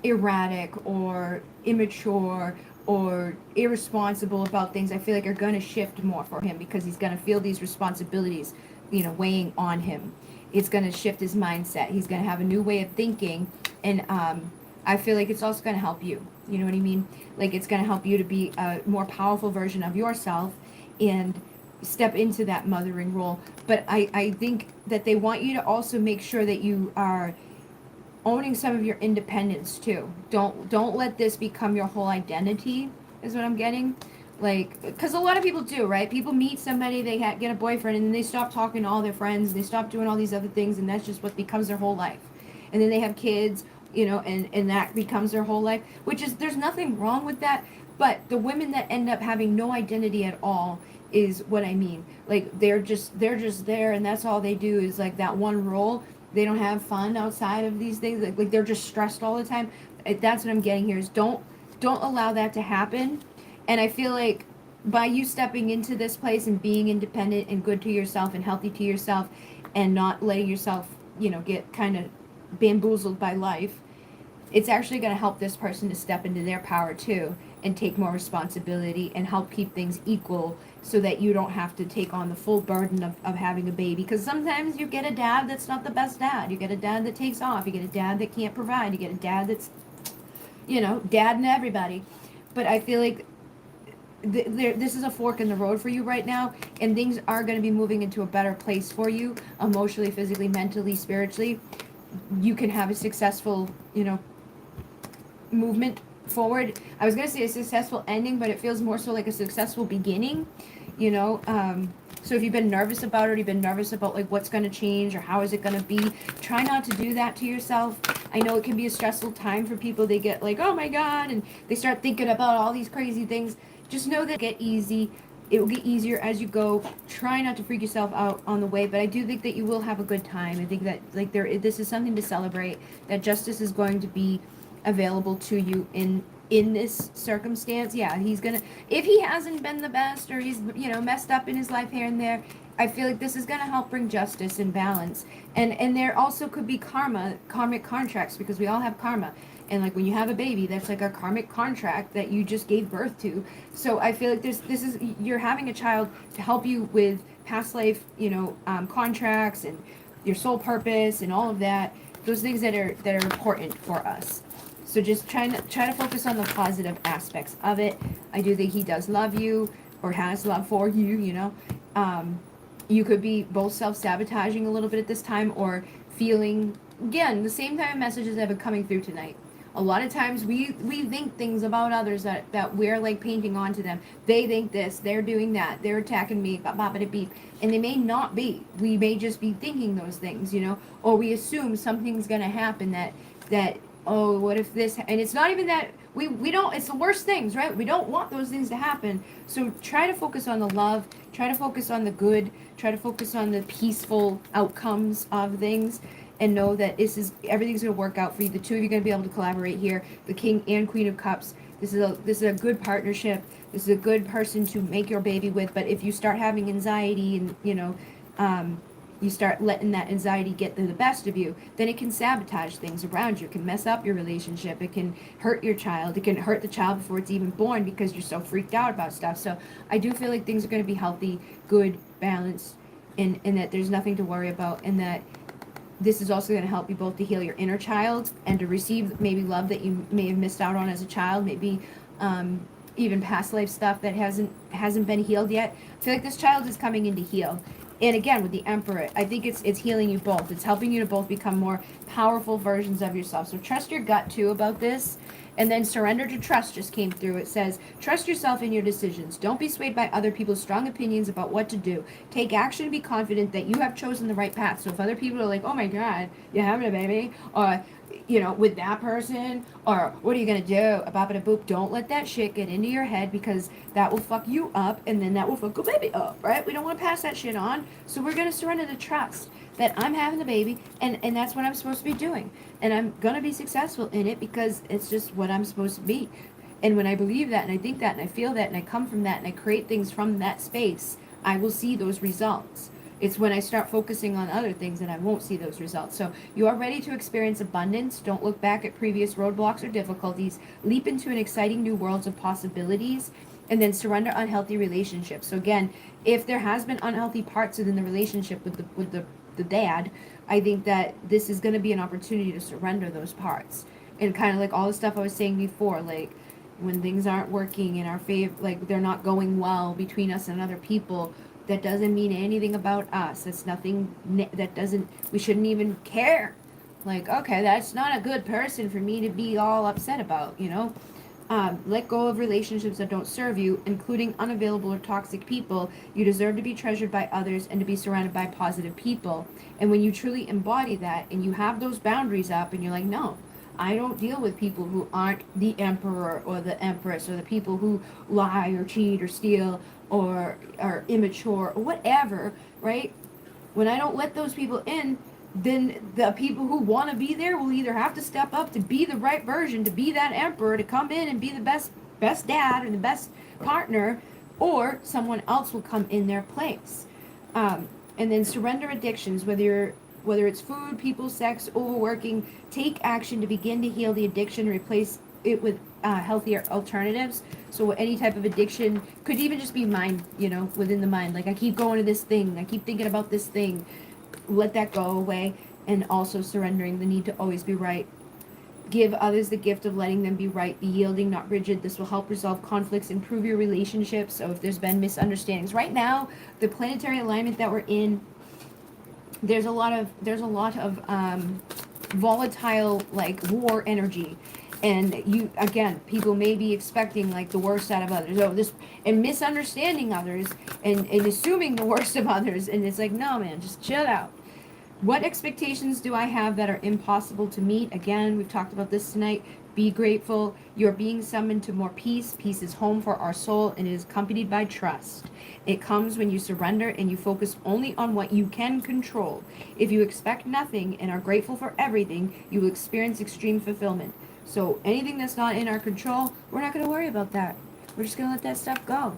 erratic or immature or irresponsible about things, I feel like are going to shift more for him because he's going to feel these responsibilities, weighing on him. It's going to shift his mindset. He's going to have a new way of thinking, and I feel like it's also going to help you. You know what I mean? Like it's going to help you to be a more powerful version of yourself and step into that mothering role. But I think that they want you to also make sure that you are owning some of your independence too. Don't let this become your whole identity, is what I'm getting. Like, because a lot of people do, right? People meet somebody, they get a boyfriend, and then they stop talking to all their friends, they stop doing all these other things, and that's just what becomes their whole life. And then they have kids, and that becomes their whole life, which is, there's nothing wrong with that. But the women that end up having no identity at all is what I mean. Like, they're just there, and that's all they do is like that one role. They don't have fun outside of these things. Like they're just stressed all the time. That's what I'm getting here is don't allow that to happen. And I feel like by you stepping into this place and being independent and good to yourself and healthy to yourself and not letting yourself, get kind of bamboozled by life, it's actually going to help this person to step into their power too and take more responsibility and help keep things equal so that you don't have to take on the full burden of having a baby. Because sometimes you get a dad that's not the best dad. You get a dad that takes off. You get a dad that can't provide. You get a dad that's, dad and everybody. But I feel like this is a fork in the road for you right now, and things are going to be moving into a better place for you emotionally, physically, mentally, spiritually. You can have a successful, movement forward. I was gonna say a successful ending, but it feels more so like a successful beginning, you know. So if you've been nervous about it, you've been nervous about like what's gonna change or how is it gonna be, try not to do that to yourself. I know it can be a stressful time for people. They get like, oh my god, and they start thinking about all these crazy things. Just know that get easy. It will get easier as you go. Try not to freak yourself out on the way, but I do think that you will have a good time. I think that like this is something to celebrate. That justice is going to be available to you in this circumstance. Yeah, he's gonna, if he hasn't been the best or he's messed up in his life here and there, I feel like this is gonna help bring justice and balance. And there also could be karmic contracts, because we all have karma. And like when you have a baby, that's like a karmic contract that you just gave birth to. So I feel like you're having a child to help you with past life, contracts and your soul purpose and all of that. Those things that are important for us. So just try to focus on the positive aspects of it. I do think he does love you, or has love for you, You could be both self-sabotaging a little bit at this time, or feeling, again, the same type of messages that have been coming through tonight. A lot of times we think things about others that we're like painting onto them. They think this, they're doing that, they're attacking me, bop bop it beep, and they may not be. We may just be thinking those things, you know, or we assume something's gonna happen that oh, what if this, and it's not even that we don't, it's the worst things, right? We don't want those things to happen. So try to focus on the love, try to focus on the good, try to focus on the peaceful outcomes of things, and know that everything's going to work out for you. The two of you are going to be able to collaborate here. The King and Queen of Cups. This is a good partnership. This is a good person to make your baby with. But if you start having anxiety and you start letting that anxiety get the best of you, then it can sabotage things around you. It can mess up your relationship. It can hurt your child. It can hurt the child before it's even born because you're so freaked out about stuff. So I do feel like things are going to be healthy, good, balanced, and that there's nothing to worry about, and that this is also going to help you both to heal your inner child and to receive maybe love that you may have missed out on as a child, maybe even past life stuff that hasn't been healed yet. I feel like this child is coming in to heal. And again, with the Emperor, I think it's healing you both. It's helping you to both become more powerful versions of yourself. So trust your gut too about this. And then surrender to trust just came through. It says, trust yourself in your decisions. Don't be swayed by other people's strong opinions about what to do. Take action and be confident that you have chosen the right path. So if other people are like, oh my God, you're having a baby, or with that person, or what are you gonna do? About it, boop. Don't let that shit get into your head, because that will fuck you up, and then that will fuck a baby up, right? We don't want to pass that shit on. So we're gonna surrender to trust that I'm having the baby, and that's what I'm supposed to be doing, and I'm gonna be successful in it because it's just what I'm supposed to be. And when I believe that, and I think that, and I feel that, and I come from that, and I create things from that space, I will see those results. It's when I start focusing on other things that I won't see those results. So you are ready to experience abundance. Don't look back at previous roadblocks or difficulties. Leap into an exciting new world of possibilities, and then surrender unhealthy relationships. So again, if there has been unhealthy parts within the relationship with the dad, I think that this is going to be an opportunity to surrender those parts. And kind of like all the stuff I was saying before, like when things aren't working in our favor, like they're not going well between us and other people, that doesn't mean anything about us. That's nothing, that doesn't, we shouldn't even care. Like, okay, that's not a good person for me to be all upset about, let go of relationships that don't serve you, including unavailable or toxic people. You deserve to be treasured by others and to be surrounded by positive people. And when you truly embody that and you have those boundaries up and you're like, no, I don't deal with people who aren't the emperor or the empress, or the people who lie or cheat or steal or are immature or whatever, right? When I don't let those people in, then the people who want to be there will either have to step up to be the right version, to be that emperor, to come in and be the best dad or the best partner, or someone else will come in their place. And then surrender addictions, whether it's food, people, sex, overworking. Take action to begin to heal the addiction, replace it with healthier alternatives. So any type of addiction could even just be mind, within the mind. Like, I keep going to this thing, I keep thinking about this thing. Let that go away. And also surrendering the need to always be right. Give others the gift of letting them be right. Be yielding, not rigid. This will help resolve conflicts, improve your relationships. So if there's been misunderstandings right now, the planetary alignment that we're in, there's a lot of volatile, like, war energy. And people may be expecting like the worst out of others, and misunderstanding others, and assuming the worst of others. And it's like, no, man, just chill out. What expectations do I have that are impossible to meet? Again, we've talked about this tonight. Be grateful. You're being summoned to more peace. Peace is home for our soul, and it is accompanied by trust. It comes when you surrender and you focus only on what you can control. If you expect nothing and are grateful for everything, you will experience extreme fulfillment. So anything that's not in our control, we're not going to worry about that. We're just going to let that stuff go.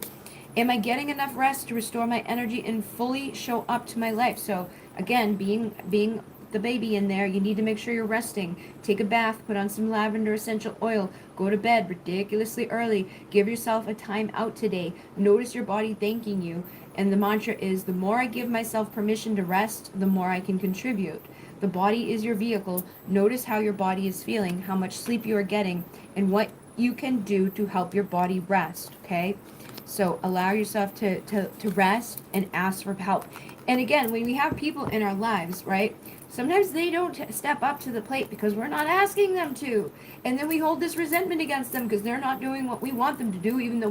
Am I getting enough rest to restore my energy and fully show up to my life? So again, being the baby in there, you need to make sure you're resting. Take a bath, put on some lavender essential oil, go to bed ridiculously early. Give yourself a time out today. Notice your body thanking you. And the mantra is, the more I give myself permission to rest, the more I can contribute. The body is your vehicle. Notice how your body is feeling, how much sleep you are getting, and what you can do to help your body rest, okay? So allow yourself to rest and ask for help. And again, when we have people in our lives, right? Sometimes they don't step up to the plate because we're not asking them to. And then we hold this resentment against them because they're not doing what we want them to do, even though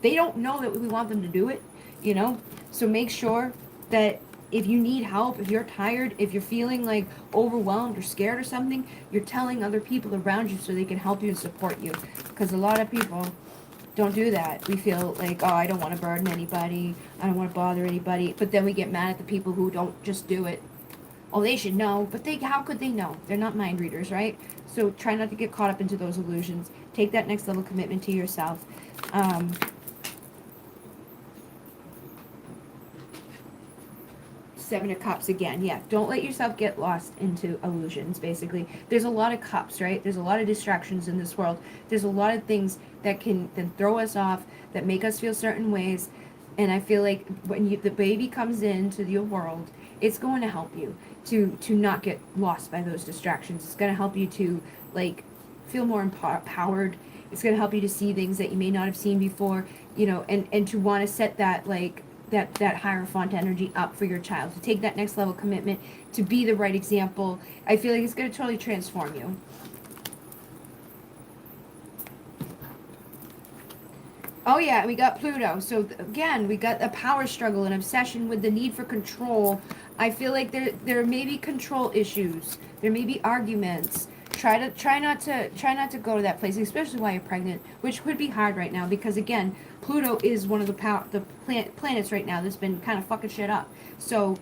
they don't know that we want them to do it, you know? So make sure that if you need help, if you're tired, if you're feeling like overwhelmed or scared or something, you're telling other people around you so they can help you and support you. Because a lot of people don't do that. We feel like, oh, I don't want to burden anybody. I don't want to bother anybody. But then we get mad at the people who don't just do it. Oh, they should know. But how could they know? They're not mind readers, right? So try not to get caught up into those illusions. Take that next level commitment to yourself. Seven of Cups again. Yeah, don't let yourself get lost into illusions, basically. There's a lot of cups, right? There's a lot of distractions in this world. There's a lot of things that can then throw us off, that make us feel certain ways. And I feel like when the baby comes into your world, it's going to help you to not get lost by those distractions. It's going to help you to, like, feel more empowered. It's going to help you to see things that you may not have seen before, and to want to set that, like, that Hierophant energy up for your child, to take that next level commitment, to be the right example. I feel like it's going to totally transform you. Oh yeah, we got Pluto. So again, we got a power struggle, an obsession with the need for control. I feel like there may be control issues. There may be arguments. Try not to go to that place, especially while you're pregnant, which would be hard right now because again, Pluto is one of the planets right now that's been kind of fucking shit up. So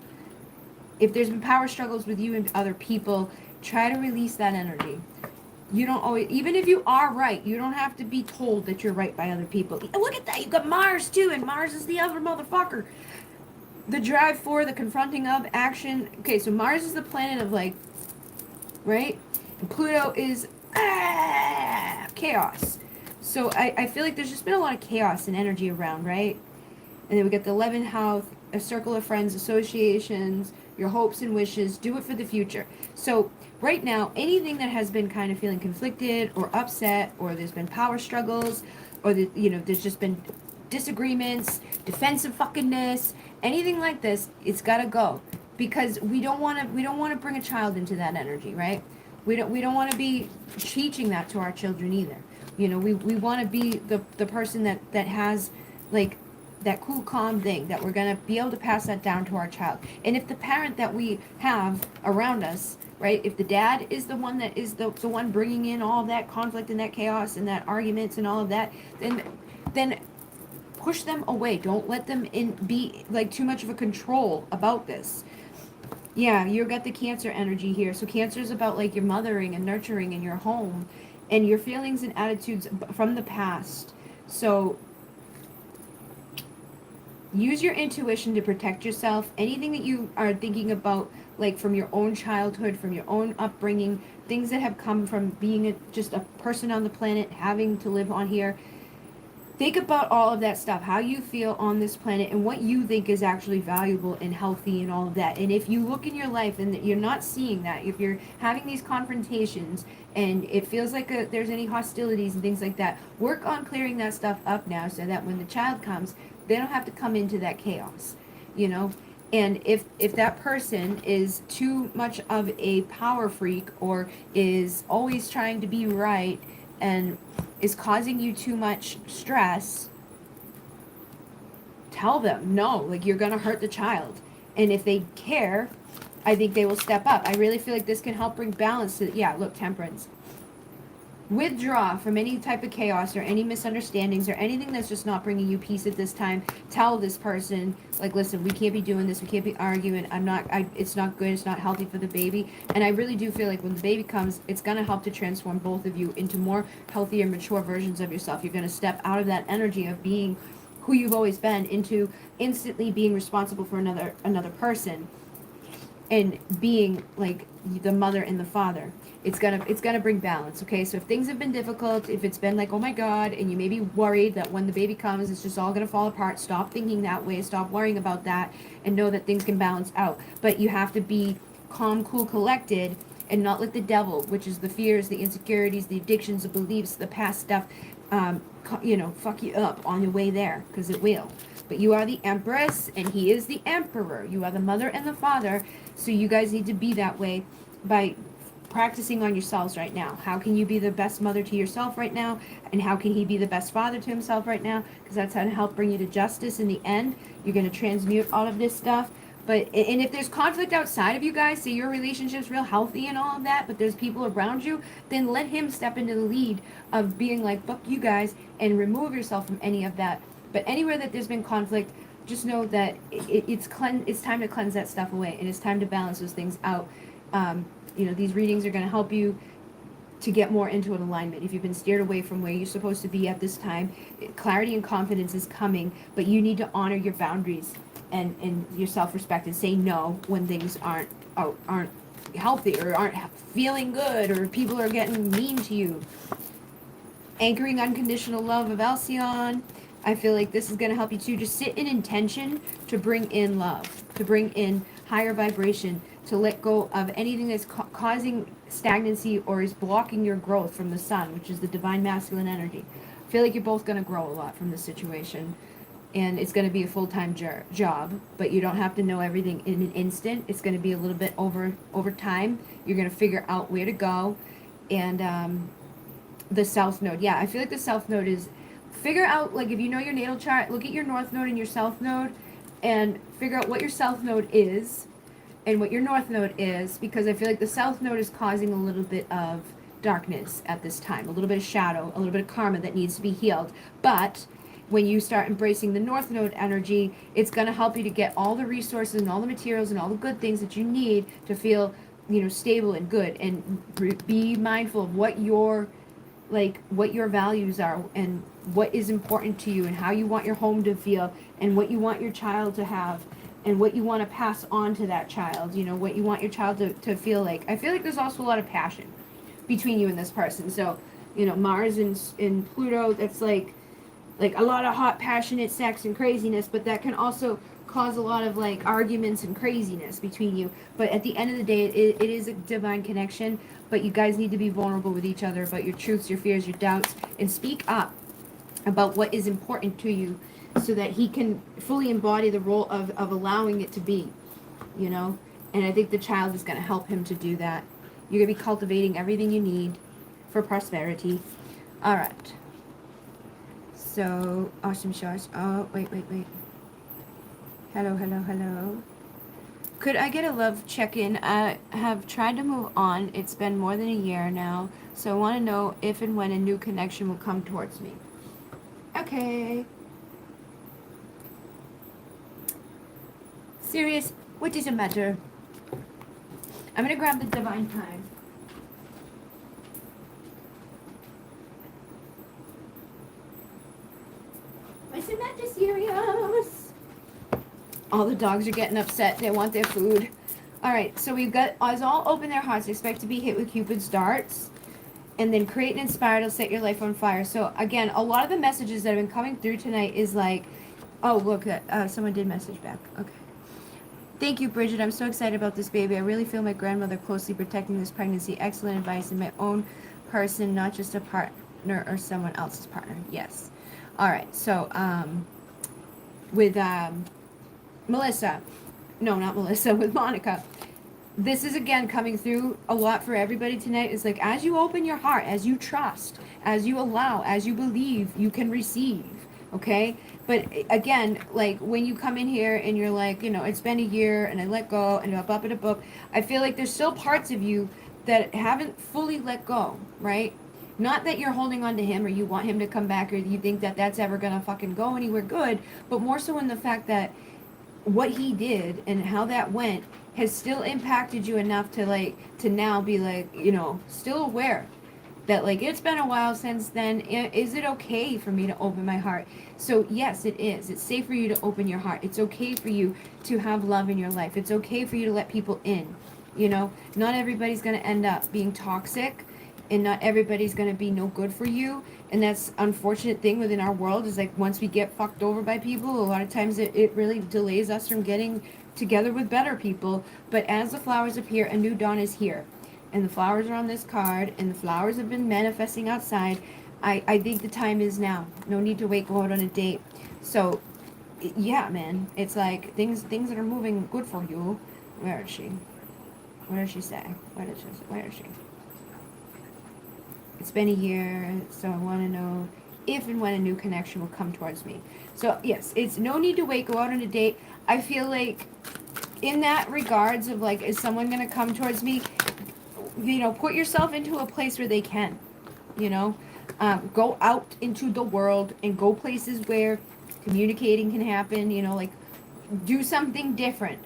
if there's been power struggles with you and other people, try to release that energy. You don't always, even if you are right, you don't have to be told that you're right by other people. Look at that, you got Mars too, and Mars is the other motherfucker. The drive for, the confronting of, action. Okay, so Mars is the planet of, like, right? And Pluto is chaos. So I feel like there's just been a lot of chaos and energy around, right? And then we get the 11th house, a circle of friends, associations, your hopes and wishes, do it for the future. So right now, anything that has been kind of feeling conflicted or upset, or there's been power struggles, or there's just been disagreements, defensive fuckingness, anything like this, it's gotta go. Because we don't wanna bring a child into that energy, right? We don't wanna be teaching that to our children either. We wanna be the person that has, like, that cool, calm thing, that we're going to be able to pass that down to our child. And if the parent that we have around us, right, if the dad is the one that is the one bringing in all of that conflict and that chaos and that arguments and all of that, then push them away. Don't let them be like too much of a control about this. Yeah, you got the Cancer energy here. So Cancer is about, like, your mothering and nurturing in your home and your feelings and attitudes from the past. So use your intuition to protect yourself. Anything that you are thinking about, like, from your own childhood, from your own upbringing, things that have come from being just a person on the planet, having to live on here. Think about all of that stuff, how you feel on this planet, and what you think is actually valuable and healthy and all of that. And if you look in your life and you're not seeing that, if you're having these confrontations and it feels like there's any hostilities and things like that, work on clearing that stuff up now so that when the child comes, they don't have to come into that chaos, and if that person is too much of a power freak or is always trying to be right and is causing you too much stress, tell them no, like, you're gonna hurt the child. And if they care, I think they will step up. I really feel like this can help bring balance to, yeah, look, Temperance. Withdraw from any type of chaos or any misunderstandings or anything that's just not bringing you peace at this time. Tell this person, like, listen, we can't be doing this. We can't be arguing. It's not good. It's not healthy for the baby. And I really do feel like when the baby comes, it's going to help to transform both of you into more healthier, mature versions of yourself. You're going to step out of that energy of being who you've always been into instantly being responsible for another person and being like the mother and the father. It's gonna bring balance. Okay, so if things have been difficult, if it's been like, oh my god, and you may be worried that when the baby comes it's just all gonna fall apart, stop thinking that way, stop worrying about that, and know that things can balance out. But you have to be calm, cool, collected, and not let the devil, which is the fears, the insecurities, the addictions, the beliefs, the past stuff, fuck you up on your way there, because it will. But you are the Empress, and he is the Emperor. You are the mother and the father, so you guys need to be that way by practicing on yourselves right now. How can you be the best mother to yourself right now, and how can he be the best father to himself right now? Because that's how to help bring you to justice in the end. You're going to transmute all of this stuff. But and if there's conflict outside of you guys, say your relationship's real healthy and all of that, but there's people around you, then let him step into the lead of being like, fuck you guys, and remove yourself from any of that. But anywhere that there's been conflict, just know that it's time to cleanse that stuff away, and it's time to balance those things out. These readings are going to help you to get more into an alignment. If you've been steered away from where you're supposed to be at this time, clarity and confidence is coming, but you need to honor your boundaries and your self-respect, and say no when things aren't healthy, or aren't feeling good, or people are getting mean to you. Anchoring unconditional love of Alcyon. I feel like this is going to help you too. Just sit in intention to bring in love, to bring in higher vibration, to let go of anything that's causing stagnancy or is blocking your growth from the sun, which is the divine masculine energy. I feel like you're both going to grow a lot from this situation, and it's going to be a full-time job, but you don't have to know everything in an instant. It's going to be a little bit over time. You're going to figure out where to go. And the south node, yeah, I feel like the south node is, figure out, like, if you know your natal chart, look at your north node and your south node, and figure out what your south node is and what your north node is, because I feel like the south node is causing a little bit of darkness at this time, a little bit of shadow, a little bit of karma that needs to be healed. But when you start embracing the north node energy, it's going to help you to get all the resources and all the materials and all the good things that you need to feel, stable and good, and be mindful of what your values are, and what is important to you, and how you want your home to feel, and what you want your child to have, and what you want to pass on to that child, what you want your child to feel like. I feel like there's also a lot of passion between you and this person. So, Mars in Pluto, that's like a lot of hot, passionate sex and craziness, but that can also cause a lot of arguments and craziness between you. But at the end of the day, it is a divine connection, but you guys need to be vulnerable with each other about your truths, your fears, your doubts, and speak up about what is important to you, so that he can fully embody the role of allowing it to be, and I think the child is going to help him to do that. You're going to be cultivating everything you need for prosperity. All right. So, awesome shots. Oh, wait. Hello. Could I get a love check-in? I have tried to move on. It's been more than a year now, so I want to know if and when a new connection will come towards me. Okay. Sirius, what does it matter? I'm gonna grab the divine time. What's the matter, Sirius? All the dogs are getting upset. They want their food. Alright, so we've got us all open their hearts, expect to be hit with Cupid's darts, and then create and inspire to set your life on fire. So again, a lot of the messages that have been coming through tonight is like, oh look, someone did message back. Okay. Thank you, Bridget. I'm so excited about this baby. I really feel my grandmother closely protecting this pregnancy. Excellent advice in my own person, not just a partner or someone else's partner. Yes. All right. So, with Melissa, no, not Melissa, with Monica, this is again coming through a lot for everybody tonight. It's like, as you open your heart, as you trust, as you allow, as you believe, you can receive. Okay? But again, like when you come in here and you're like, it's been a year and I let go and I'm up at a book, I feel like there's still parts of you that haven't fully let go, right? Not that you're holding on to him or you want him to come back or you think that that's ever gonna fucking go anywhere good, but more so in the fact that what he did and how that went has still impacted you enough to now be still aware that it's been a while since then. Is it okay for me to open my heart? So yes, it is. It's safe for you to open your heart. It's okay for you to have love in your life. It's okay for you to let people in. Not everybody's going to end up being toxic, and not everybody's going to be no good for you. And that's unfortunate thing within our world is once we get fucked over by people, a lot of times it really delays us from getting together with better people. But as the flowers appear, a new dawn is here. And the flowers are on this card, and the flowers have been manifesting outside. I think the time is now. No need to wait, go out on a date. So, yeah, man, it's like things that are moving good for you. Where is she? What does she say? Where is she? It's been a year, so I want to know if and when a new connection will come towards me. So, yes, it's no need to wait, go out on a date. I feel like in that regards of like, is someone going to come towards me? Put yourself into a place where they can, you know, go out into the world and go places where communicating can happen, like do something different.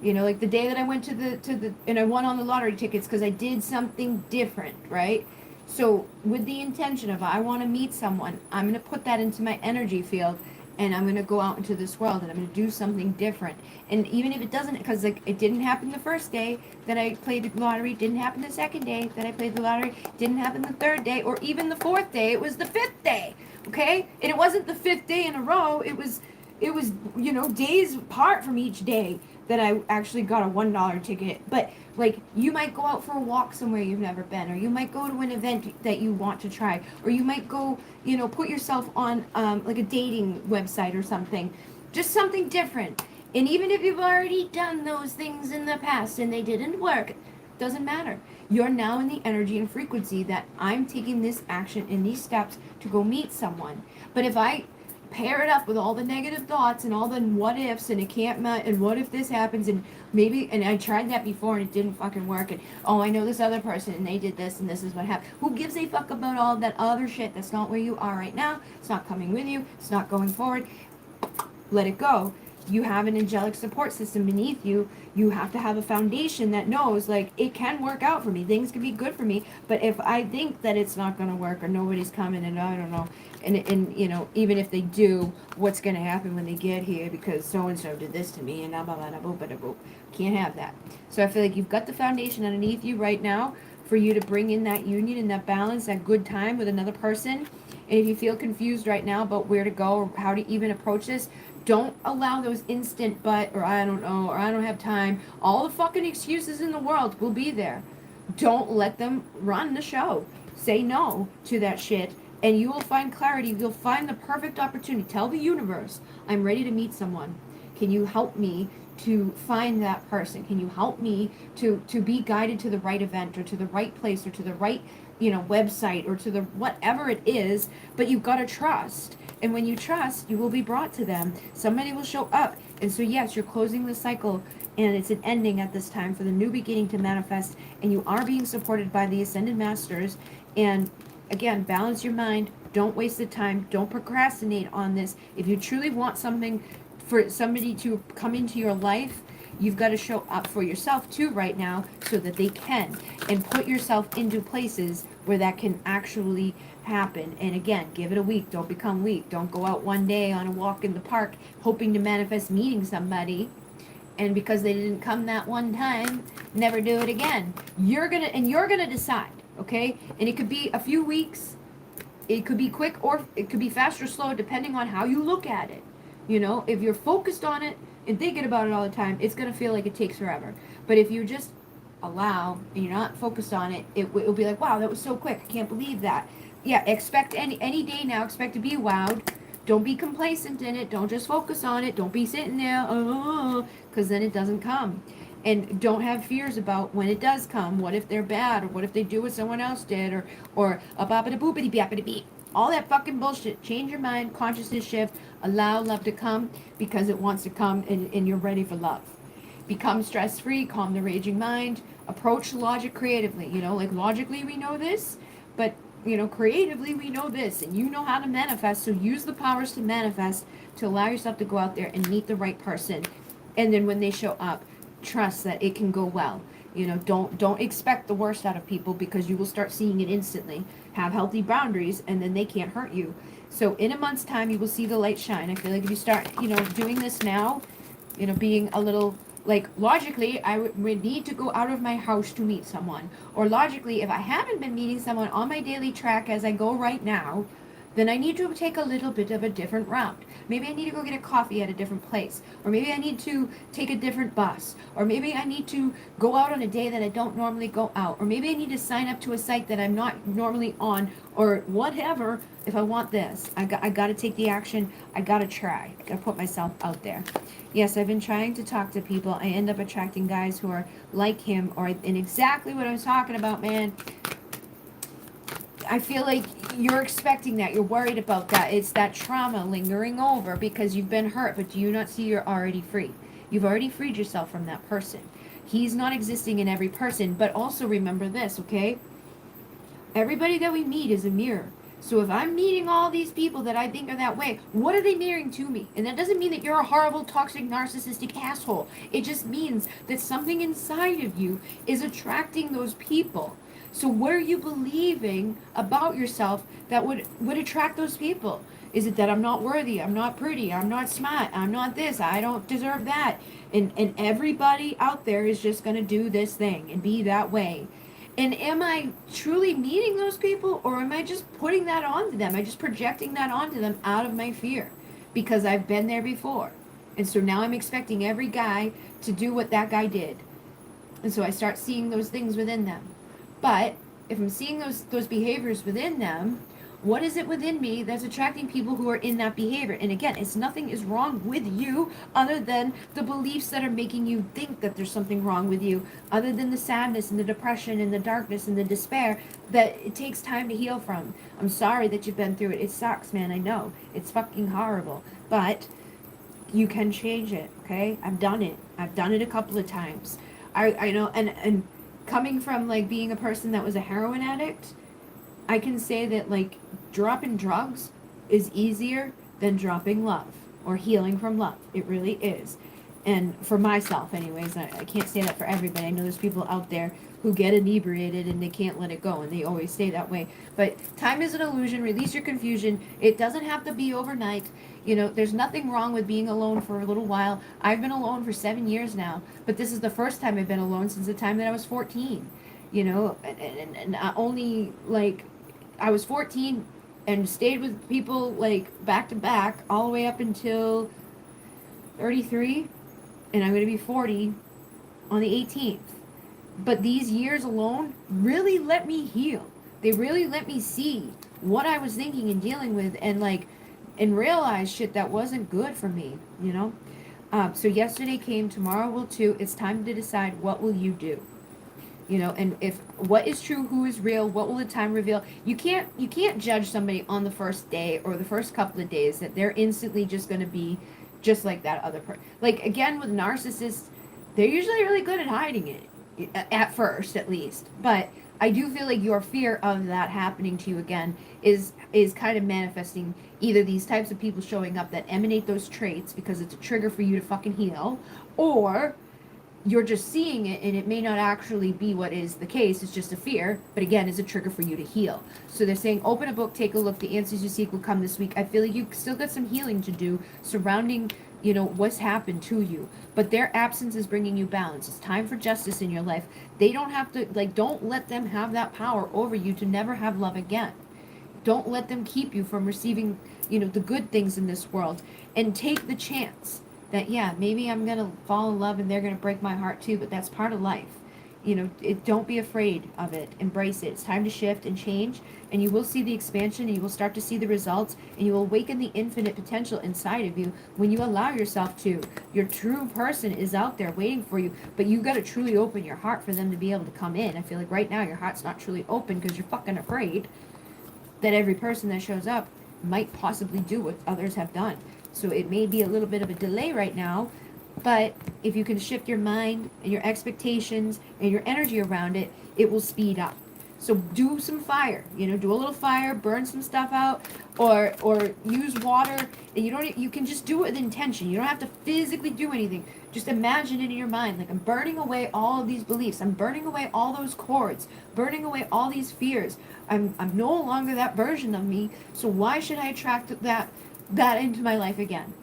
Like the day that I went to the and I won on the lottery tickets because I did something different, right? So with the intention of I want to meet someone, I'm going to put that into my energy field, and I'm going to go out into this world and I'm going to do something different. And even if it doesn't, because like it didn't happen the first day that I played the lottery, didn't happen the second day that I played the lottery, didn't happen the third day or even the fourth day, it was the fifth day. Okay? And it wasn't the fifth day in a row, it was days apart from each day that I actually got a $1 ticket. But like you might go out for a walk somewhere you've never been, or you might go to an event that you want to try, or you might go, put yourself on like a dating website or something, just something different. And even if you've already done those things in the past and they didn't work, doesn't matter. You're now in the energy and frequency that I'm taking this action and these steps to go meet someone. But if I pair it up with all the negative thoughts and all the what ifs and it can't and what if this happens and maybe, and I tried that before and it didn't fucking work, and oh, I know this other person and they did this and this is what happened. Who gives a fuck about all that other shit? That's not where you are right now. It's not coming with you. It's not going forward. Let it go. You have an angelic support system beneath you. You have to have a foundation that knows, like, it can work out for me. Things can be good for me. But if I think that it's not going to work or nobody's coming and I don't know, and even if they do, what's going to happen when they get here because so-and-so did this to me and blah, blah, blah, blah, blah, blah, blah. Can't have that. So I feel like you've got the foundation underneath you right now for you to bring in that union and that balance, that good time with another person. And if you feel confused right now about where to go or how to even approach this, don't allow those instant but, or I don't know, or I don't have time. All the fucking excuses in the world will be there. Don't let them run the show. Say no to that shit, and you will find clarity. You'll find the perfect opportunity. Tell the universe, I'm ready to meet someone. Can you help me to find that person? Can you help me to be guided to the right event or to the right place or to the right, website or to the whatever it is, but you've got to trust. And when you trust, you will be brought to them. Somebody will show up. And so, yes, you're closing the cycle, and it's an ending at this time for the new beginning to manifest. And you are being supported by the Ascended Masters. And again, balance your mind. Don't waste the time. Don't procrastinate on this. If you truly want something for somebody to come into your life, you've got to show up for yourself too right now so that they can. And put yourself into places where that can actually happen. And again, give it a week. Don't become weak. Don't go out one day on a walk in the park hoping to manifest meeting somebody, and because they didn't come that one time, never do it again. You're gonna decide, okay? And it could be a few weeks, it could be quick, or it could be fast or slow depending on how you look at it. If you're focused on it and thinking about it all the time, it's gonna feel like it takes forever. But if you just allow and you're not focused on it, it'll be like, wow, that was so quick. I can't believe that. Yeah, expect any day now, expect to be wowed. Don't be complacent in it. Don't just focus on it. Don't be sitting there, because then it doesn't come. And don't have fears about when it does come. What if they're bad, or what if they do what someone else did, or a boppity boopity bappity beep. All that fucking bullshit. Change your mind, consciousness shift, allow love to come because it wants to come, and you're ready for love. Become stress free, calm the raging mind, approach logic creatively. Like logically we know this, but creatively we know this, and you know how to manifest. So use the powers to manifest, to allow yourself to go out there and meet the right person. And then when they show up, trust that it can go well. Don't expect the worst out of people, because you will start seeing it instantly. Have healthy boundaries, and then they can't hurt you. So in a month's time, you will see the light shine. I feel like if you start, doing this now, being a little, like, logically, I would need to go out of my house to meet someone. Or logically, if I haven't been meeting someone on my daily track as I go right now, then I need to take a little bit of a different route. Maybe I need to go get a coffee at a different place. Or maybe I need to take a different bus. Or maybe I need to go out on a day that I don't normally go out. Or maybe I need to sign up to a site that I'm not normally on. Or whatever. If I want this, I got to take the action. I got to try. I got to put myself out there. Yes, I've been trying to talk to people. I end up attracting guys who are like him or in exactly what I was talking about, man. I feel like you're expecting that. You're worried about that. It's that trauma lingering over because you've been hurt, but do you not see you're already free? You've already freed yourself from that person. He's not existing in every person, but also remember this, okay? Everybody that we meet is a mirror. So if I'm meeting all these people that I think are that way, what are they mirroring to me? And that doesn't mean that you're a horrible, toxic, narcissistic asshole. It just means that something inside of you is attracting those people. So what are you believing about yourself that would attract those people? Is it that I'm not worthy, I'm not pretty, I'm not smart, I'm not this, I don't deserve that? And everybody out there is just going to do this thing and be that way. And am I truly meeting those people, or am I just putting that onto them? Am I just projecting that onto them out of my fear? Because I've been there before. And so now I'm expecting every guy to do what that guy did. And so I start seeing those things within them. But if I'm seeing those behaviors within them, what is it within me that's attracting people who are in that behavior? And again, it's nothing is wrong with you other than the beliefs that are making you think that there's something wrong with you, other than the sadness and the depression and the darkness and the despair that it takes time to heal from. I'm sorry that you've been through it. It sucks, man. I know. It's fucking horrible. But you can change it, okay? I've done it. I've done it a couple of times. I know, and coming from like being a person that was a heroin addict, I can say that like dropping drugs is easier than dropping love or healing from love. It really is. And for myself anyways, I can't say that for everybody. I know there's people out there who get inebriated and they can't let it go and they always stay that way. But time is an illusion. Release your confusion. It doesn't have to be overnight. You know, there's nothing wrong with being alone for a little while. I've been alone for 7 years now, but this is the first time I've been alone since the time that I was 14. You know, and I only like I was 14 and stayed with people like back to back all the way up until 33, and I'm going to be 40 on the 18th. But these years alone really let me heal. They really let me see what I was thinking and dealing with and realize shit that wasn't good for me, you know? So yesterday came, tomorrow will too. It's time to decide what will you do. You know, and if what is true, who is real, what will the time reveal? You can't judge somebody on the first day or the first couple of days that they're instantly just going to be just like that other person. Like again with narcissists, they're usually really good at hiding it at first, at least. But I do feel like your fear of that happening to you again is kind of manifesting either these types of people showing up that emanate those traits because it's a trigger for you to fucking heal, or you're just seeing it and it may not actually be what is the case. It's just a fear, but again, it's a trigger for you to heal. So they're saying, open a book, take a look. The answers you seek will come this week. I feel like you still got some healing to do surrounding, you know, what's happened to you. But their absence is bringing you balance. It's time for justice in your life. They don't have to, like, don't let them have that power over you to never have love again. Don't let them keep you from receiving, you know, the good things in this world. And take the chance that, yeah, maybe I'm going to fall in love and they're going to break my heart too, but that's part of life. You know, don't be afraid of it. Embrace it. It's time to shift and change, and you will see the expansion, and you will start to see the results, and you will awaken the infinite potential inside of you when you allow yourself to. Your true person is out there waiting for you, but you got to truly open your heart for them to be able to come in. I feel like right now your heart's not truly open because you're fucking afraid that every person that shows up might possibly do what others have done. So it may be a little bit of a delay right now, but if you can shift your mind and your expectations and your energy around it, it will speed up. So do some fire, you know, do a little fire, burn some stuff out, or use water. And you can just do it with intention. You don't have to physically do anything. Just imagine it in your mind, like I'm burning away all of these beliefs. I'm burning away all those cords, burning away all these fears. I'm no longer that version of me. So why should I attract that into my life again?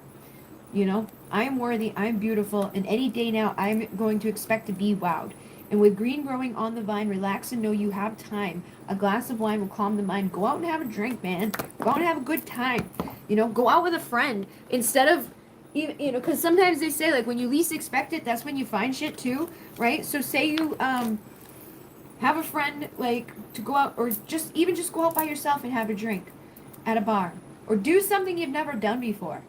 You know, I am worthy, I'm beautiful, and any day now I'm going to expect to be wowed. And with green growing on the vine, relax and know you have time. A glass of wine will calm the mind. Go out and have a drink, man. Go out and have a good time. You know, go out with a friend instead of, you know, because sometimes they say, like, when you least expect it, that's when you find shit too, right? So say you have a friend, like, to go out, or just go out by yourself and have a drink at a bar, or do something you've never done before.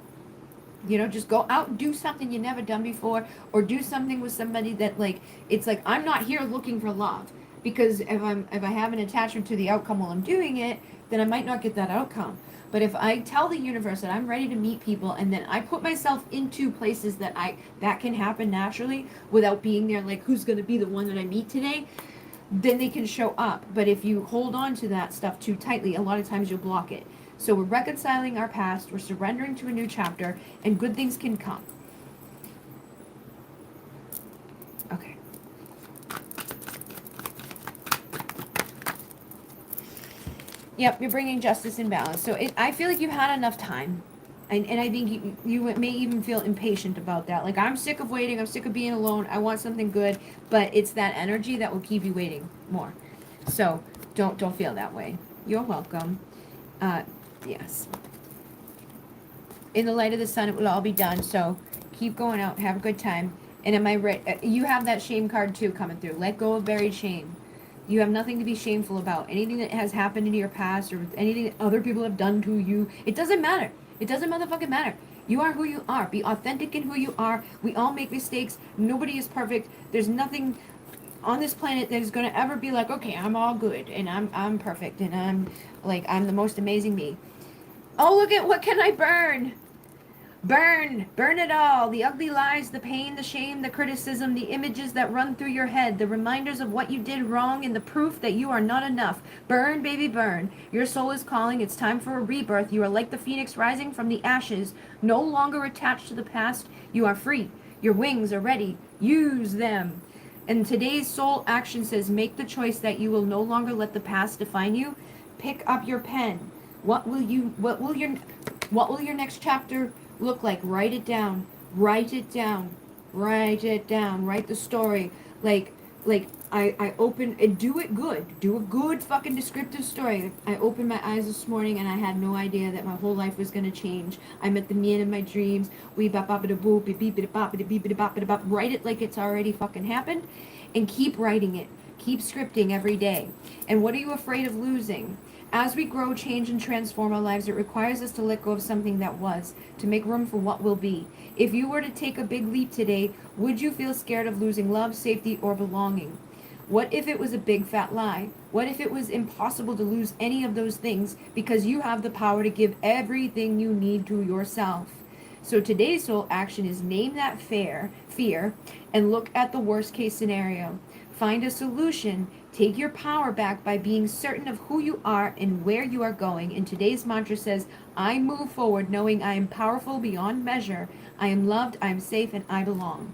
You know, just go out and do something you've never done before, or do something with somebody that, like, it's like, I'm not here looking for love, because if I have an attachment to the outcome while I'm doing it, then I might not get that outcome. But if I tell the universe that I'm ready to meet people, and then I put myself into places that can happen naturally without being there, like, who's going to be the one that I meet today, then they can show up. But if you hold on to that stuff too tightly, a lot of times you'll block it. So we're reconciling our past, we're surrendering to a new chapter, and good things can come. Okay. Yep, you're bringing justice and balance. So I feel like you've had enough time. And I think you may even feel impatient about that. Like, I'm sick of waiting, I'm sick of being alone, I want something good, but it's that energy that will keep you waiting more. So don't feel that way. You're welcome. Yes. In the light of the sun, it will all be done. So keep going out, have a good time. And am I right? You have that shame card too coming through. Let go of buried shame. You have nothing to be shameful about. Anything that has happened in your past, or anything that other people have done to you, it doesn't matter. It doesn't motherfucking matter. You are who you are. Be authentic in who you are. We all make mistakes. Nobody is perfect. There's nothing on this planet that is going to ever be like, okay, I'm all good and I'm perfect and I'm the most amazing me. Oh, look at what can I burn? Burn it all. The ugly lies, the pain, the shame, the criticism, the images that run through your head, the reminders of what you did wrong, and the proof that you are not enough. Burn, baby, burn. Your soul is calling. It's time for a rebirth. You are like the phoenix rising from the ashes, no longer attached to the past. You are free. Your wings are ready. Use them. And today's soul action says, make the choice that you will no longer let the past define you. Pick up your pen. What will your next chapter look like? Write it down. Write it down. Write it down. Write the story. Like I open and do it good. Do a good fucking descriptive story. I opened my eyes this morning and I had no idea that my whole life was gonna change. I met the man of my dreams. We bop bop da boop beep beep bop beep beep bop bop. Write it like it's already fucking happened, and keep writing it. Keep scripting every day. And what are you afraid of losing? As we grow, change, and transform our lives, it requires us to let go of something that was, to make room for what will be. If you were to take a big leap today, would you feel scared of losing love, safety, or belonging? What if it was a big fat lie? What if it was impossible to lose any of those things because you have the power to give everything you need to yourself? So today's soul action is name that fear and look at the worst case scenario. Find a solution. Take your power back by being certain of who you are and where you are going. And today's mantra says, I move forward knowing I am powerful beyond measure. I am loved, I am safe, and I belong.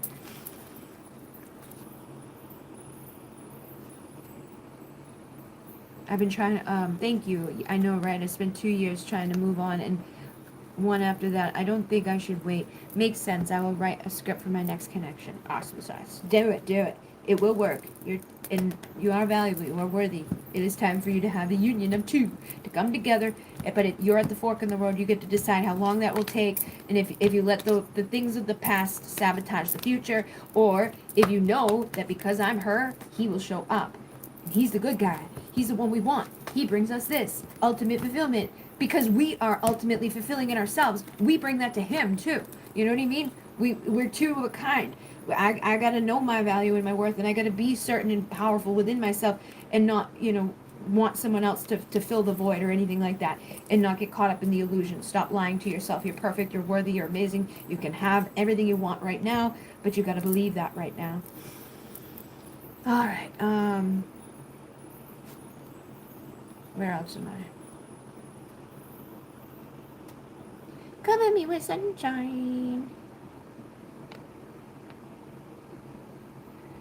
I've been trying to, thank you. I know, right? I spent 2 years trying to move on, and one after that. I don't think I should wait. Makes sense. I will write a script for my next connection. Awesome sauce. Do it. Do it. It will work. You are valuable. You are worthy. It is time for you to have a union of two to come together. But you're at the fork in the road. You get to decide how long that will take, and if you let the things of the past sabotage the future, or if you know that because I'm her, he will show up. He's the good guy. He's the one we want. He brings us this ultimate fulfillment because we are ultimately fulfilling it ourselves. We bring that to him too. You know what I mean? We're two of a kind. I got to know my value and my worth, and I got to be certain and powerful within myself, and not, want someone else to fill the void or anything like that, and not get caught up in the illusion. Stop lying to yourself. You're perfect. You're worthy. You're amazing. You can have everything you want right now, but you got to believe that right now. All right. Where else am I? Cover me with sunshine.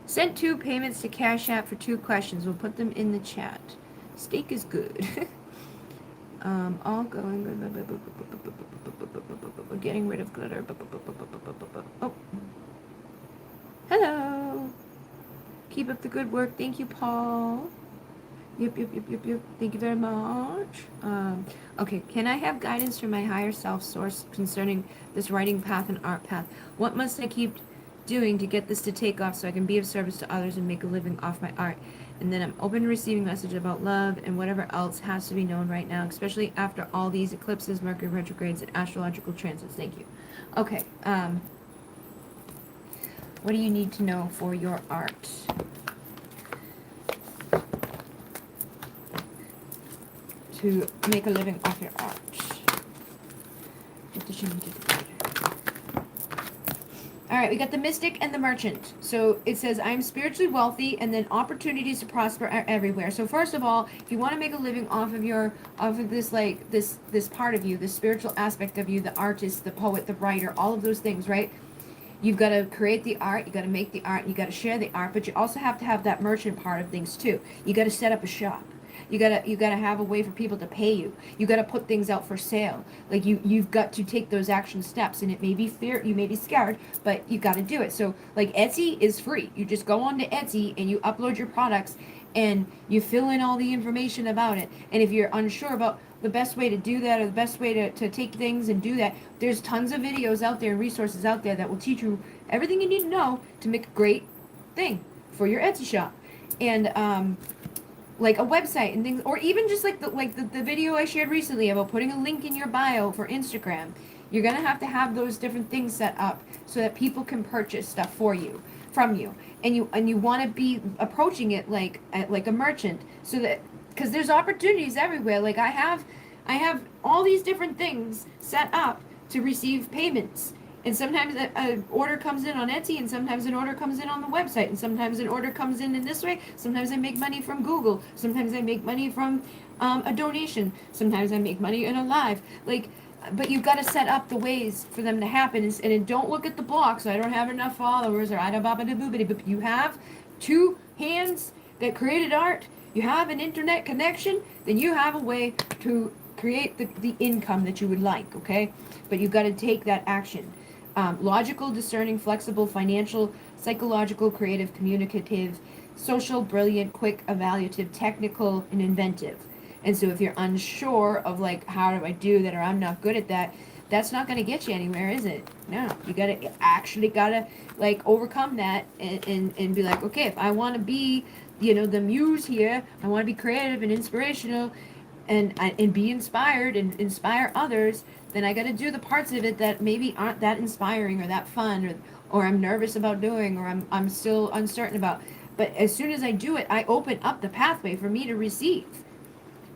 Sent 2 payments to Cash App for 2 questions. We'll put them in the chat. Steak is good. All going. Getting rid of glitter. Oh. Hello. Keep up the good work. Thank you, Paul. Yep. Thank you very much. Okay, can I have guidance from my higher self source concerning this writing path and art path? What must I keep doing to get this to take off so I can be of service to others and make a living off my art? And then I'm open to receiving messages about love and whatever else has to be known right now, especially after all these eclipses, Mercury retrogrades, and astrological transits. Thank you. Okay, what do you need to know for your art? To make a living off your art. What does she need to do? Alright, we got the mystic and the merchant. So it says, I am spiritually wealthy, and then opportunities to prosper are everywhere. So first of all, if you want to make a living off of this, like, this part of you, this spiritual aspect of you, the artist, the poet, the writer, all of those things, right? You've got to create the art, you got to make the art, you got to share the art, but you also have to have that merchant part of things too. You got to set up a shop. You gotta have a way for people to pay you. You gotta put things out for sale. Like you've got to take those action steps, and it may be fear, you may be scared, but you got to do it. So like Etsy is free. You just go on to Etsy and you upload your products, and you fill in all the information about it. And if you're unsure about the best way to do that, or the best way to take things and do that, there's tons of videos out there and resources out there that will teach you everything you need to know to make a great thing for your Etsy shop. And like a website and things, or even just like the video I shared recently about putting a link in your bio for Instagram. You're gonna have those different things set up so that people can purchase stuff from you, and you want to be approaching it like a merchant, so that, because there's opportunities everywhere. Like I have all these different things set up to receive payments. And sometimes an order comes in on Etsy, and sometimes an order comes in on the website, and sometimes an order comes in this way. Sometimes I make money from Google. Sometimes I make money from a donation. Sometimes I make money in a live. Like, but you've got to set up the ways for them to happen. And don't look at the block, so I don't have enough followers, or I don't but you have two hands that created art. You have an internet connection, then you have a way to create the income that you would like, okay? But you've got to take that action. Logical, discerning, flexible, financial, psychological, creative, communicative, social, brilliant, quick, evaluative, technical, and inventive. And so if you're unsure of like, how do I do that, or I'm not good at that, that's not going to get you anywhere, is it? No, you gotta like overcome that and be like, okay, if I want to be, the muse here, I want to be creative and inspirational, and be inspired and inspire others, then I got to do the parts of it that maybe aren't that inspiring or that fun, or I'm nervous about doing, or I'm still uncertain about. But as soon as I do it, I open up the pathway for me to receive.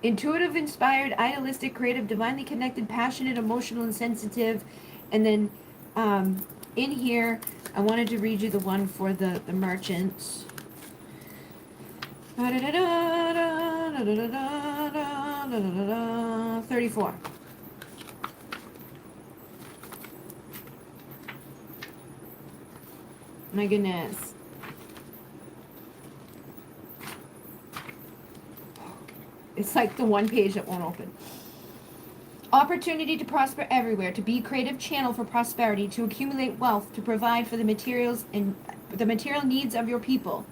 Intuitive, inspired, idealistic, creative, divinely connected, passionate, emotional, and sensitive. And then in here, I wanted to read you the one for the merchants. 34. My goodness. It's like the one page that won't open. Opportunity to prosper everywhere, to be a creative channel for prosperity, to accumulate wealth, to provide for the materials and the material needs of your people.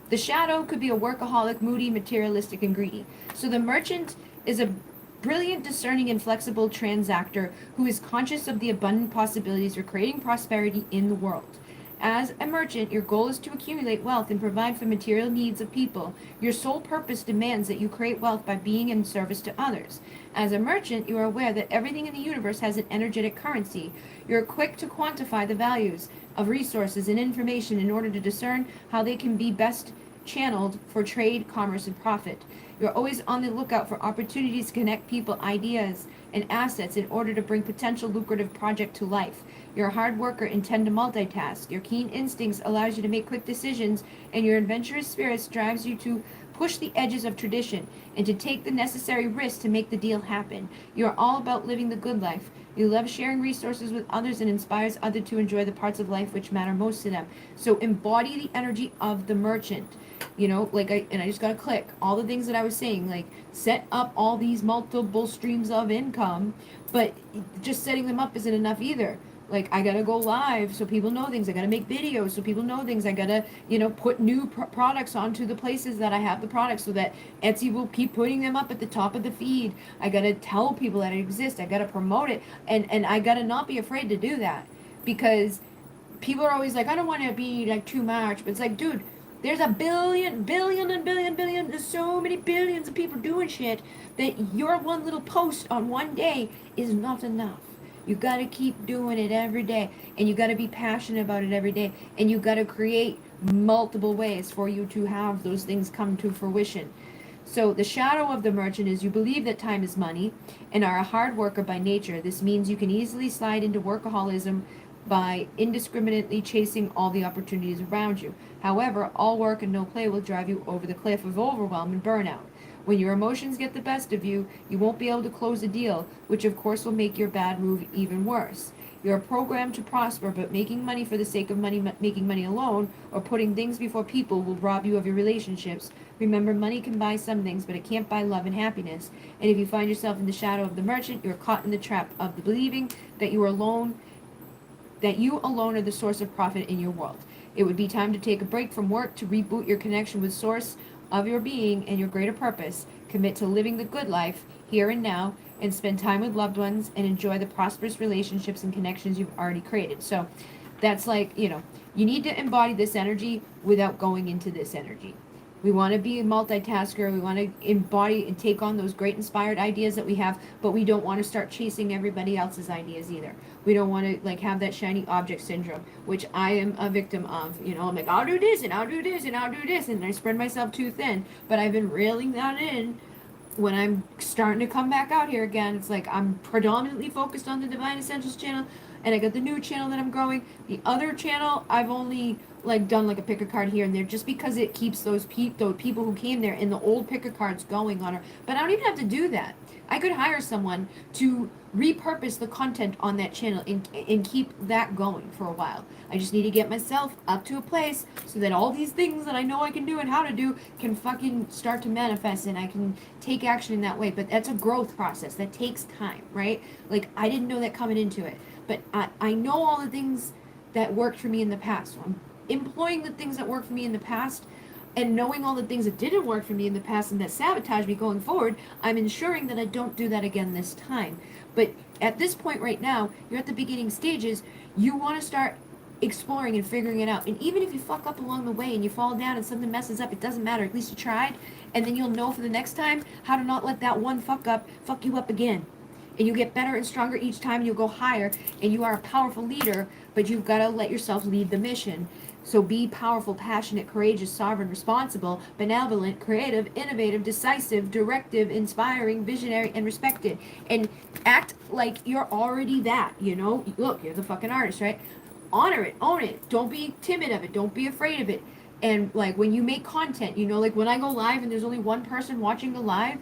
The shadow could be a workaholic, moody, materialistic, and greedy. So the merchant is a brilliant, discerning, and flexible transactor who is conscious of the abundant possibilities for creating prosperity in the world. As a merchant, your goal is to accumulate wealth and provide for material needs of people. Your sole purpose demands that you create wealth by being in service to others. As a merchant, you are aware that everything in the universe has an energetic currency. You are quick to quantify the values of resources and information in order to discern how they can be best channeled for trade, commerce, and profit. You're always on the lookout for opportunities to connect people, ideas, and assets in order to bring potential lucrative project to life. You're a hard worker and tend to multitask. Your keen instincts allows you to make quick decisions, and your adventurous spirit drives you to push the edges of tradition and to take the necessary risks to make the deal happen. You are all about living the good life. You love sharing resources with others and inspires others to enjoy the parts of life which matter most to them. So embody the energy of the merchant. I just gotta click all the things that I was saying, like set up all these multiple streams of income, but just setting them up isn't enough either. Like, I gotta go live so people know things. I gotta make videos so people know things. I gotta, put new products onto the places that I have the products so that Etsy will keep putting them up at the top of the feed. I gotta tell people that it exists. I gotta promote it. And I gotta not be afraid to do that. Because people are always like, I don't want to be like too much. But it's like, dude, there's a billion, there's so many billions of people doing shit that your one little post on one day is not enough. You got to keep doing it every day, and you got to be passionate about it every day, and you got to create multiple ways for you to have those things come to fruition. So the shadow of the merchant is you believe that time is money and are a hard worker by nature. This means you can easily slide into workaholism by indiscriminately chasing all the opportunities around you. However, all work and no play will drive you over the cliff of overwhelm and burnout. When your emotions get the best of you, you won't be able to close a deal, which of course will make your bad move even worse. You're programmed to prosper, but making money for the sake of money, making money alone, or putting things before people will rob you of your relationships. Remember, money can buy some things, but it can't buy love and happiness. And if you find yourself in the shadow of the merchant, you're caught in the trap of the believing that you alone are the source of profit in your world. It would be time to take a break from work to reboot your connection with source of your being and your greater purpose. Commit to living the good life here and now and spend time with loved ones and enjoy the prosperous relationships and connections you've already created. So that's like, you need to embody this energy without going into this energy. We want to be a multitasker. We want to embody and take on those great inspired ideas that we have, but we don't want to start chasing everybody else's ideas either. We don't want to like have that shiny object syndrome, which I am a victim of. I'm like, I'll do this and I'll do this and I'll do this, and I spread myself too thin. But I've been reeling that in when I'm starting to come back out here again. It's like I'm predominantly focused on the Divine Essentials channel, and I got the new channel that I'm growing. The other channel, I've only like done like a pick a card here and there just because it keeps those people who came there in the old pick a cards going on her. But I don't even have to do that. I could hire someone to repurpose the content on that channel and keep that going for a while. I just need to get myself up to a place so that all these things that I know I can do and how to do can fucking start to manifest, and I can take action in that way. But that's a growth process. That takes time, right? Like, I didn't know that coming into it. But I know all the things that worked for me in the past. So I'm employing the things that worked for me in the past, and knowing all the things that didn't work for me in the past and that sabotage me going forward, I'm ensuring that I don't do that again this time. But at this point right now, you're at the beginning stages. You want to start exploring and figuring it out. And even if you fuck up along the way and you fall down and something messes up, it doesn't matter. At least you tried. And then you'll know for the next time how to not let that one fuck you up again. And you get better and stronger each time. You'll go higher. And you are a powerful leader, but you've got to let yourself lead the mission. So be powerful, passionate, courageous, sovereign, responsible, benevolent, creative, innovative, decisive, directive, inspiring, visionary, and respected. And act like you're already that, Look, you're the fucking artist, right? Honor it, own it. Don't be timid of it. Don't be afraid of it. And like when you make content, like when I go live and there's only one person watching the live,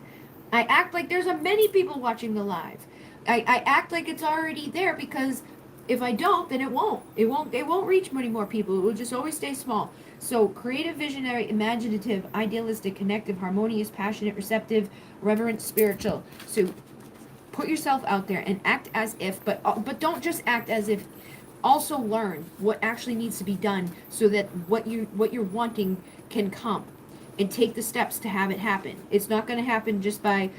I act like there's a many people watching the live. I act like it's already there, because if I don't, then it won't. It won't reach many more people. It will just always stay small. So creative, visionary, imaginative, idealistic, connective, harmonious, passionate, receptive, reverent, spiritual. So put yourself out there and act as if, but don't just act as if. Also learn what actually needs to be done so that what you're wanting can come, and take the steps to have it happen. It's not going to happen just by,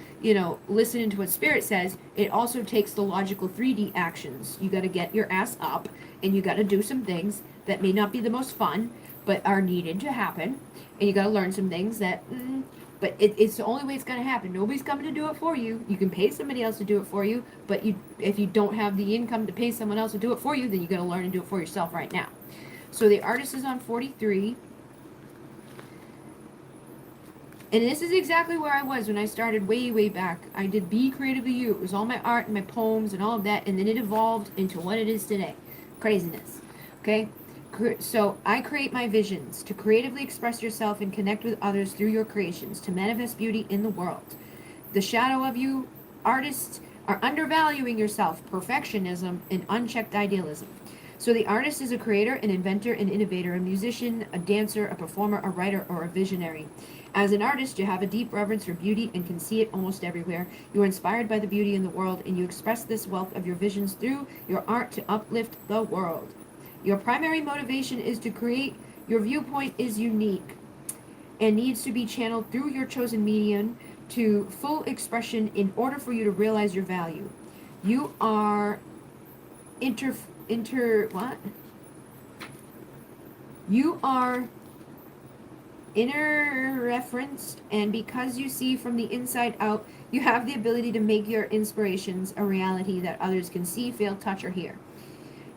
listening to what Spirit says. It also takes the logical 3D actions. You got to get your ass up, and you got to do some things that may not be the most fun, but are needed to happen. And you got to learn some things that, but it's the only way it's going to happen. Nobody's coming to do it for you. You can pay somebody else to do it for you, but if you don't have the income to pay someone else to do it for you, then you got to learn and do it for yourself right now. So the artist is on 43. And this is exactly where I was when I started way, way back. I did Be Creatively You. It was all my art and my poems and all of that, and then it evolved into what it is today. Craziness. Okay? So I create my visions to creatively express yourself and connect with others through your creations, to manifest beauty in the world. The shadow of you, artists, are undervaluing yourself, perfectionism, and unchecked idealism. So the artist is a creator, an inventor, an innovator, a musician, a dancer, a performer, a writer, or a visionary. As an artist, you have a deep reverence for beauty and can see it almost everywhere. You are inspired by the beauty in the world, and you express this wealth of your visions through your art to uplift the world. Your primary motivation is to create. Your viewpoint is unique and needs to be channeled through your chosen medium to full expression in order for you to realize your value. You are what? You are inner referenced, and because you see from the inside out, you have the ability to make your inspirations a reality that others can see, feel, touch, or hear.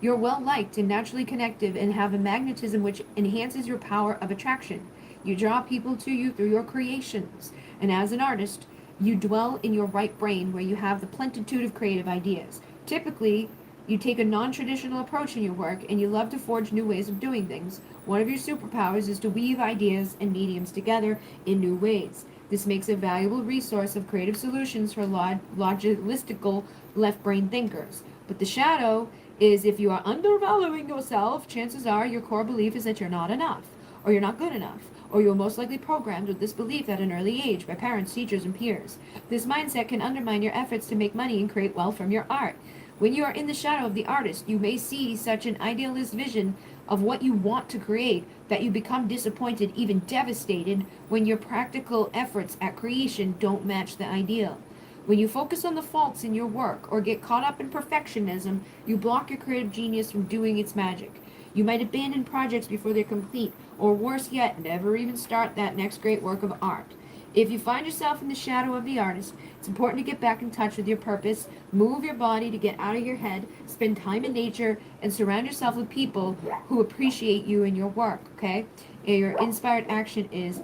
You're well liked and naturally connective and have a magnetism which enhances your power of attraction. You draw people to you through your creations, and as an artist, you dwell in your right brain where you have the plenitude of creative ideas. Typically, you take a non-traditional approach in your work and you love to forge new ways of doing things. One of your superpowers is to weave ideas and mediums together in new ways. This makes a valuable resource of creative solutions for logistical left brain thinkers. But the shadow is if you are undervaluing yourself, chances are your core belief is that you're not enough, or you're not good enough, or you're most likely programmed with this belief at an early age by parents, teachers, and peers. This mindset can undermine your efforts to make money and create wealth from your art. When you are in the shadow of the artist, you may see such an idealist vision of what you want to create that you become disappointed, even devastated, when your practical efforts at creation don't match the ideal. When you focus on the faults in your work or get caught up in perfectionism, you block your creative genius from doing its magic. You might abandon projects before they're complete, or worse yet, never even start that next great work of art. If you find yourself in the shadow of the artist, it's important to get back in touch with your purpose, move your body to get out of your head, spend time in nature, and surround yourself with people who appreciate you and your work, okay? And your inspired action is,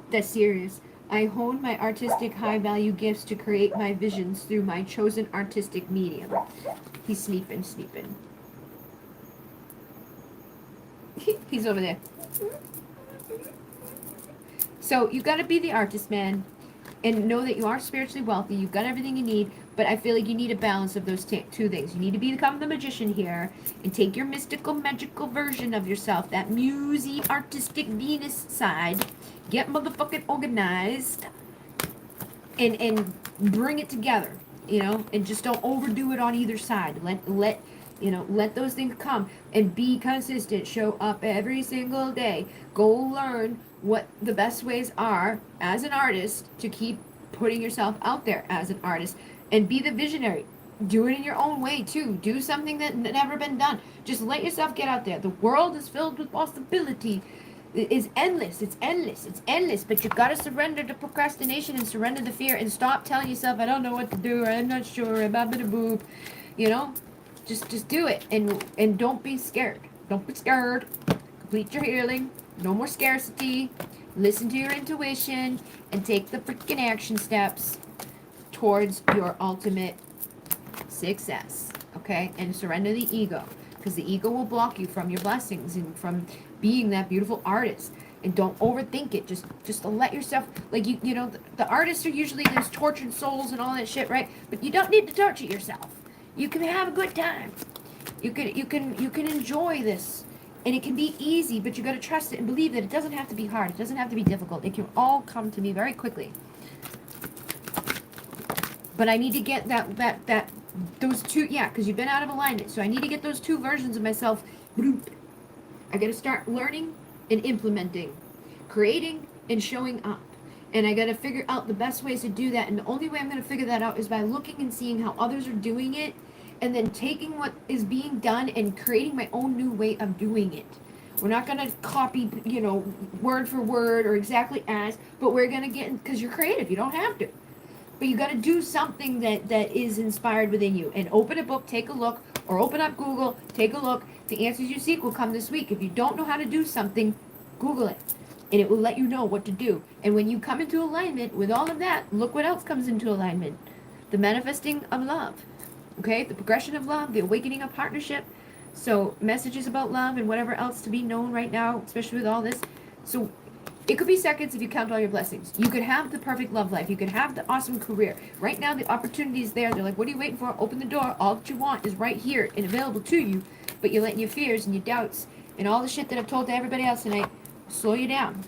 that's serious. I hone my artistic high-value gifts to create my visions through my chosen artistic medium. He's sleeping. He's over there. So you got to be the artist, man, and know that you are spiritually wealthy. You've got everything you need, but I feel like you need a balance of those two things. You need to become the magician here and take your mystical, magical version of yourself, that musy, artistic Venus side, get motherfucking organized, and bring it together, and just don't overdo it on either side. Let those things come and be consistent. Show up every single day. Go learn what the best ways are as an artist to keep putting yourself out there as an artist, and be the visionary. Do it in your own way too. Do something that never been done. Just let yourself get out there. The world is filled with possibility. It is endless. It's endless. But you gotta surrender to procrastination and surrender to fear and stop telling yourself, I don't know what to do, or I'm not sure, or blah, blah, blah, blah. Just do it, and don't be scared. Don't be scared. Complete your healing. No more scarcity. Listen to your intuition and take the freaking action steps towards your ultimate success. Okay? And surrender the ego, because the ego will block you from your blessings and from being that beautiful artist. And don't overthink it. Just let yourself, like, the artists are usually those tortured souls and all that shit, right? But you don't need to torture yourself. You can have a good time. You can enjoy this. And it can be easy, but you got to trust it and believe that it doesn't have to be hard. It doesn't have to be difficult. It can all come to me very quickly. But I need to get those two, because you've been out of alignment. So I need to get those two versions of myself. I got to start learning and implementing, creating and showing up. And I got to figure out the best ways to do that. And the only way I'm going to figure that out is by looking and seeing how others are doing it, and then taking what is being done and creating my own new way of doing it. We're not going to copy, word for word or exactly as, but we're going to get, because you're creative. You don't have to. But you got to do something that is inspired within you. And open a book, take a look, or open up Google, take a look. The answers you seek will come this week. If you don't know how to do something, Google it. And it will let you know what to do. And when you come into alignment with all of that, look what else comes into alignment. The manifesting of love. Okay? The progression of love, the awakening of partnership. So messages about love and whatever else to be known right now, especially with all this. So It could be seconds if you count all your blessings. You could have the perfect love life. You could have the awesome career. Right now, the opportunity is there. They're like, what are you waiting for? Open the door. All that you want is right here and available to you. But you're letting your fears and your doubts and all the shit that I've told to everybody else tonight slow you down.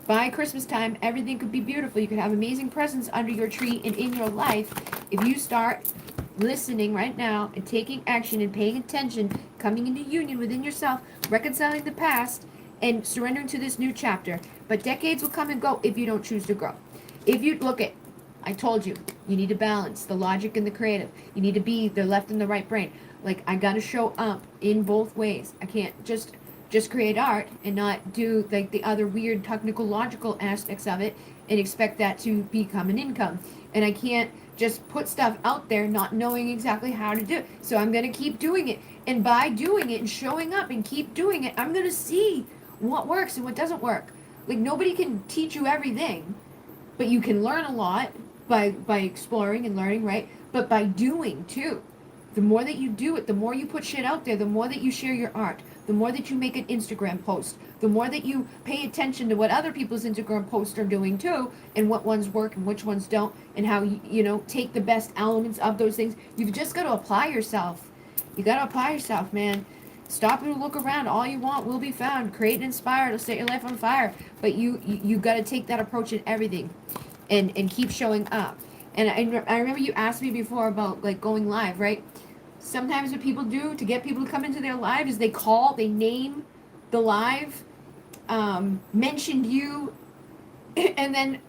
By Christmas time, everything could be beautiful. You could have amazing presents under your tree and in your life if you start listening right now and taking action and paying attention, coming into union within yourself, reconciling the past, and surrendering to this new chapter. But decades will come and go if you don't choose to grow. If you look at, I told you, you need to balance the logic and the creative. You need to be the left and the right brain. Like, I gotta show up in both ways. I can't just create art and not do like the other weird technical logical aspects of it and expect that to become an income. And I can't just put stuff out there not knowing exactly how to do it. So I'm going to keep doing it. And by doing it and showing up and keep doing it, I'm going to see what works and what doesn't work. Like, nobody can teach you everything, but you can learn a lot by exploring and learning, right? But by doing too. The more that you do it, the more you put shit out there, the more that you share your art, the more that you make an Instagram post, the more that you pay attention to what other people's Instagram posts are doing too, and what ones work and which ones don't, and how you know, take the best elements of those things. You've just got to apply yourself. You got to apply yourself, man. Stop and look around. All you want will be found. Create and inspire. It'll set your life on fire. But you got to take that approach in everything, and keep showing up. And I remember you asked me before about like going live, right? Sometimes what people do to get people to come into their live is they name the live, mentioned you, and then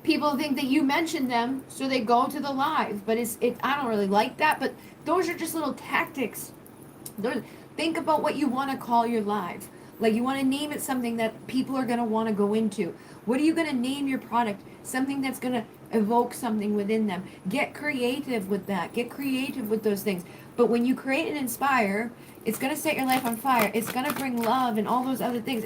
people think that you mentioned them, so they go to the live. But I don't really like that, but those are just little tactics. Think about what you want to call your live. Like, you want to name it something that people are going to want to go into. What are you going to name your product? Something that's going to evoke something within them. Get creative with that. Get creative with those things. But when you create and inspire, it's going to set your life on fire. It's going to bring love and all those other things.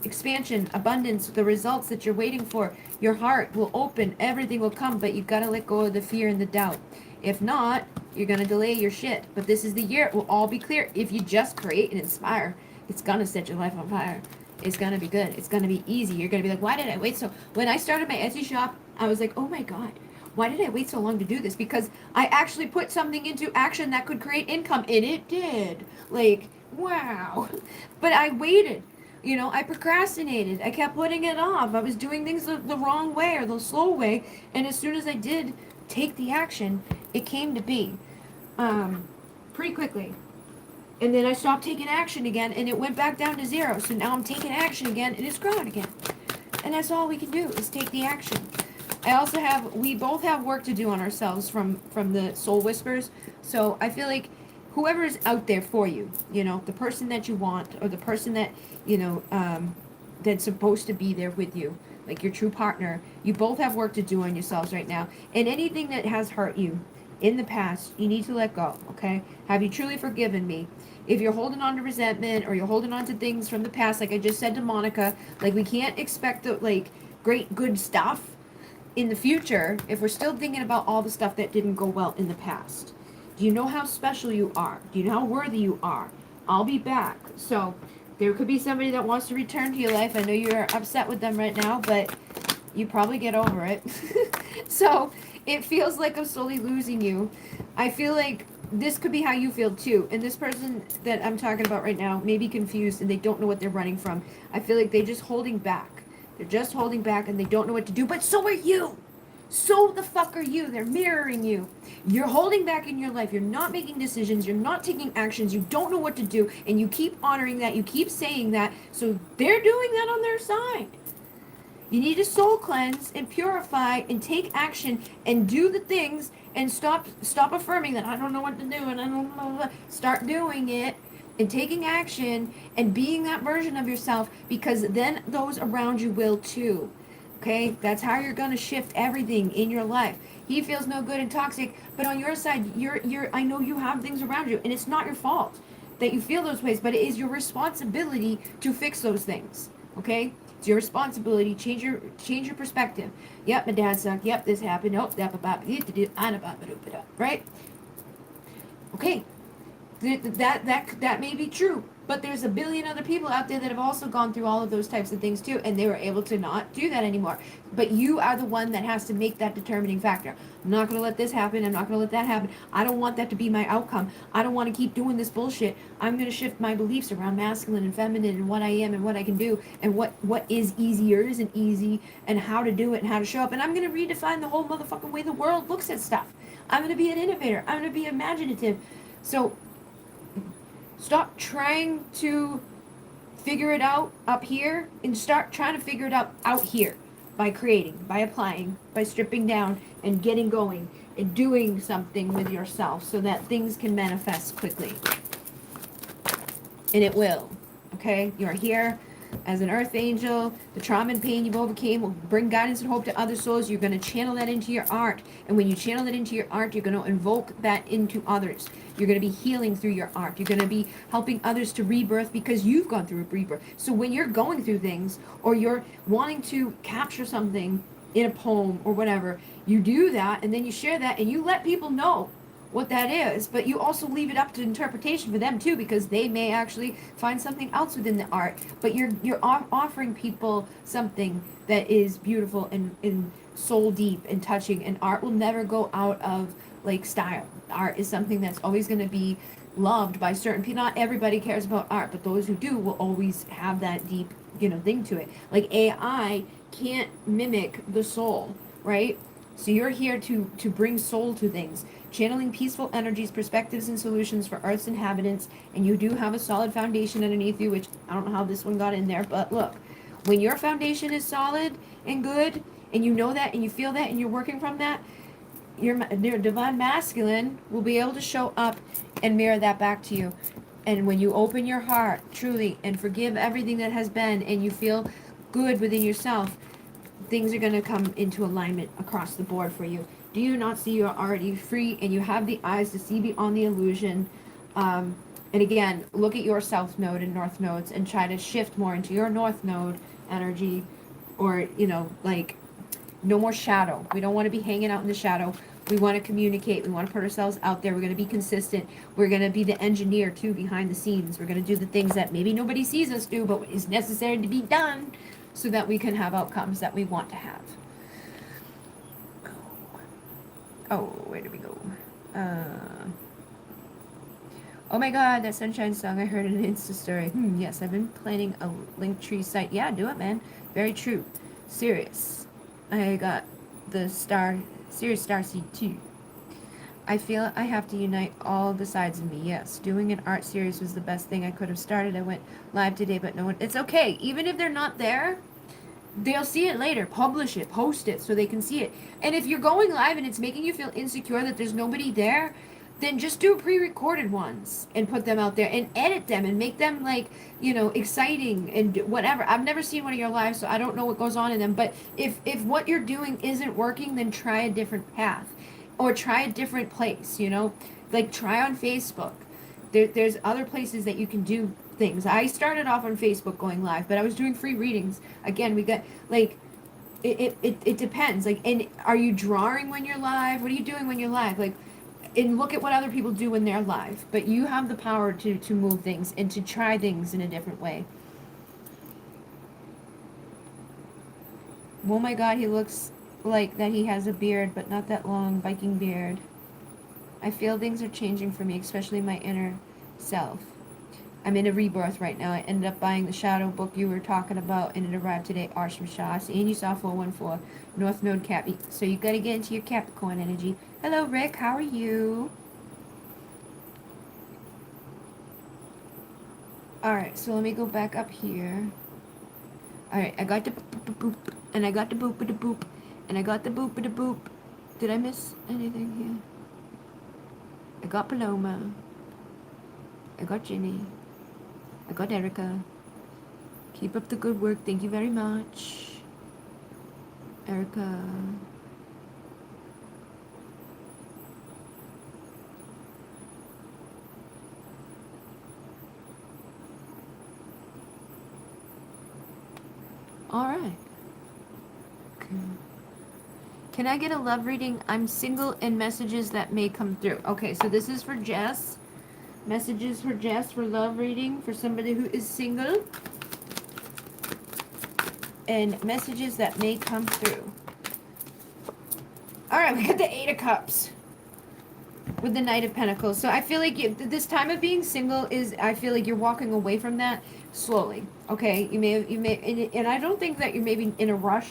Expansion, abundance, the results that you're waiting for. Your heart will open. Everything will come. But you've got to let go of the fear and the doubt. If not, you're going to delay your shit. But this is the year. It will all be clear. If you just create and inspire, it's going to set your life on fire. It's going to be good. It's going to be easy. You're going to be like, why did I wait so... When I started my Etsy shop, I was like, oh my God, why did I wait so long to do this? Because I actually put something into action that could create income, and it did. Like, wow. But I waited. You know, I procrastinated. I kept putting it off. I was doing things the wrong way or the slow way. And as soon as I did take the action, it came to be pretty quickly. And then I stopped taking action again, and it went back down to zero. So now I'm taking action again, and it's growing again. And that's all we can do is take the action. We both have work to do on ourselves from the Soul Whispers. So I feel like whoever is out there for you, you know, the person that you want, or the person that, you know, that's supposed to be there with you, like your true partner, you both have work to do on yourselves right now. And anything that has hurt you in the past, you need to let go, okay? Have you truly forgiven me? If you're holding on to resentment, or you're holding on to things from the past, like I just said to Monica, like, we can't expect the, like, great good stuff in the future if we're still thinking about all the stuff that didn't go well in the past. Do you know how special you are? Do you know how worthy you are? I'll be back. So there could be somebody that wants to return to your life. I know you're upset with them right now, but you probably get over it. So it feels like I'm slowly losing you. I feel like this could be how you feel too. And this person that I'm talking about right now may be confused and they don't know what they're running from. I feel like they're just holding back. They're just holding back and they don't know what to do. But so are you. So the fuck are you. They're mirroring you. You're holding back in your life. You're not making decisions. You're not taking actions. You don't know what to do. And you keep honoring that. You keep saying that. So they're doing that on their side. You need to soul cleanse and purify and take action and do the things and stop affirming that I don't know what to do and I don't know. Start doing it and taking action and being that version of yourself, because then those around you will too. Okay? That's how you're going to shift everything in your life. He feels no good and toxic, but on your side, I know you have things around you, and it's not your fault that you feel those ways, but it is your responsibility to fix those things. Okay? It's your responsibility. Change your perspective. Yep, my dad sucked. Yep, this happened. Oh, right? Okay. That may be true, But there's a billion other people out there that have also gone through all of those types of things too, and they were able to not do that anymore. But you are the one that has to make that determining factor. I'm not going to let this happen. I'm not going to let that happen. I don't want that to be my outcome. I don't want to keep doing this bullshit. I'm going to shift my beliefs around masculine and feminine and what I am and what I can do and what is easy or isn't easy and how to do it and how to show up. And I'm going to redefine the whole motherfucking way the world looks at stuff. I'm going to be an innovator. I'm going to be imaginative. So stop trying to figure it out up here and start trying to figure it out here by creating, by applying, by stripping down and getting going and doing something with yourself so that things can manifest quickly. And it will. Okay? You're here as an earth angel. The trauma and pain you've overcame will bring guidance and hope to other souls. You're going to channel that into your art. And when you channel that into your art, you're going to invoke that into others. You're going to be healing through your art. You're going to be helping others to rebirth because you've gone through a rebirth. So when you're going through things or you're wanting to capture something in a poem or whatever, you do that and then you share that and you let people know what that is, but you also leave it up to interpretation for them too, because they may actually find something else within the art. But you're offering people something that is beautiful and soul deep and touching. And art will never go out of like style. Art is something that's always going to be loved by certain people. Not everybody cares about art, but those who do will always have that deep, thing to it. Like AI can't mimic the soul, right? So you're here to bring soul to things, channeling peaceful energies, perspectives, and solutions for Earth's inhabitants. And you do have a solid foundation underneath you, which I don't know how this one got in there, but look, when your foundation is solid and good, and you know that, and you feel that, and you're working from that, your divine masculine will be able to show up and mirror that back to you. And when you open your heart truly and forgive everything that has been, and you feel good within yourself, things are going to come into alignment across the board for you. Do you not see you're already free and you have the eyes to see beyond the illusion? And again, look at your south node and north nodes and try to shift more into your north node energy, or, like no more shadow. We don't want to be hanging out in the shadow. We want to communicate. We want to put ourselves out there. We're going to be consistent. We're going to be the engineer too behind the scenes. We're going to do the things that maybe nobody sees us do, but is necessary to be done so that we can have outcomes that we want to have. Oh, where did we go? Oh my god, that Sunshine song, I heard in an Insta story. Yes, I've been planning a Linktree site. Yeah, do it, man. Very true. Serious. I got the Serious Starseed too. I feel I have to unite all the sides of me. Yes, doing an art series was the best thing I could have started. I went live today, but no one... It's okay. Even if they're not there, they'll see it later. Publish it. Post it so they can see it. And if you're going live and it's making you feel insecure that there's nobody there, then just do pre-recorded ones and put them out there and edit them and make them exciting and whatever. I've never seen one of your lives, so I don't know what goes on in them. But if what you're doing isn't working, then try a different path or try a different place, like try on Facebook. There's other places that you can do things. I started off on Facebook going live, but I was doing free readings. Again, we got it depends. And are you drawing when you're live? What are you doing when you're live? And look at what other people do when they're live. But you have the power to move things and to try things in a different way. Oh my god, he looks like that he has a beard, but not that long Viking beard. I feel things are changing for me, especially my inner self. I'm in a rebirth right now. I ended up buying the shadow book you were talking about, and it arrived today. Arsham Shah. And you saw 414. North Node Cap. So you got to get into your Capricorn energy. Hello, Rick. How are you? Alright, so let me go back up here. Alright, I got the boop, and I got the boop, and I got the boop. Did I miss anything here? I got Paloma. I got Ginny. I got Erica. Keep up the good work. Thank you very much. Erica. Alright. Okay. Can I get a love reading? I'm single and messages that may come through. Okay, so this is for Jess. Messages for Jess for love reading for somebody who is single. And messages that may come through. Alright, we got the Eight of Cups. With the Knight of Pentacles. So I feel like this time of being single is, I feel like you're walking away from that slowly. Okay? And I don't think that you're maybe in a rush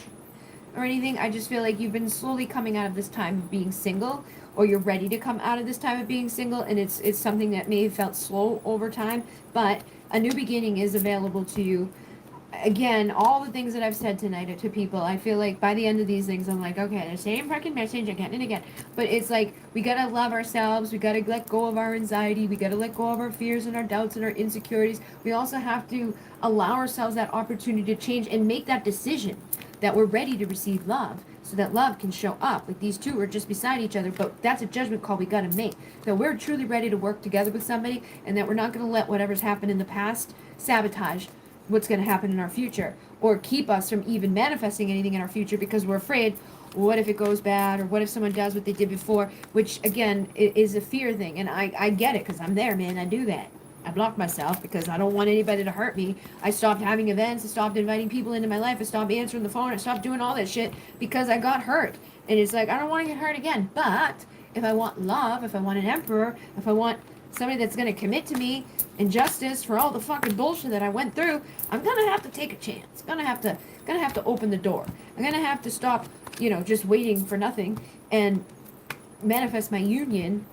or anything. I just feel like you've been slowly coming out of this time of being single, or you're ready to come out of this time of being single, and it's something that may have felt slow over time, but a new beginning is available to you. Again, all the things that I've said tonight to people, I feel like by the end of these things, I'm like, okay, the same fucking message again and again. But it's like, we gotta love ourselves, we gotta let go of our anxiety, we gotta let go of our fears and our doubts and our insecurities. We also have to allow ourselves that opportunity to change and make that decision that we're ready to receive love, so that love can show up. Like, these two are just beside each other, but that's a judgment call we gotta make. That we're truly ready to work together with somebody, and that we're not gonna let whatever's happened in the past sabotage what's going to happen in our future, or keep us from even manifesting anything in our future because we're afraid, what if it goes bad, or what if someone does what they did before, which again is a fear thing. And I get it, because I'm there, man. I do that. I block myself because I don't want anybody to hurt me. I stopped having events. I stopped inviting people into my life. I stopped answering the phone. I stopped doing all that shit because I got hurt. And it's like, I don't want to get hurt again. But if I want love, if I want an emperor, if I want somebody that's going to commit to me and justice for all the fucking bullshit that I went through, I'm gonna have to take a chance. Gonna have to open the door. I'm gonna have to stop, just waiting for nothing, and manifest my union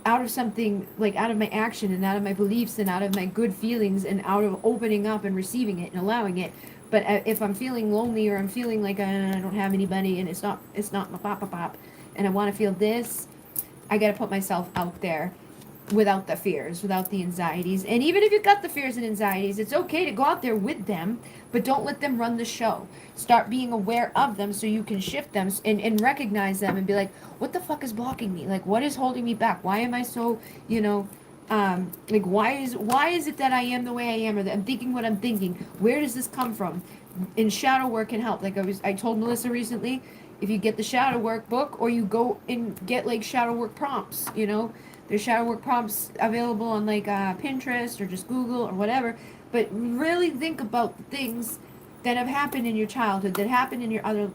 out of something, like out of my action and out of my beliefs and out of my good feelings and out of opening up and receiving it and allowing it. But if I'm feeling lonely, or I'm feeling like I don't have anybody, and it's not my pop, and I want to feel this, I gotta put myself out there without the fears, without the anxieties. And even if you've got the fears and anxieties, it's okay to go out there with them, but don't let them run the show. Start being aware of them so you can shift them and recognize them and be like, what the fuck is blocking me? Like, what is holding me back? Why am I so, like, why is it that I am the way I am, or that I'm thinking what I'm thinking? Where does this come from? And shadow work can help. Like I told Melissa recently, if you get the shadow work book, or you go and get like shadow work prompts, there's shadow work prompts available on like Pinterest or just Google or whatever. But really think about things that have happened in your childhood, that happened in your other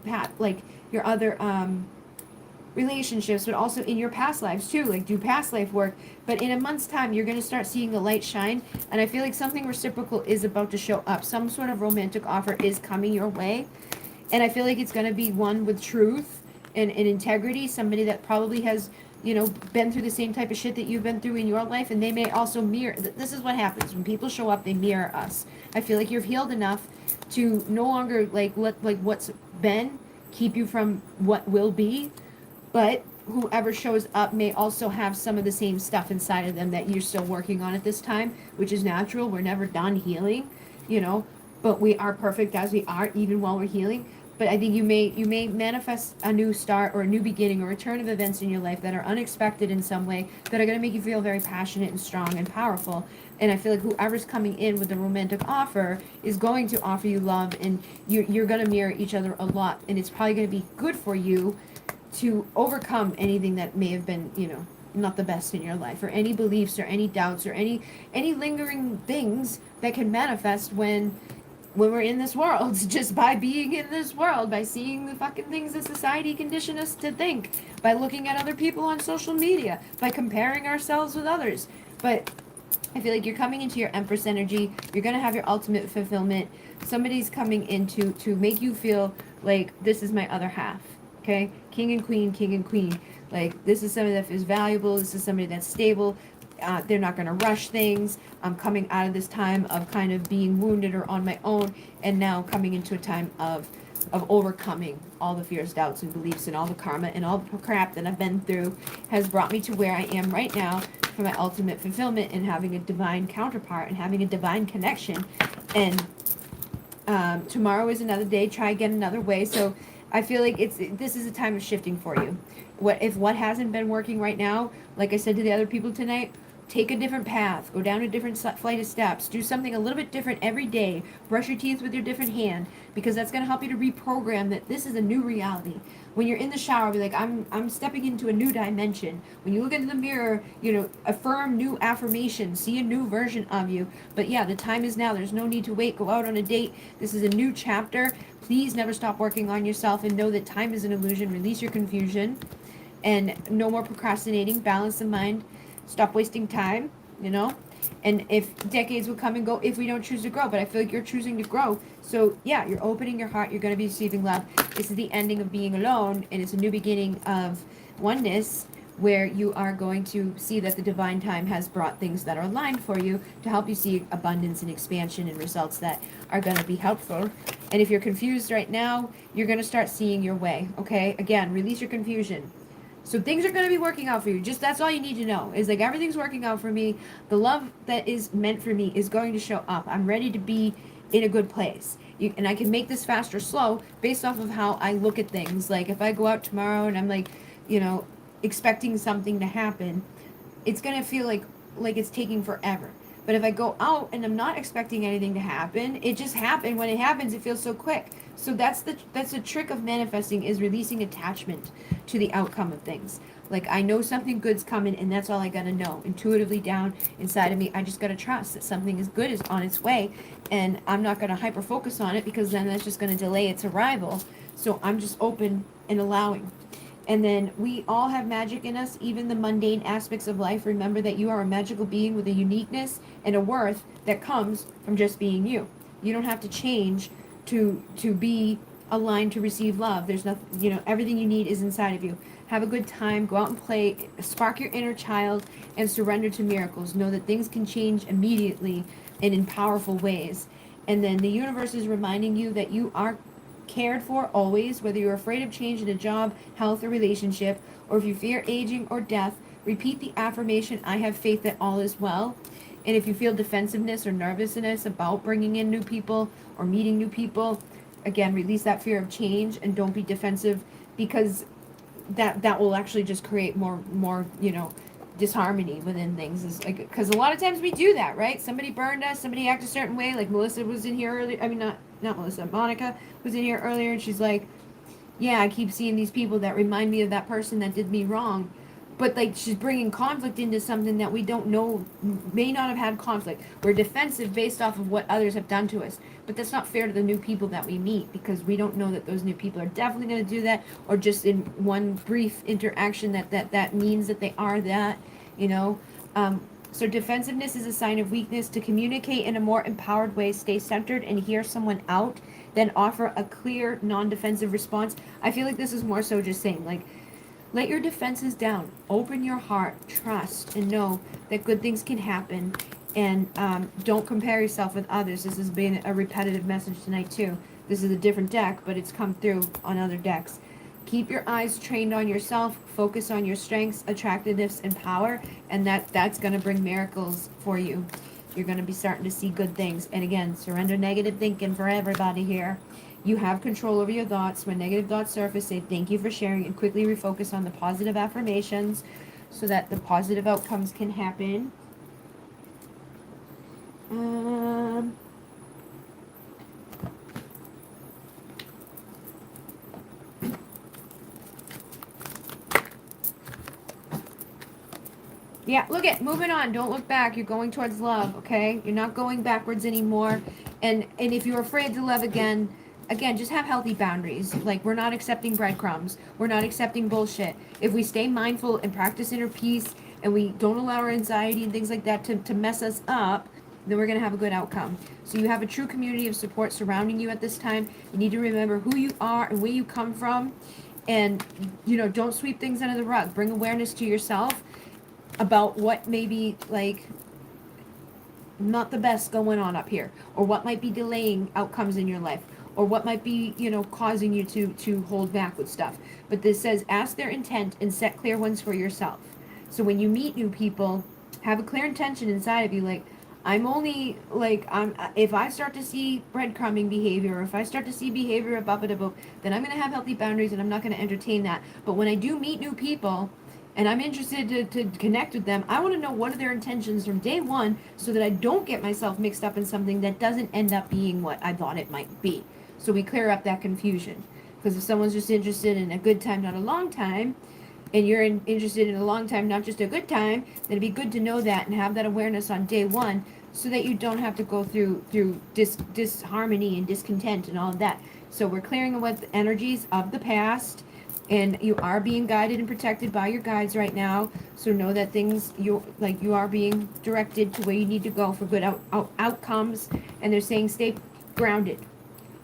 relationships, but also in your past lives too. Like, do past life work. But in a month's time, you're gonna start seeing the light shine, and I feel like something reciprocal is about to show up. Some sort of romantic offer is coming your way, and I feel like it's gonna be one with truth and integrity. Somebody that probably has been through the same type of shit that you've been through in your life, and they may also mirror. This is what happens when people show up; they mirror us. I feel like you've healed enough to no longer let what's been keep you from what will be, but whoever shows up may also have some of the same stuff inside of them that you're still working on at this time, which is natural. We're never done healing, but we are perfect as we are, even while we're healing. But I think you may manifest a new start, or a new beginning, or a turn of events in your life that are unexpected in some way, that are going to make you feel very passionate and strong and powerful. And I feel like whoever's coming in with a romantic offer is going to offer you love, and you're going to mirror each other a lot, and it's probably going to be good for you to overcome anything that may have been, not the best in your life, or any beliefs or any doubts or any lingering things that can manifest when we're in this world, just by being in this world, by seeing the fucking things that society conditioned us to think, by looking at other people on social media, by comparing ourselves with others. But I feel like you're coming into your Empress energy. You're going to have your ultimate fulfillment. Somebody's coming in to make you feel like, this is my other half. Okay? King and queen, king and queen. Like, this is somebody that is valuable. This is somebody that's stable. They're not going to rush things. I'm coming out of this time of kind of being wounded or on my own, and now coming into a time of overcoming all the fears, doubts, and beliefs, and all the karma and all the crap that I've been through has brought me to where I am right now for my ultimate fulfillment, and having a divine counterpart and having a divine connection. And tomorrow is another day. Try again another way. So I feel like this is a time of shifting for you. What hasn't been working right now, like I said to the other people tonight, take a different path, go down a different flight of steps, do something a little bit different every day, brush your teeth with your different hand, because that's going to help you to reprogram that this is a new reality. When you're in the shower, be like, I'm stepping into a new dimension. When you look into the mirror, affirm new affirmations, see a new version of you. But yeah, the time is now. There's no need to wait. Go out on a date. This is a new chapter. Please never stop working on yourself, and know that time is an illusion. Release your confusion, and no more procrastinating. Balance the mind. Stop wasting time, and if decades will come and go if we don't choose to grow, but I feel like you're choosing to grow. So yeah, you're opening your heart, you're going to be receiving love. This is the ending of being alone, and it's a new beginning of oneness, where you are going to see that the divine time has brought things that are aligned for you to help you see abundance and expansion and results that are going to be helpful. And if you're confused right now, you're going to start seeing your way. Okay, again, release your confusion. So things are going to be working out for you. Just that's all you need to know, is like, everything's working out for me. The love that is meant for me is going to show up. I'm ready to be in a good place. And I can make this fast or slow based off of how I look at things. Like, if I go out tomorrow and I'm like, expecting something to happen, it's going to feel like it's taking forever. But if I go out and I'm not expecting anything to happen, it just happened. When it happens, it feels so quick. So that's the trick of manifesting, is releasing attachment to the outcome of things. Like, I know something good's coming, and that's all I gotta know. Intuitively down inside of me, I just gotta trust that something is good is on its way, and I'm not gonna hyper focus on it, because then that's just gonna delay its arrival. So I'm just open and allowing. And then we all have magic in us, even the mundane aspects of life. Remember that you are a magical being with a uniqueness and a worth that comes from just being you. You don't have to change to be aligned to receive love. There's nothing, everything you need is inside of you. Have a good time, go out and play, spark your inner child, and surrender to miracles. Know that things can change immediately and in powerful ways. And then the universe is reminding you that you are cared for always, whether you're afraid of change in a job, health, or relationship, or if you fear aging or death. Repeat the affirmation, I have faith that all is well. And if you feel defensiveness or nervousness about bringing in new people or meeting new people, again, release that fear of change, and don't be defensive, because that will actually just create more disharmony within things. Is like, because a lot of times we do that, right? Somebody burned us, somebody acted a certain way. Like Melissa was in here earlier. I mean, not Melissa, Monica was in here earlier, and she's like, yeah, I keep seeing these people that remind me of that person that did me wrong. But like, she's bringing conflict into something that we don't know, may not have had conflict. We're defensive based off of what others have done to us. But that's not fair to the new people that we meet, because we don't know that those new people are definitely going to do that, or just in one brief interaction that means that they are that, So defensiveness is a sign of weakness. To communicate in a more empowered way, stay centered and hear someone out, then offer a clear, non-defensive response. I feel like this is more so just saying, like, let your defenses down. Open your heart, trust, and know that good things can happen. And don't compare yourself with others. This has been a repetitive message tonight, too. This is a different deck, but it's come through on other decks. Keep your eyes trained on yourself. Focus on your strengths, attractiveness, and power. And that's going to bring miracles for you. You're going to be starting to see good things. And again, surrender negative thinking for everybody here. You have control over your thoughts. When negative thoughts surface, say thank you for sharing, and quickly refocus on the positive affirmations so that the positive outcomes can happen. Yeah, look at, moving on. Don't look back. You're going towards love, okay? You're not going backwards anymore. And if you're afraid to love again, just have healthy boundaries. Like, we're not accepting breadcrumbs. We're not accepting bullshit. If we stay mindful and practice inner peace, and we don't allow our anxiety and things like that to mess us up, then we're going to have a good outcome. So you have a true community of support surrounding you at this time. You need to remember who you are and where you come from. And, don't sweep things under the rug. Bring awareness to yourself about what may be, like, not the best going on up here, or what might be delaying outcomes in your life, or what might be, causing you to hold back with stuff. But this says, ask their intent and set clear ones for yourself. So when you meet new people, have a clear intention inside of you, like, if I start to see breadcrumbing behavior, or if I start to see behavior above it, then I'm going to have healthy boundaries, and I'm not going to entertain that. But when I do meet new people, and I'm interested to connect with them, I want to know what are their intentions from day one so that I don't get myself mixed up in something that doesn't end up being what I thought it might be. So we clear up that confusion. Because if someone's just interested in a good time, not a long time, and you're interested in a long time, not just a good time, then it'd be good to know that and have that awareness on day one so that you don't have to go through disharmony and discontent and all of that. So we're clearing away the energies of the past, and you are being guided and protected by your guides right now. So know that things you are being directed to where you need to go for good outcomes. And they're saying stay grounded,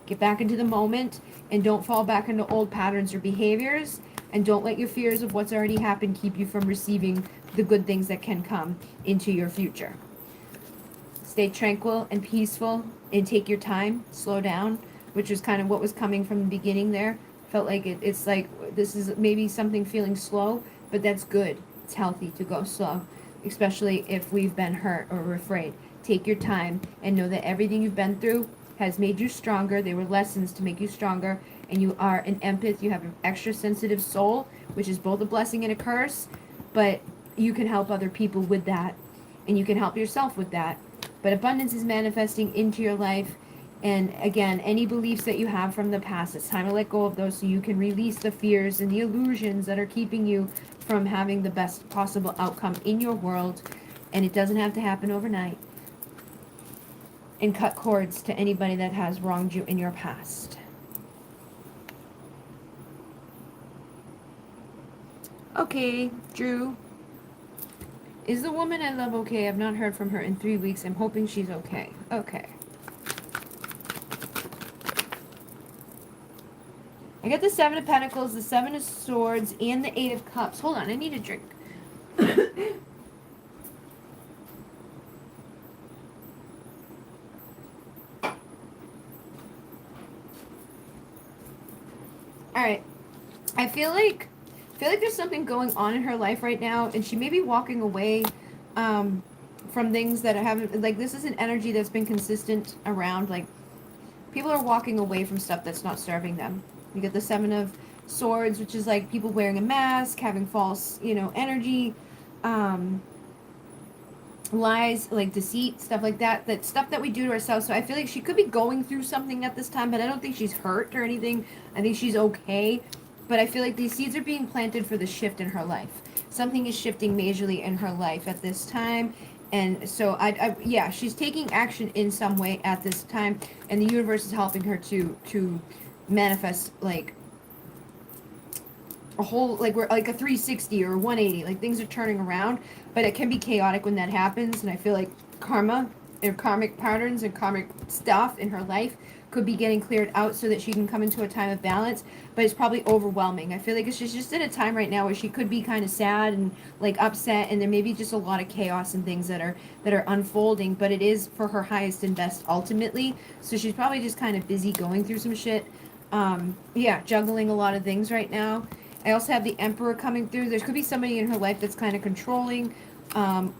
get back into the moment, and don't fall back into old patterns or behaviors. And don't let your fears of what's already happened keep you from receiving the good things that can come into your future. Stay tranquil and peaceful and take your time, slow down, which is kind of what was coming from the beginning there. Felt like it's like this is maybe something feeling slow, but that's good. It's healthy to go slow, especially if we've been hurt or afraid. Take your time and know that everything you've been through has made you stronger. They were lessons to make you stronger, and you are an empath. You have an extra sensitive soul, which is both a blessing and a curse, but you can help other people with that, and you can help yourself with that. But abundance is manifesting into your life. And again, any beliefs that you have from the past, it's time to let go of those so you can release the fears and the illusions that are keeping you from having the best possible outcome in your world. And it doesn't have to happen overnight. And cut cords to anybody that has wronged you in your past. Okay, Drew. Is the woman I love okay? I've not heard from her in 3 weeks. I'm hoping she's okay. Okay. I got the Seven of Pentacles, the Seven of Swords, and the Eight of Cups. Hold on, I need a drink. Alright. I feel like there's something going on in her life right now, and she may be walking away from things that haven't, like, this is an energy that's been consistent around, like, people are walking away from stuff that's not serving them. You get the Seven of Swords, which is like people wearing a mask, having false, energy, lies, like deceit, stuff like that. That stuff that we do to ourselves. So I feel like she could be going through something at this time, but I don't think she's hurt or anything. I think she's okay. But I feel like these seeds are being planted for the shift in her life. Something is shifting majorly in her life at this time. And so yeah, she's taking action in some way at this time, and the universe is helping her to manifest like a whole, like we're like a 360 or 180, like things are turning around, but it can be chaotic when that happens. And I feel like karma or karmic patterns and karmic stuff in her life could be getting cleared out so that she can come into a time of balance, but it's probably overwhelming. I feel like she's just in a time right now where she could be kind of sad and like upset, and there may be just a lot of chaos and things that are unfolding, but it is for her highest and best ultimately. So she's probably just kind of busy going through some shit. Yeah, juggling a lot of things right now. I also have the Emperor coming through. There could be somebody in her life that's kind of controlling,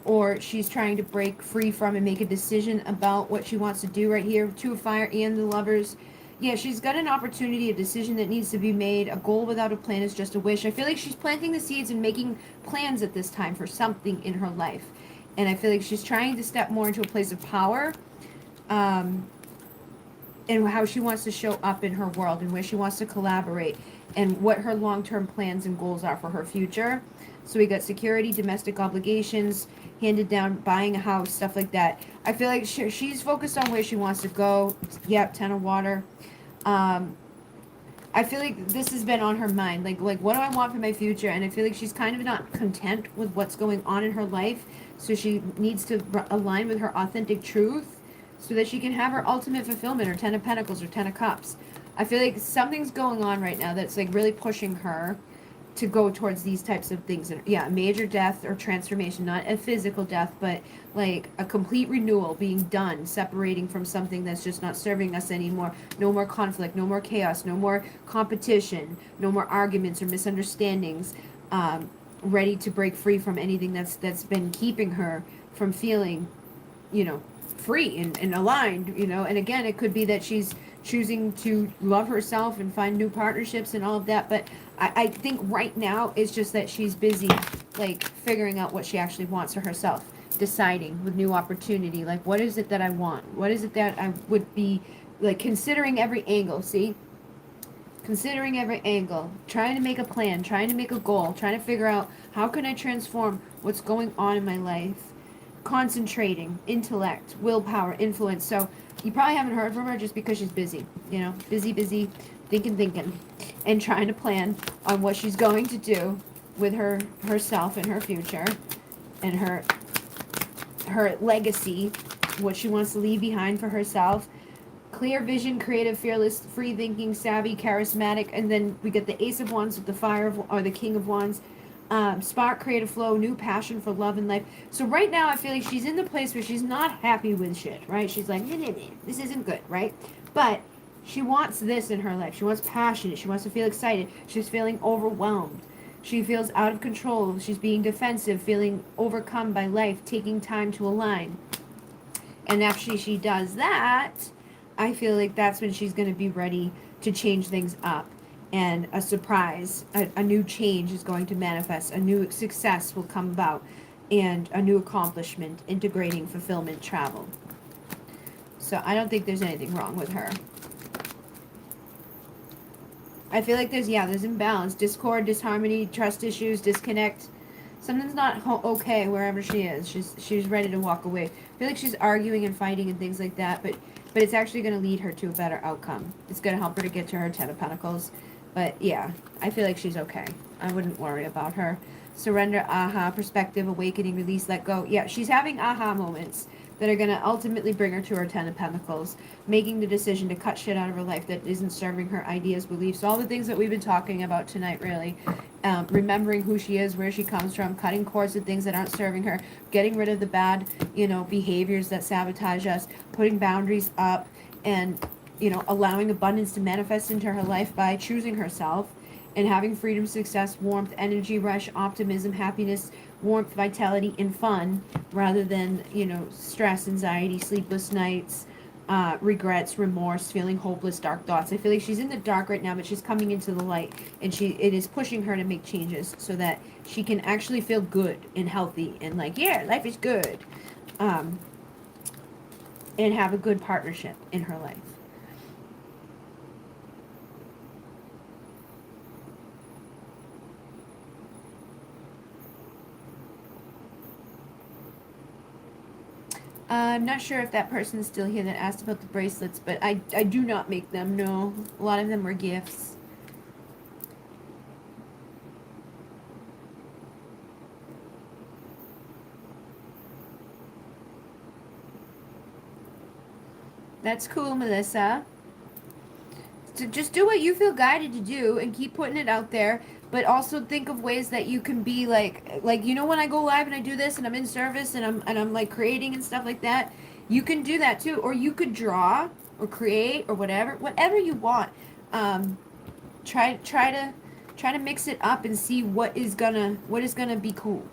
or she's trying to break free from and make a decision about what she wants to do right here. Two of Fire and the Lovers. Yeah, she's got an opportunity, a decision that needs to be made. A goal without a plan is just a wish. I feel like she's planting the seeds and making plans at this time for something in her life. And I feel like she's trying to step more into a place of power. And how she wants to show up in her world and where she wants to collaborate and what her long-term plans and goals are for her future. So we got security, domestic obligations, handed down, buying a house, stuff like that. I feel like she's focused on where she wants to go. Yep, Ten of Water. I feel like this has been on her mind. Like what do I want for my future? And I feel like she's kind of not content with what's going on in her life. So she needs to align with her authentic truth so that she can have her ultimate fulfillment, or Ten of Pentacles, or Ten of Cups. I feel like something's going on right now that's like really pushing her to go towards these types of things. And yeah, major death or transformation, not a physical death, but like a complete renewal being done, separating from something that's just not serving us anymore. No more conflict, no more chaos, no more competition, no more arguments or misunderstandings. Ready to break free from anything that's been keeping her from feeling, free and aligned, and again, it could be that she's choosing to love herself and find new partnerships and all of that, but I think right now it's just that she's busy, like, figuring out what she actually wants for herself, deciding with new opportunity, like, what is it that I want? What is it that I would be, like, considering every angle, see? Considering every angle, trying to make a plan, trying to make a goal, trying to figure out how can I transform what's going on in my life, concentrating, intellect, willpower, influence. So you probably haven't heard from her just because she's busy, busy, thinking, and trying to plan on what she's going to do with herself and her future and her legacy, what she wants to leave behind for herself. Clear vision, creative, fearless, free thinking, savvy, charismatic, and then we get the Ace of Wands with the Fire of, or the King of Wands. Spark, creative flow, new passion for love and life. So right now, I feel like she's in the place where she's not happy with shit, right? She's like, nah, this isn't good, right? But she wants this in her life. She wants passion. She wants to feel excited. She's feeling overwhelmed. She feels out of control. She's being defensive, feeling overcome by life, taking time to align. And after she does that, I feel like that's when she's going to be ready to change things up. And a surprise, a new change is going to manifest. A new success will come about. And a new accomplishment, integrating fulfillment, travel. So I don't think there's anything wrong with her. I feel like there's imbalance, discord, disharmony, trust issues, disconnect. Something's not okay wherever she is. She's ready to walk away. I feel like she's arguing and fighting and things like that, but it's actually going to lead her to a better outcome. It's going to help her to get to her 10 of Pentacles. But yeah, I feel like she's okay. I wouldn't worry about her. Surrender, aha, perspective, awakening, release, let go. Yeah, she's having aha moments that are going to ultimately bring her to her 10 of Pentacles, making the decision to cut shit out of her life that isn't serving her ideas, beliefs, all the things that we've been talking about tonight, really. Remembering who she is, where she comes from, cutting cords with things that aren't serving her, getting rid of the bad, behaviors that sabotage us, putting boundaries up, and, allowing abundance to manifest into her life by choosing herself and having freedom, success, warmth, energy, rush, optimism, happiness, warmth, vitality, and fun, rather than, stress, anxiety, sleepless nights, regrets, remorse, feeling hopeless, dark thoughts. I feel like she's in the dark right now, but she's coming into the light, and it is pushing her to make changes so that she can actually feel good and healthy and like, yeah, life is good, and have a good partnership in her life. I'm not sure if that person's still here that asked about the bracelets, but I do not make them, no. A lot of them were gifts. That's cool, Melissa. So just do what you feel guided to do and keep putting it out there, but also think of ways that you can be like when I go live and I do this and I'm in service and I'm like creating and stuff like that, you can do that too, or you could draw or create or whatever you want. Try to mix it up and see what is gonna be cool.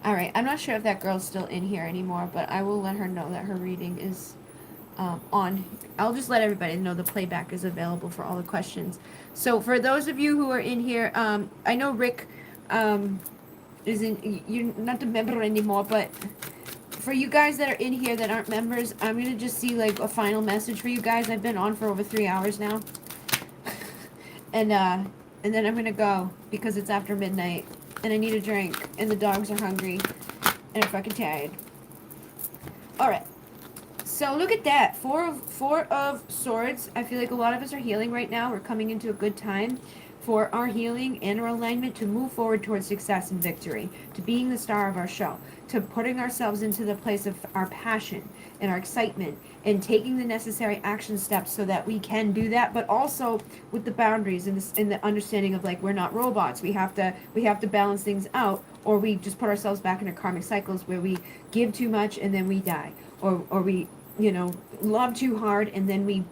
Alright, I'm not sure if that girl's still in here anymore, but I will let her know that her reading is on. I'll just let everybody know the playback is available for all the questions. So for those of you who are in here, I know Rick you're not a member anymore, but for you guys that are in here that aren't members, I'm going to just see like a final message for you guys. I've been on for over 3 hours now. And then I'm going to go because it's after midnight. And I need a drink, and the dogs are hungry, and I'm fucking tired. Alright, so look at that, four of swords. I feel like a lot of us are healing right now. We're coming into a good time for our healing and our alignment to move forward towards success and victory, to being the star of our show, to putting ourselves into the place of our passion and our excitement, and taking the necessary action steps so that we can do that, but also with the boundaries and the understanding of like we're not robots. We have to balance things out, or we just put ourselves back into karmic cycles where we give too much and then we die, or we love too hard and then we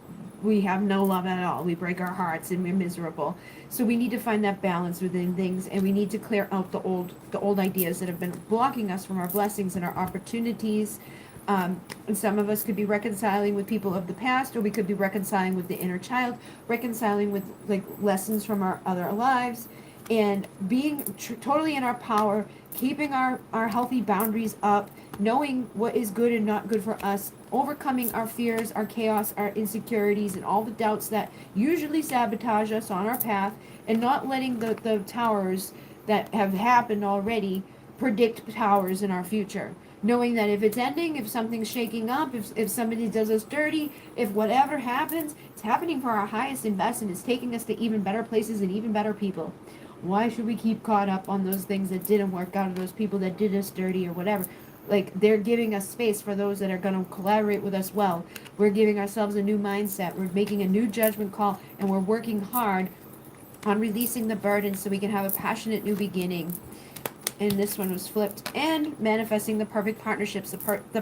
we have no love at all. We break our hearts and we're miserable. So we need to find that balance within things, and we need to clear out the old ideas that have been blocking us from our blessings and our opportunities. And some of us could be reconciling with people of the past, or we could be reconciling with the inner child, reconciling with like lessons from our other lives, and being totally in our power, keeping our healthy boundaries up, knowing what is good and not good for us, overcoming our fears, our chaos, our insecurities, and all the doubts that usually sabotage us on our path, and not letting the towers that have happened already predict towers in our future. Knowing that if it's ending, if something's shaking up, if somebody does us dirty, if whatever happens, it's happening for our highest and best, and it's taking us to even better places and even better people. Why should we keep caught up on those things that didn't work out, or those people that did us dirty or whatever? Like, they're giving us space for those that are going to collaborate with us well. We're giving ourselves a new mindset. We're making a new judgment call, and we're working hard on releasing the burden so we can have a passionate new beginning. And this one was flipped. And manifesting the perfect partnerships, the perfect, the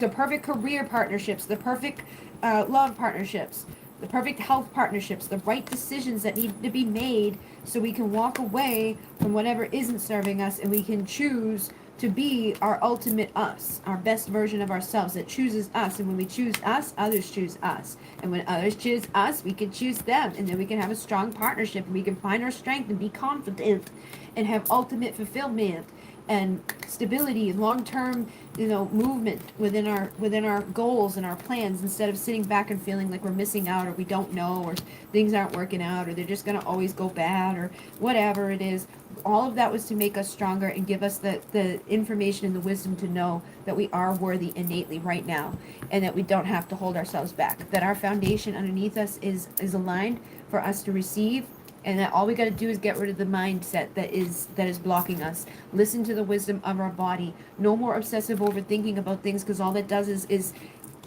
perfect career partnerships, the perfect love partnerships, the perfect health partnerships, the right decisions that need to be made so we can walk away from whatever isn't serving us, and we can choose to be our ultimate us, our best version of ourselves that chooses us. And when we choose us, others choose us. And when others choose us, we can choose them. And then we can have a strong partnership, and we can find our strength and be confident and have ultimate fulfillment and stability and long-term, movement within our goals and our plans, instead of sitting back and feeling like we're missing out, or we don't know, or things aren't working out, or they're just going to always go bad, or whatever it is. All of that was to make us stronger and give us the information and the wisdom to know that we are worthy innately right now, and that we don't have to hold ourselves back, that our foundation underneath us is aligned for us to receive, and that all we got to do is get rid of the mindset that is blocking us. Listen to the wisdom of our body. No more obsessive overthinking about things, because all that does is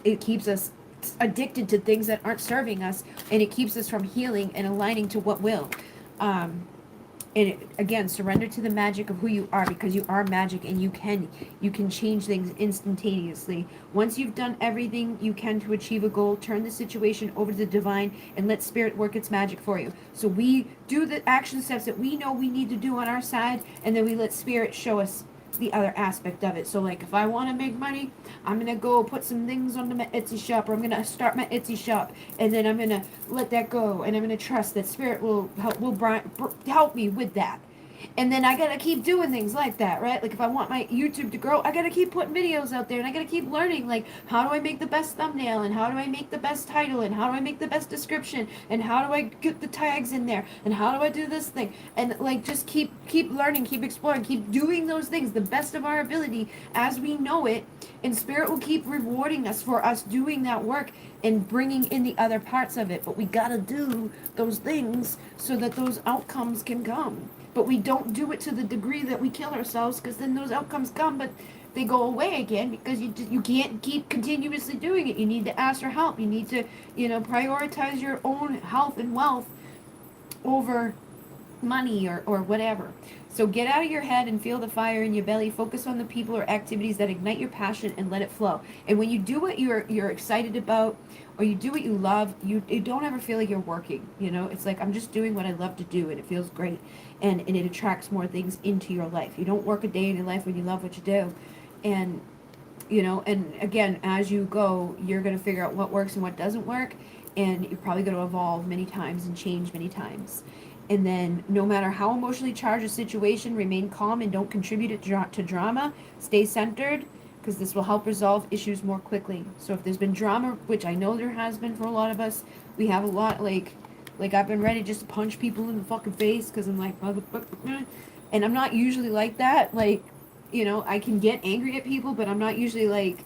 it keeps us addicted to things that aren't serving us, and it keeps us from healing and aligning to what will. Again, surrender to the magic of who you are, because you are magic, and you can change things instantaneously. Once you've done everything you can to achieve a goal, turn the situation over to the divine and let spirit work its magic for you. So we do the action steps that we know we need to do on our side, and then we let spirit show us the other aspect of it. So like, if I want to make money, I'm gonna go put some things on my Etsy shop, or I'm gonna start my Etsy shop, and then I'm gonna let that go, and I'm gonna trust that spirit will help me with that. And then I gotta keep doing things like that, right? Like, if I want my YouTube to grow, I gotta keep putting videos out there, and I gotta keep learning, like, how do I make the best thumbnail, and how do I make the best title, and how do I make the best description, and how do I get the tags in there, and how do I do this thing, and like, just keep learning, keep exploring, keep doing those things the best of our ability as we know it, and spirit will keep rewarding us for us doing that work and bringing in the other parts of it. But we gotta do those things so that those outcomes can come. But we don't do it to the degree that we kill ourselves, because then those outcomes come, but they go away again, because you can't keep continuously doing it. You need to ask for help. You need to, prioritize your own health and wealth over money or whatever. So get out of your head and feel the fire in your belly. Focus on the people or activities that ignite your passion, and let it flow. And when you do what you're excited about, or you do what you love, you don't ever feel like you're working. It's like, I'm just doing what I love to do, and it feels great, and it attracts more things into your life. You don't work a day in your life when you love what you do. And and again, as you go, you're going to figure out what works and what doesn't work, and you're probably going to evolve many times and change many times. And then, no matter how emotionally charged a situation, remain calm and don't contribute to drama. Stay centered, because this will help resolve issues more quickly. So if there's been drama, which I know there has been for a lot of us, we have a lot, like I've been ready just to punch people in the fucking face, because I'm like, motherfucker. And I'm not usually like that. Like, I can get angry at people, but I'm not usually like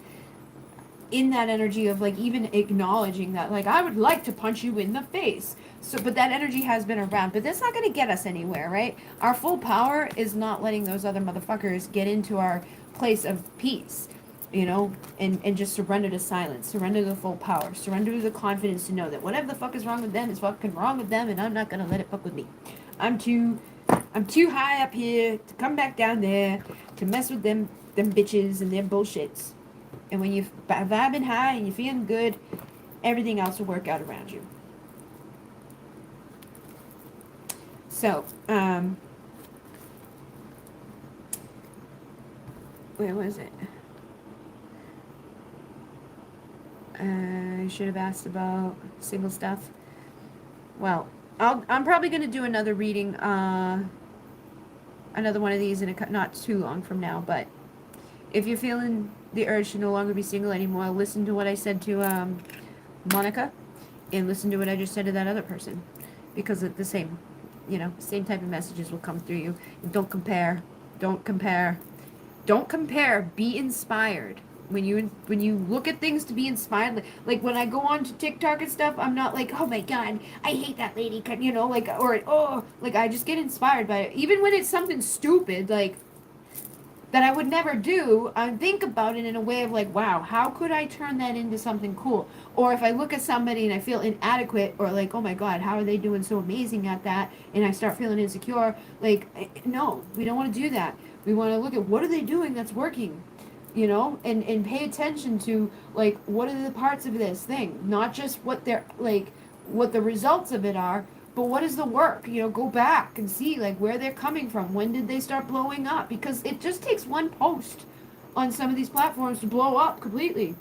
in that energy of like even acknowledging that, like, I would like to punch you in the face. So, but that energy has been around, but that's not going to get us anywhere, right? Our full power is not letting those other motherfuckers get into our place of peace, and just surrender to silence, surrender to the full power, surrender to the confidence to know that whatever the fuck is wrong with them is fucking wrong with them, and I'm not going to let it fuck with me. I'm too high up here to come back down there to mess with them bitches and their bullshits. And when you're vibing high and you're feeling good, everything else will work out around you. So, where was it? I should have asked about single stuff. Well, I'm probably going to do another reading, another one of these in not too long from now, but if you're feeling the urge to no longer be single anymore, listen to what I said to Monica, and listen to what I just said to that other person, because it's the same, same type of messages will come through you. And don't compare. Don't compare. Don't compare. Be inspired. When you look at things to be inspired, like when I go on to TikTok and stuff, I'm not like, oh my god, I hate that lady, like I just get inspired by it. Even when it's something stupid, like that I would never do, I think about it in a way of like, wow, how could I turn that into something cool? Or if I look at somebody and I feel inadequate, or like, oh my god, how are they doing so amazing at that? And I start feeling insecure, like, no, we don't want to do that. We want to look at what are they doing that's working, and pay attention to like what are the parts of this thing, not just what they're like, what the results of it are, but what is the work? Go back and see like where they're coming from. When did they start blowing up? Because it just takes one post on some of these platforms to blow up completely.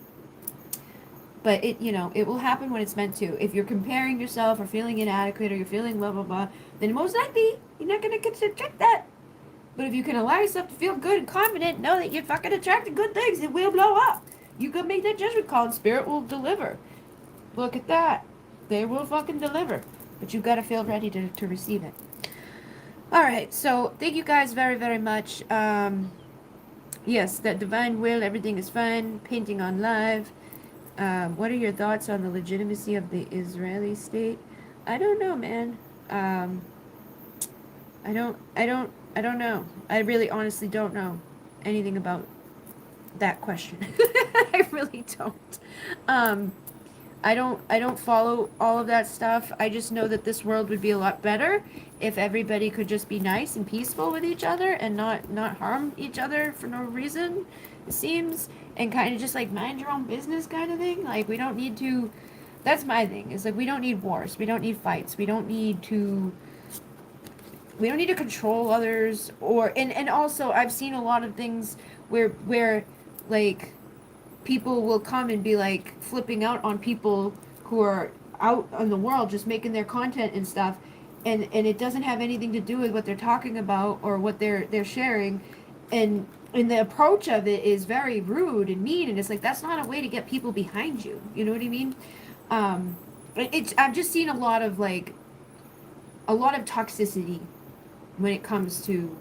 But it will happen when it's meant to. If you're comparing yourself or feeling inadequate or you're feeling blah blah blah, then most likely you're not gonna get to check that. But if you can allow yourself to feel good and confident, know that you're fucking attracting good things, it will blow up. You can make that judgment call and spirit will deliver. Look at that. They will fucking deliver. But you gotta feel ready to receive it. Alright, so thank you guys very, very much. Yes, that divine will, everything is fine. Painting on live. What are your thoughts on the legitimacy of the Israeli state? I don't know, man. I don't know. I really honestly don't know anything about that question. I really don't. I don't follow all of that stuff. I just know that this world would be a lot better if everybody could just be nice and peaceful with each other and not harm each other for no reason, it seems, and kind of just like mind your own business kind of thing. Like we don't need to, that's my thing, is like we don't need wars, we don't need fights, we don't need to control others, or and also I've seen a lot of things where like people will come and be like flipping out on people who are out in the world just making their content and stuff, and it doesn't have anything to do with what they're talking about or what they're sharing, and the approach of it is very rude and mean, and it's like that's not a way to get people behind you. You know what I mean? I've just seen a lot of toxicity when it comes to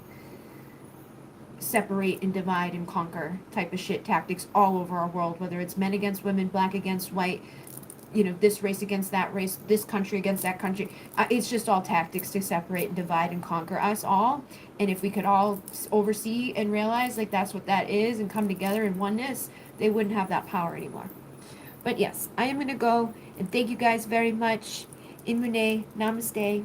separate and divide and conquer type of shit tactics all over our world, whether it's men against women, black against white, this race against that race, this country against that country. It's just all tactics to separate and divide and conquer us all. And if we could all oversee and realize like that's what that is and come together in oneness, they wouldn't have that power anymore. But yes, I am going to go, and thank you guys very much. Inmune, namaste.